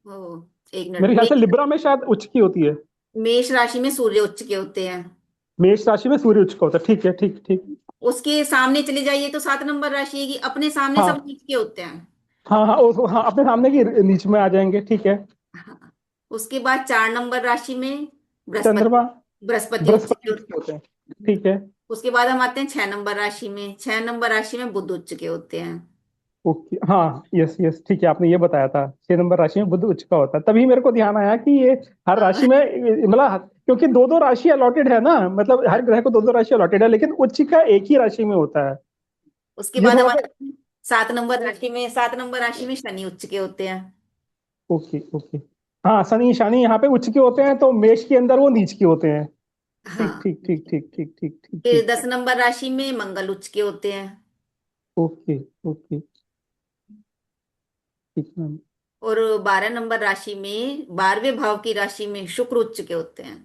ओ, एक मिनट। मेरे ख्याल से लिब्रा में शायद उच्च की होती है। मेष राशि में सूर्य उच्च के होते हैं। मेष राशि में सूर्य उच्च का होता है। ठीक है, ठीक ठीक। उसके सामने चले जाइए तो 7 नंबर राशि है कि अपने सामने हाँ सब नीच के होते हैं। हाँ हाँ हाँ, अपने सामने की नीच में आ जाएंगे, ठीक है। हाँ। उसके बाद 4 नंबर राशि में चंद्रमा, बृहस्पति, बृहस्पति उच्च के बृहस्पति होते के होते हैं, ठीक है। उसके बाद हम आते हैं 6 नंबर राशि में। 6 नंबर राशि में बुध उच्च के होते हैं। ओके, हाँ, यस यस, ठीक है, आपने ये बताया था 6 नंबर राशि में बुध उच्च का होता है, तभी मेरे को ध्यान आया कि ये हर हाँ। राशि में, मतलब क्योंकि दो दो राशि अलॉटेड है ना, मतलब हर ग्रह को दो दो राशि अलॉटेड है, लेकिन उच्च का एक ही राशि में होता है। उसके ये बाद हम थोड़ा सा। आते हैं 7 नंबर राशि में शनि उच्च के होते हैं। Okay okay. हाँ, शनि शनि यहाँ पे उच्च के होते हैं, तो मेष के अंदर वो नीच के होते हैं। ठीक हाँ। ठीक ठीक ठीक ठीक ठीक ठीक फिर ठीक। 10 नंबर राशि में मंगल उच्च के होते हैं। ओके ओके, ठीक मैम। और 12 नंबर राशि में 12वें भाव की राशि में शुक्र उच्च के होते हैं।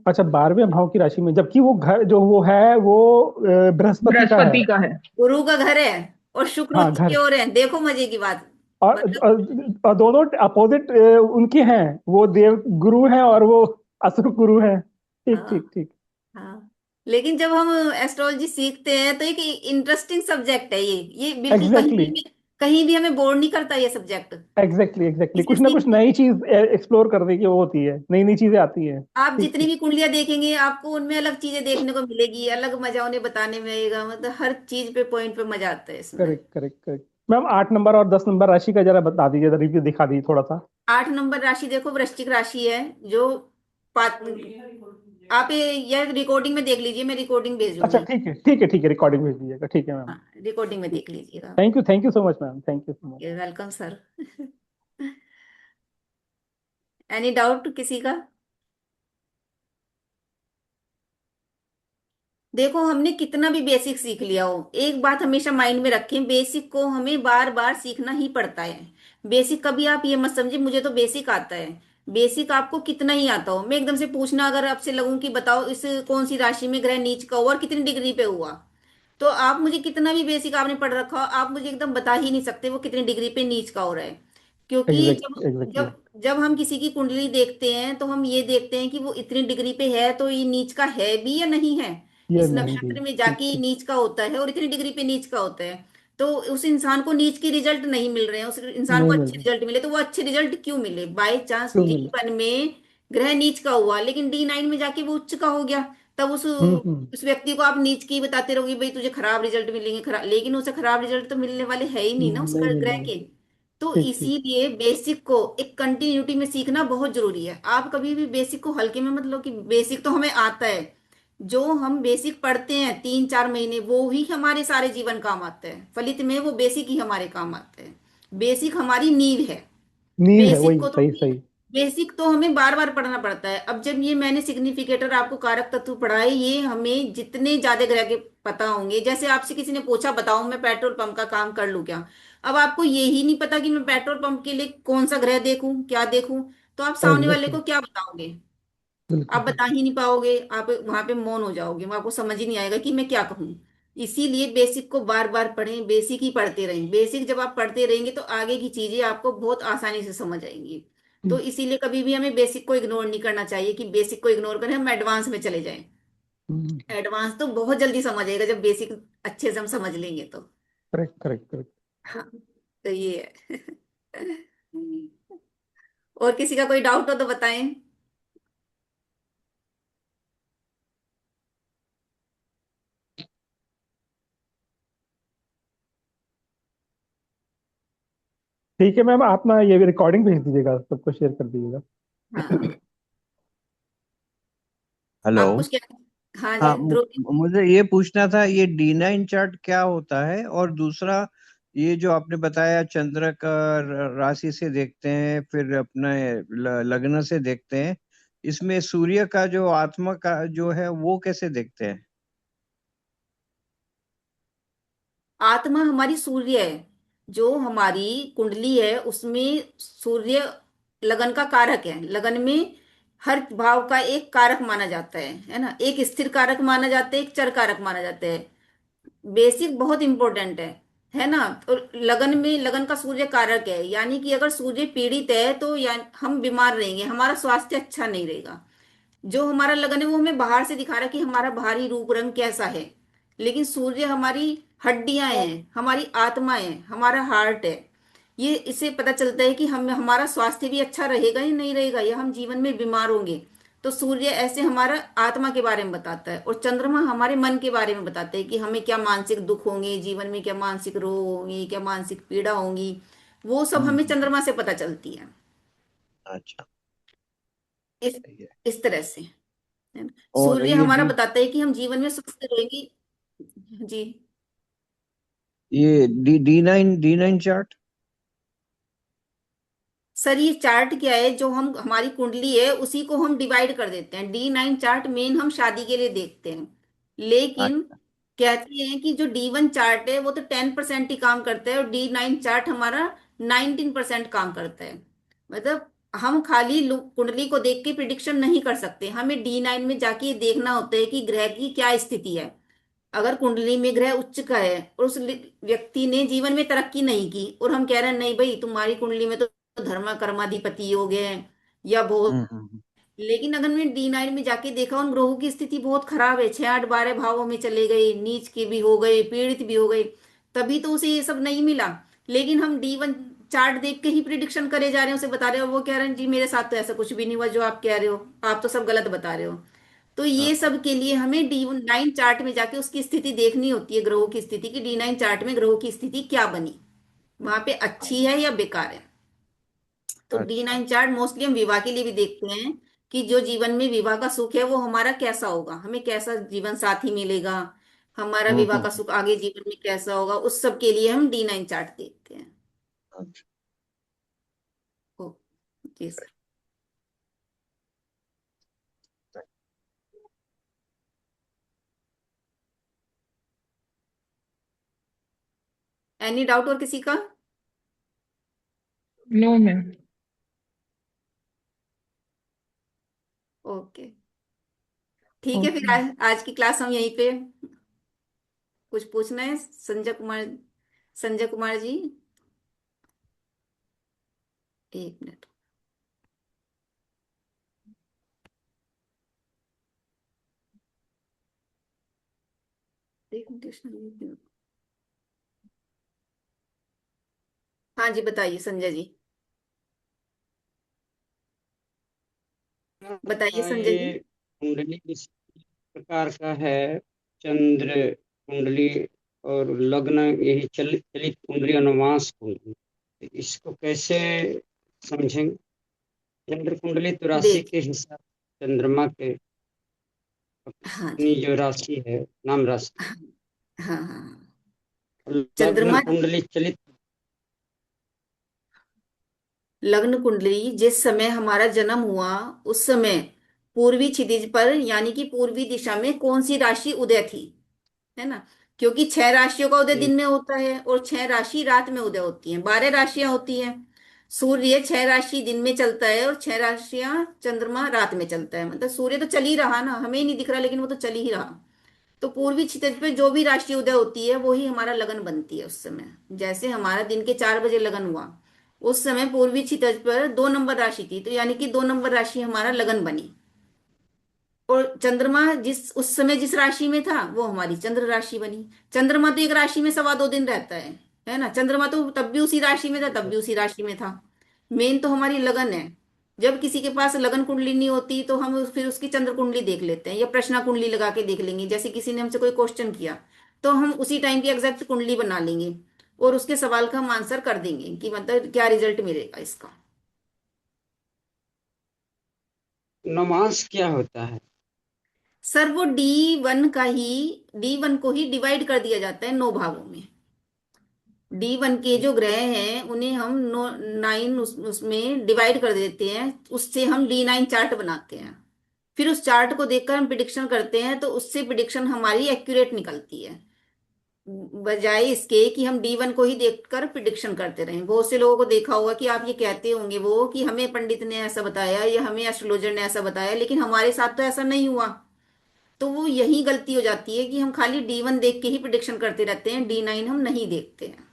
अच्छा, 12वें भाव की राशि में, जबकि वो घर जो वो है वो बृहस्पति का है। बृहस्पति का है। गुरु का घर है और शुक्र हाँ, उच्च की घर। ओर है। देखो मजे की बात। और मतलब दोनों अपोजिट उनके हैं, वो देव गुरु हैं और वो असुर गुरु हैं। ठीक हाँ। ठीक ठीक। हाँ। लेकिन जब हम एस्ट्रोलॉजी सीखते हैं तो एक इंटरेस्टिंग सब्जेक्ट है ये बिल्कुल एग्जैक्टली कहीं भी हमें बोर नहीं करता ये सब्जेक्ट। एग्जैक्टली एग्जैक्टली, इसे कुछ ना कुछ सीखने नई चीज एक्सप्लोर करने की वो होती है, नई नई चीजें आती है। आप ठीक जितनी ठीक। भी कुंडलियां देखेंगे आपको उनमें अलग चीजें देखने को मिलेगी, अलग मजा उन्हें बताने में आएगा। मतलब हर चीज पे पॉइंट पे मजा आता है इसमें। Correct correct correct ma'am, 8 number और 10 नंबर राशि का जरा बता दीजिए, रिव्यू दिखा दीजिए थोड़ा सा। 8 नंबर राशि देखो वृश्चिक राशि है। जो पात आप यह रिकॉर्डिंग में देख लीजिए, मैं रिकॉर्डिंग अच्छा, भेजूंगी। ठीक है ठीक है ठीक है, रिकॉर्डिंग भेज दीजिएगा, ठीक है मैम। हाँ, रिकॉर्डिंग में देख लीजिएगा। Thank you so much ma'am, thank you so much. Welcome sir. Any doubt किसी का? देखो हमने कितना भी बेसिक सीख लिया हो, एक बात हमेशा माइंड में रखें, बेसिक को हमें बार बार सीखना ही पड़ता है। बेसिक कभी आप ये मत समझे मुझे तो बेसिक आता है। बेसिक आपको कितना ही आता हो, मैं एकदम से पूछना अगर आपसे लगूं कि बताओ इस कौन सी राशि में ग्रह नीच का हुआ और कितनी डिग्री पे हुआ, तो आप मुझे कितना भी बेसिक आपने पढ़ रखा हो आप मुझे एकदम बता ही नहीं सकते वो कितनी डिग्री पे नीच का हो रहा है। क्योंकि जब एग्जैक्टली। जब जब हम किसी की कुंडली देखते हैं तो हम ये देखते हैं कि वो इतनी डिग्री पे है तो ये नीच का है भी या नहीं है। ये इस नहीं भी, नक्षत्र में ठीक जाके ये ठीक। नीच का होता है और इतनी डिग्री पे नीच का होता है। तो उस इंसान को नीच की रिजल्ट नहीं मिल रहे हैं, उस इंसान नहीं को मिल अच्छे रही, रिजल्ट मिले, तो वो अच्छे रिजल्ट क्यों मिले? बाय चांस क्यों मिले। D1 में ग्रह नीच का हुआ लेकिन D9 में जाके वो उच्च का हो गया, तब हम्म। उस व्यक्ति को आप नीच की बताते रहोगे भाई तुझे खराब रिजल्ट मिलेंगे, खराब, लेकिन उसे खराब रिजल्ट तो मिलने वाले है ही नहीं ना उस नहीं मिलने ग्रह वाला। के। तो ठीक ठीक। इसीलिए बेसिक को एक कंटिन्यूटी में सीखना बहुत जरूरी है। आप कभी भी बेसिक को हल्के में मत लो कि बेसिक तो हमें आता है। जो हम बेसिक पढ़ते हैं 3-4 महीने वो ही हमारे सारे जीवन काम आता है, फलित में वो बेसिक ही हमारे काम आता है। बेसिक हमारी नींव है। नींव है, बेसिक वही, को तो सही सही। बेसिक तो हमें बार बार पढ़ना पड़ता है। अब जब ये मैंने सिग्निफिकेटर आपको कारक तत्व पढ़ाए, ये हमें जितने ज्यादा ग्रह के पता होंगे, जैसे आपसे किसी ने पूछा बताओ मैं पेट्रोल पंप का काम कर लूं क्या, अब आपको ये ही नहीं पता कि मैं पेट्रोल पंप के लिए कौन सा ग्रह देखूं क्या देखूं, तो आप सामने वाले एग्जैक्टली, को क्या बताओगे? बिल्कुल आप बता बिल्कुल। ही नहीं पाओगे, आप वहां पे मौन हो जाओगे, आपको समझ ही नहीं आएगा कि मैं क्या कहूँ। इसीलिए बेसिक को बार बार पढ़ें, बेसिक ही पढ़ते रहें। बेसिक जब आप पढ़ते रहेंगे तो आगे की चीजें आपको बहुत आसानी से समझ आएंगी। तो इसीलिए कभी भी हमें बेसिक को इग्नोर नहीं करना चाहिए कि बेसिक को इग्नोर करें हम एडवांस में चले जाएं। एडवांस तो बहुत जल्दी समझ आएगा जब बेसिक अच्छे से हम समझ लेंगे तो। Correct correct correct. हाँ, तो ये है। और किसी का कोई डाउट हो तो बताएं। ठीक है मैम, आप ना ये रिकॉर्डिंग भेज दीजिएगा, सबको शेयर कर दीजिएगा। हाँ। हेलो। आप कुछ क्या? हाँ हाँ, जी ध्रुव जी। मुझे ये पूछना था, ये D9 चार्ट क्या होता है? और दूसरा, ये जो आपने बताया चंद्र का राशि से देखते हैं, फिर अपने लग्न से देखते हैं, इसमें सूर्य का जो आत्मा का जो है वो कैसे देखते हैं? आत्मा हमारी सूर्य है। जो हमारी कुंडली है उसमें सूर्य लगन का कारक है। लगन में हर भाव का एक कारक माना जाता है ना, एक स्थिर कारक माना जाता है, एक चर कारक माना जाता है। बेसिक बहुत इंपॉर्टेंट है ना। तो लगन में लगन का सूर्य कारक है, यानी कि अगर सूर्य पीड़ित है तो हम बीमार रहेंगे, हमारा स्वास्थ्य अच्छा नहीं रहेगा। जो हमारा लगन है वो हमें बाहर से दिखा रहा है कि हमारा बाहरी रूप रंग कैसा है, लेकिन सूर्य हमारी हड्डियां हैं, हमारी आत्मा है, हमारा हार्ट है। ये इससे पता चलता है कि हम हमारा स्वास्थ्य भी अच्छा रहेगा या नहीं रहेगा, या हम जीवन में बीमार होंगे। तो सूर्य ऐसे हमारा आत्मा के बारे में बताता है, और चंद्रमा हमारे मन के बारे में बताते हैं कि हमें क्या मानसिक दुख होंगे जीवन में, क्या मानसिक रोग होंगे, क्या मानसिक पीड़ा होंगी। वो सब हमें हम्म, चंद्रमा से पता चलती है। अच्छा, इस सही है। इस तरह से, है ना? और सूर्य हमारा बताता है कि हम जीवन में स्वस्थ रहेंगे। जी। ये डी नाइन चार्ट। सर ये चार्ट क्या है, जो हम हमारी कुंडली है उसी को हम डिवाइड कर देते हैं। D9 चार्ट मेन हम शादी के लिए देखते हैं, लेकिन अच्छा। कहते हैं कि जो D1 चार्ट है वो तो 10% ही काम करता है, और D9 चार्ट हमारा 19% काम करता है। मतलब हम खाली कुंडली को देख के प्रिडिक्शन नहीं कर सकते, हमें D9 में जाके ये देखना होता है कि ग्रह की क्या स्थिति है। अगर कुंडली में ग्रह उच्च का है और उस व्यक्ति ने जीवन में तरक्की नहीं की, और हम कह रहे हैं नहीं भाई तुम्हारी कुंडली में तो धर्म कर्माधिपति हो गए हैं या बहुत, हम्म। लेकिन अगर मैंने D9 में जाके देखा उन ग्रहों की स्थिति बहुत खराब है, 6 8 12 भावों में चले गए, नीच के भी हो गए, पीड़ित भी हो गए, तभी तो उसे ये सब नहीं मिला। लेकिन हम D1 चार्ट देख के ही प्रिडिक्शन करे जा रहे हैं, उसे बता रहे हो, और वो कह रहे हैं जी मेरे साथ तो ऐसा कुछ भी नहीं हुआ जो आप कह रहे हो, आप तो सब गलत बता रहे हो। तो हाँ, ये हाँ, सब के लिए हमें D9 चार्ट में जाके उसकी स्थिति देखनी होती है, ग्रहों की स्थिति की। D9 चार्ट में ग्रहों की स्थिति क्या बनी, वहां पे अच्छी है या बेकार है। तो अच्छा। D9 चार्ट मोस्टली हम विवाह के लिए भी देखते हैं, कि जो जीवन में विवाह का सुख है वो हमारा कैसा होगा, हमें कैसा जीवन साथी मिलेगा, हमारा विवाह का हम्म। सुख आगे जीवन में कैसा होगा, उस सब के लिए हम D9 चार्ट देखते हैं। अच्छा। ओ, जी सर। एनी डाउट और किसी का? No ma'am. ओके, ठीक है फिर ओके। आज की क्लास हम यहीं पे, कुछ पूछना है संजय कुमार जी? 1 मिनट। हाँ जी बताइए संजय जी, बताइए संजय जी। ये कुंडली किस प्रकार का है? चंद्र कुंडली और लग्न, यही चलित चलित कुंडली, अनुमास कुंडली, इसको कैसे समझेंगे? चंद्र कुंडली तो राशि देख, के हिसाब, चंद्रमा के हाँ अपनी जी, जो राशि है, नाम राशि। हाँ हाँ हाँ हाँ। लग्न चंद्रमा, कुंडली चलित। लग्न कुंडली जिस समय हमारा जन्म हुआ उस समय पूर्वी क्षितिज पर यानी कि पूर्वी दिशा में कौन सी राशि उदय थी, है ना? क्योंकि 6 राशियों का उदय दिन में होता है और 6 राशि रात में उदय होती हैं, 12 राशियां होती हैं। सूर्य 6 राशि दिन में चलता है और 6 राशियां चंद्रमा रात में चलता है, मतलब सूर्य तो चल ही रहा ना, हमें ही नहीं दिख रहा लेकिन वो तो चल ही रहा। तो पूर्वी क्षितिज पे जो भी राशि उदय होती है वो ही हमारा लगन बनती है उस समय। जैसे हमारा दिन के 4 बजे लगन हुआ, उस समय पूर्वी क्षितिज पर 2 नंबर राशि थी, तो यानी कि 2 नंबर राशि हमारा लगन बनी। और चंद्रमा जिस उस समय जिस राशि में था वो हमारी चंद्र राशि बनी। चंद्रमा तो एक राशि में 2.25 दिन रहता है ना? चंद्रमा तो तब भी उसी राशि में था, तब भी उसी राशि में था। मेन तो हमारी लगन है। जब किसी के पास लगन कुंडली नहीं होती तो हम फिर उसकी चंद्र कुंडली देख लेते हैं या प्रश्न कुंडली लगा के देख लेंगे, जैसे किसी ने हमसे कोई क्वेश्चन किया तो हम उसी टाइम की एग्जैक्ट कुंडली बना लेंगे और उसके सवाल का हम आंसर कर देंगे कि मतलब क्या रिजल्ट मिलेगा इसका। नमाज क्या होता है? सर वो D1 को ही डिवाइड कर दिया जाता है 9 भागों में। D1 के जो ग्रह हैं उन्हें हम 9 उसमें डिवाइड कर देते हैं, उससे हम D9 चार्ट बनाते हैं। फिर उस चार्ट को देखकर हम प्रिडिक्शन करते हैं, तो उससे प्रिडिक्शन हमारी एक्यूरेट निकलती है, बजाय इसके कि हम D1 को ही देखकर प्रिडिक्शन करते रहें। बहुत से लोगों को देखा होगा कि आप ये कहते होंगे वो कि हमें पंडित ने ऐसा बताया या हमें एस्ट्रोलॉजर ने ऐसा बताया, लेकिन हमारे साथ तो ऐसा नहीं हुआ। तो वो यही गलती हो जाती है कि हम खाली D1 देख के ही प्रिडिक्शन करते रहते हैं, D9 हम नहीं देखते हैं।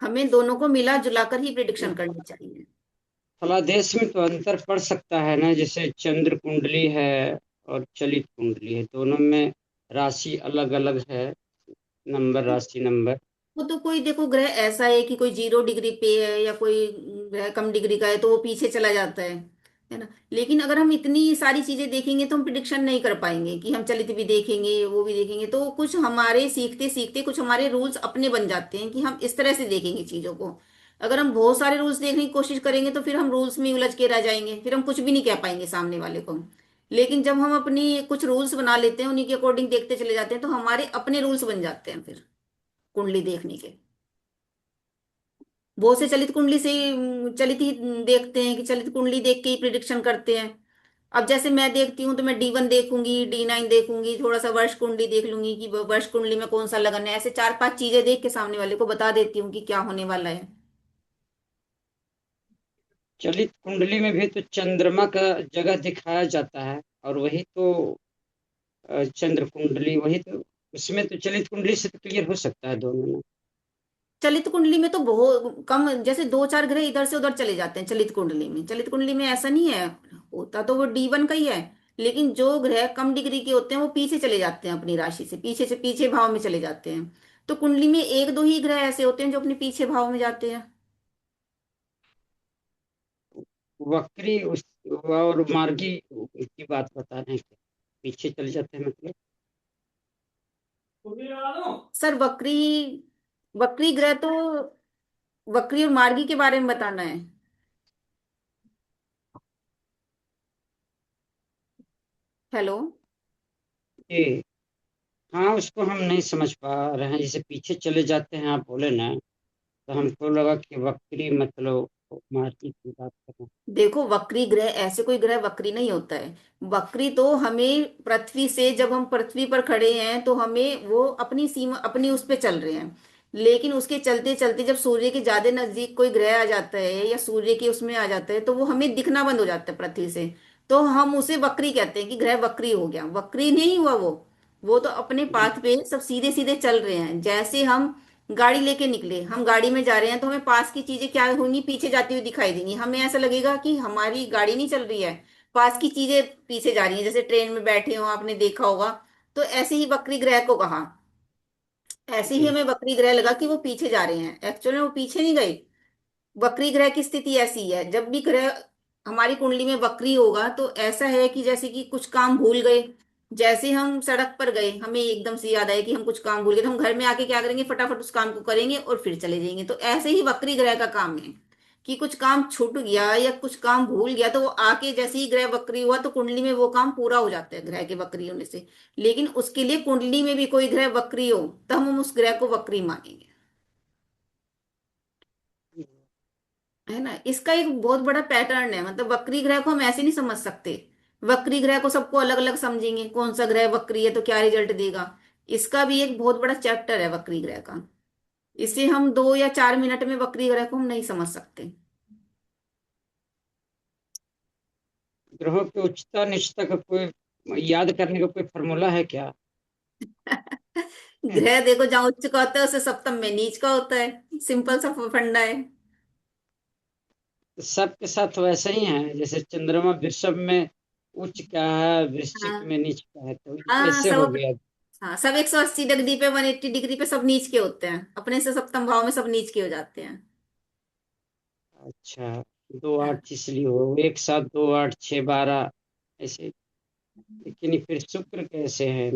हमें दोनों को मिला जुलाकर ही प्रिडिक्शन करनी चाहिए। फलादेश में तो अंतर पड़ सकता है ना, जैसे चंद्र कुंडली है और चलित कुंडली है, दोनों में राशि अलग अलग है, नंबर, राशि नंबर। वो तो कोई देखो ग्रह ऐसा है कि कोई 0 डिग्री पे है या कोई ग्रह कम डिग्री का है तो वो पीछे चला जाता है ना। लेकिन अगर हम इतनी सारी चीजें देखेंगे तो हम प्रिडिक्शन नहीं कर पाएंगे कि हम चलित भी देखेंगे वो भी देखेंगे, तो कुछ हमारे सीखते सीखते कुछ हमारे रूल्स अपने बन जाते हैं कि हम इस तरह से देखेंगे चीजों को। अगर हम बहुत सारे रूल्स देखने की कोशिश करेंगे तो फिर हम रूल्स में ही उलझ के रह जाएंगे, फिर हम कुछ भी नहीं कह पाएंगे सामने वाले को। लेकिन जब हम अपनी कुछ रूल्स बना लेते हैं, उन्हीं के अकॉर्डिंग देखते चले जाते हैं, तो हमारे अपने रूल्स बन जाते हैं फिर कुंडली देखने के। बहुत से चलित कुंडली से चलित ही देखते हैं कि चलित कुंडली देख के ही प्रिडिक्शन करते हैं। अब जैसे मैं देखती हूँ तो मैं D1 देखूंगी, D9 देखूंगी, थोड़ा सा वर्ष कुंडली देख लूंगी कि वर्ष कुंडली में कौन सा लगन है, ऐसे 4-5 चीजें देख के सामने वाले को बता देती हूँ कि क्या होने वाला है। चलित कुंडली में भी तो चंद्रमा का जगह दिखाया जाता है, और वही तो चंद्र कुंडली, वही तो, उसमें तो चलित कुंडली से तो क्लियर हो सकता है दोनों में। चलित कुंडली में तो बहुत कम, जैसे 2-4 ग्रह इधर से उधर चले जाते हैं चलित कुंडली में। चलित कुंडली में ऐसा नहीं है, होता तो वो D1 का ही है, लेकिन जो ग्रह कम डिग्री के होते हैं वो पीछे चले जाते हैं अपनी राशि से पीछे भाव में चले जाते हैं। तो कुंडली में 1-2 ही ग्रह ऐसे होते हैं जो अपने पीछे भाव में जाते हैं। वक्री उस और मार्गी की बात बता रहे हैं क्या? पीछे चले जाते हैं मतलब? सर वक्री, वक्री ग्रह तो, वक्री और मार्गी के बारे में बताना है। हेलो। ये, हाँ, उसको हम नहीं समझ पा रहे हैं, जैसे पीछे चले जाते हैं आप बोले ना, तो हमको लगा कि वक्री मतलब मार्गी की बात कर रहे देखो वक्री ग्रह, ऐसे कोई ग्रह वक्री नहीं होता है। वक्री तो हमें पृथ्वी से, जब हम पृथ्वी पर खड़े हैं तो हमें वो अपनी सीमा, अपनी उस पे चल रहे हैं। लेकिन उसके चलते चलते जब सूर्य के ज्यादा नजदीक कोई ग्रह आ जाता है या सूर्य के उसमें आ जाता है तो वो हमें दिखना बंद हो जाता है पृथ्वी से। तो हम उसे वक्री कहते हैं कि ग्रह वक्री हो गया। वक्री नहीं हुआ वो तो अपने हैं। पाथ पे सब सीधे सीधे चल रहे हैं। जैसे हम गाड़ी लेके निकले, हम गाड़ी में जा रहे हैं तो हमें पास की चीजें क्या होंगी, पीछे जाती हुई दिखाई देंगी। हमें ऐसा लगेगा कि हमारी गाड़ी नहीं चल रही है, पास की चीजें पीछे जा रही हैं। जैसे ट्रेन में बैठे हो, आपने देखा होगा। तो ऐसे ही वक्री ग्रह को कहा, ऐसे ही जी। हमें वक्री ग्रह लगा कि वो पीछे जा रहे हैं, एक्चुअली वो पीछे नहीं गए। वक्री ग्रह की स्थिति ऐसी है, जब भी ग्रह हमारी कुंडली में वक्री होगा तो ऐसा है कि जैसे कि कुछ काम भूल गए। जैसे हम सड़क पर गए, हमें एकदम से याद आया कि हम कुछ काम भूल गए, तो हम घर में आके क्या करेंगे, फटाफट उस काम को करेंगे और फिर चले जाएंगे। तो ऐसे ही वक्री ग्रह का काम है कि कुछ काम छूट गया या कुछ काम भूल गया तो वो आके, जैसे ही ग्रह वक्री हुआ तो कुंडली में वो काम पूरा हो जाता है ग्रह के वक्री होने से। लेकिन उसके लिए कुंडली में भी कोई ग्रह वक्री हो तब हम उस ग्रह को वक्री मानेंगे, है ना। इसका एक बहुत बड़ा पैटर्न है, मतलब वक्री ग्रह को हम ऐसे नहीं समझ सकते। वक्री ग्रह को सबको अलग अलग समझेंगे, कौन सा ग्रह वक्री है तो क्या रिजल्ट देगा। इसका भी एक बहुत बड़ा चैप्टर है वक्री ग्रह का। इसे हम 2 या 4 मिनट में वक्री ग्रह को हम नहीं समझ सकते। ग्रहों की उच्चता निचता का कोई याद करने का कोई फॉर्मूला है क्या? ग्रह देखो, जहां उच्च का होता है उसे सप्तम में नीच का होता है, सिंपल सा फंडा है। तो सबके साथ वैसे ही है, जैसे चंद्रमा वृषभ में उच्च का है, वृश्चिक हाँ में नीच का है, तो ये हाँ कैसे हो सब, गया? हाँ सब 180 डिग्री पे, 180 डिग्री पे सब नीच के होते हैं, अपने से सप्तम भाव में सब नीच के हो जाते हैं। अच्छा, 2 8 हाँ इसलिए हो, एक साथ 2 8 6 12 ऐसे। लेकिन ये फिर शुक्र कैसे है?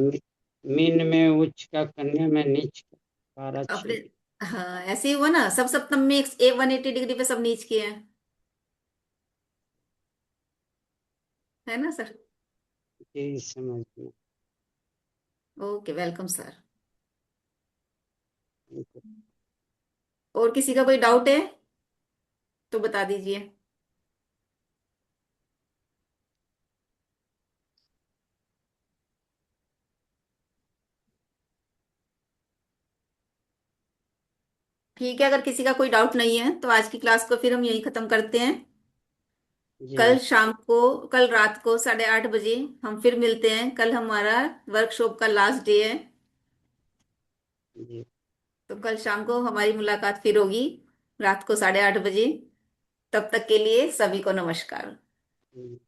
मीन में उच्च का, कन्या में नीच का, 12 6। अपने, हाँ ऐसे ही हुआ ना, सब सप्तम में एक 180 डिग्री पे सब नीच के हैं, है ना सर। ये समझ में। Okay, welcome sir. और किसी का कोई डाउट है तो बता दीजिए। ठीक है, अगर किसी का कोई डाउट नहीं है तो आज की क्लास को फिर हम यहीं खत्म करते हैं। कल जी। शाम को, कल रात को 8:30 बजे हम फिर मिलते हैं। कल हमारा वर्कशॉप का लास्ट डे है, जी। तो कल शाम को हमारी मुलाकात फिर होगी, रात को 8:30 बजे। तब तक के लिए सभी को नमस्कार। जी।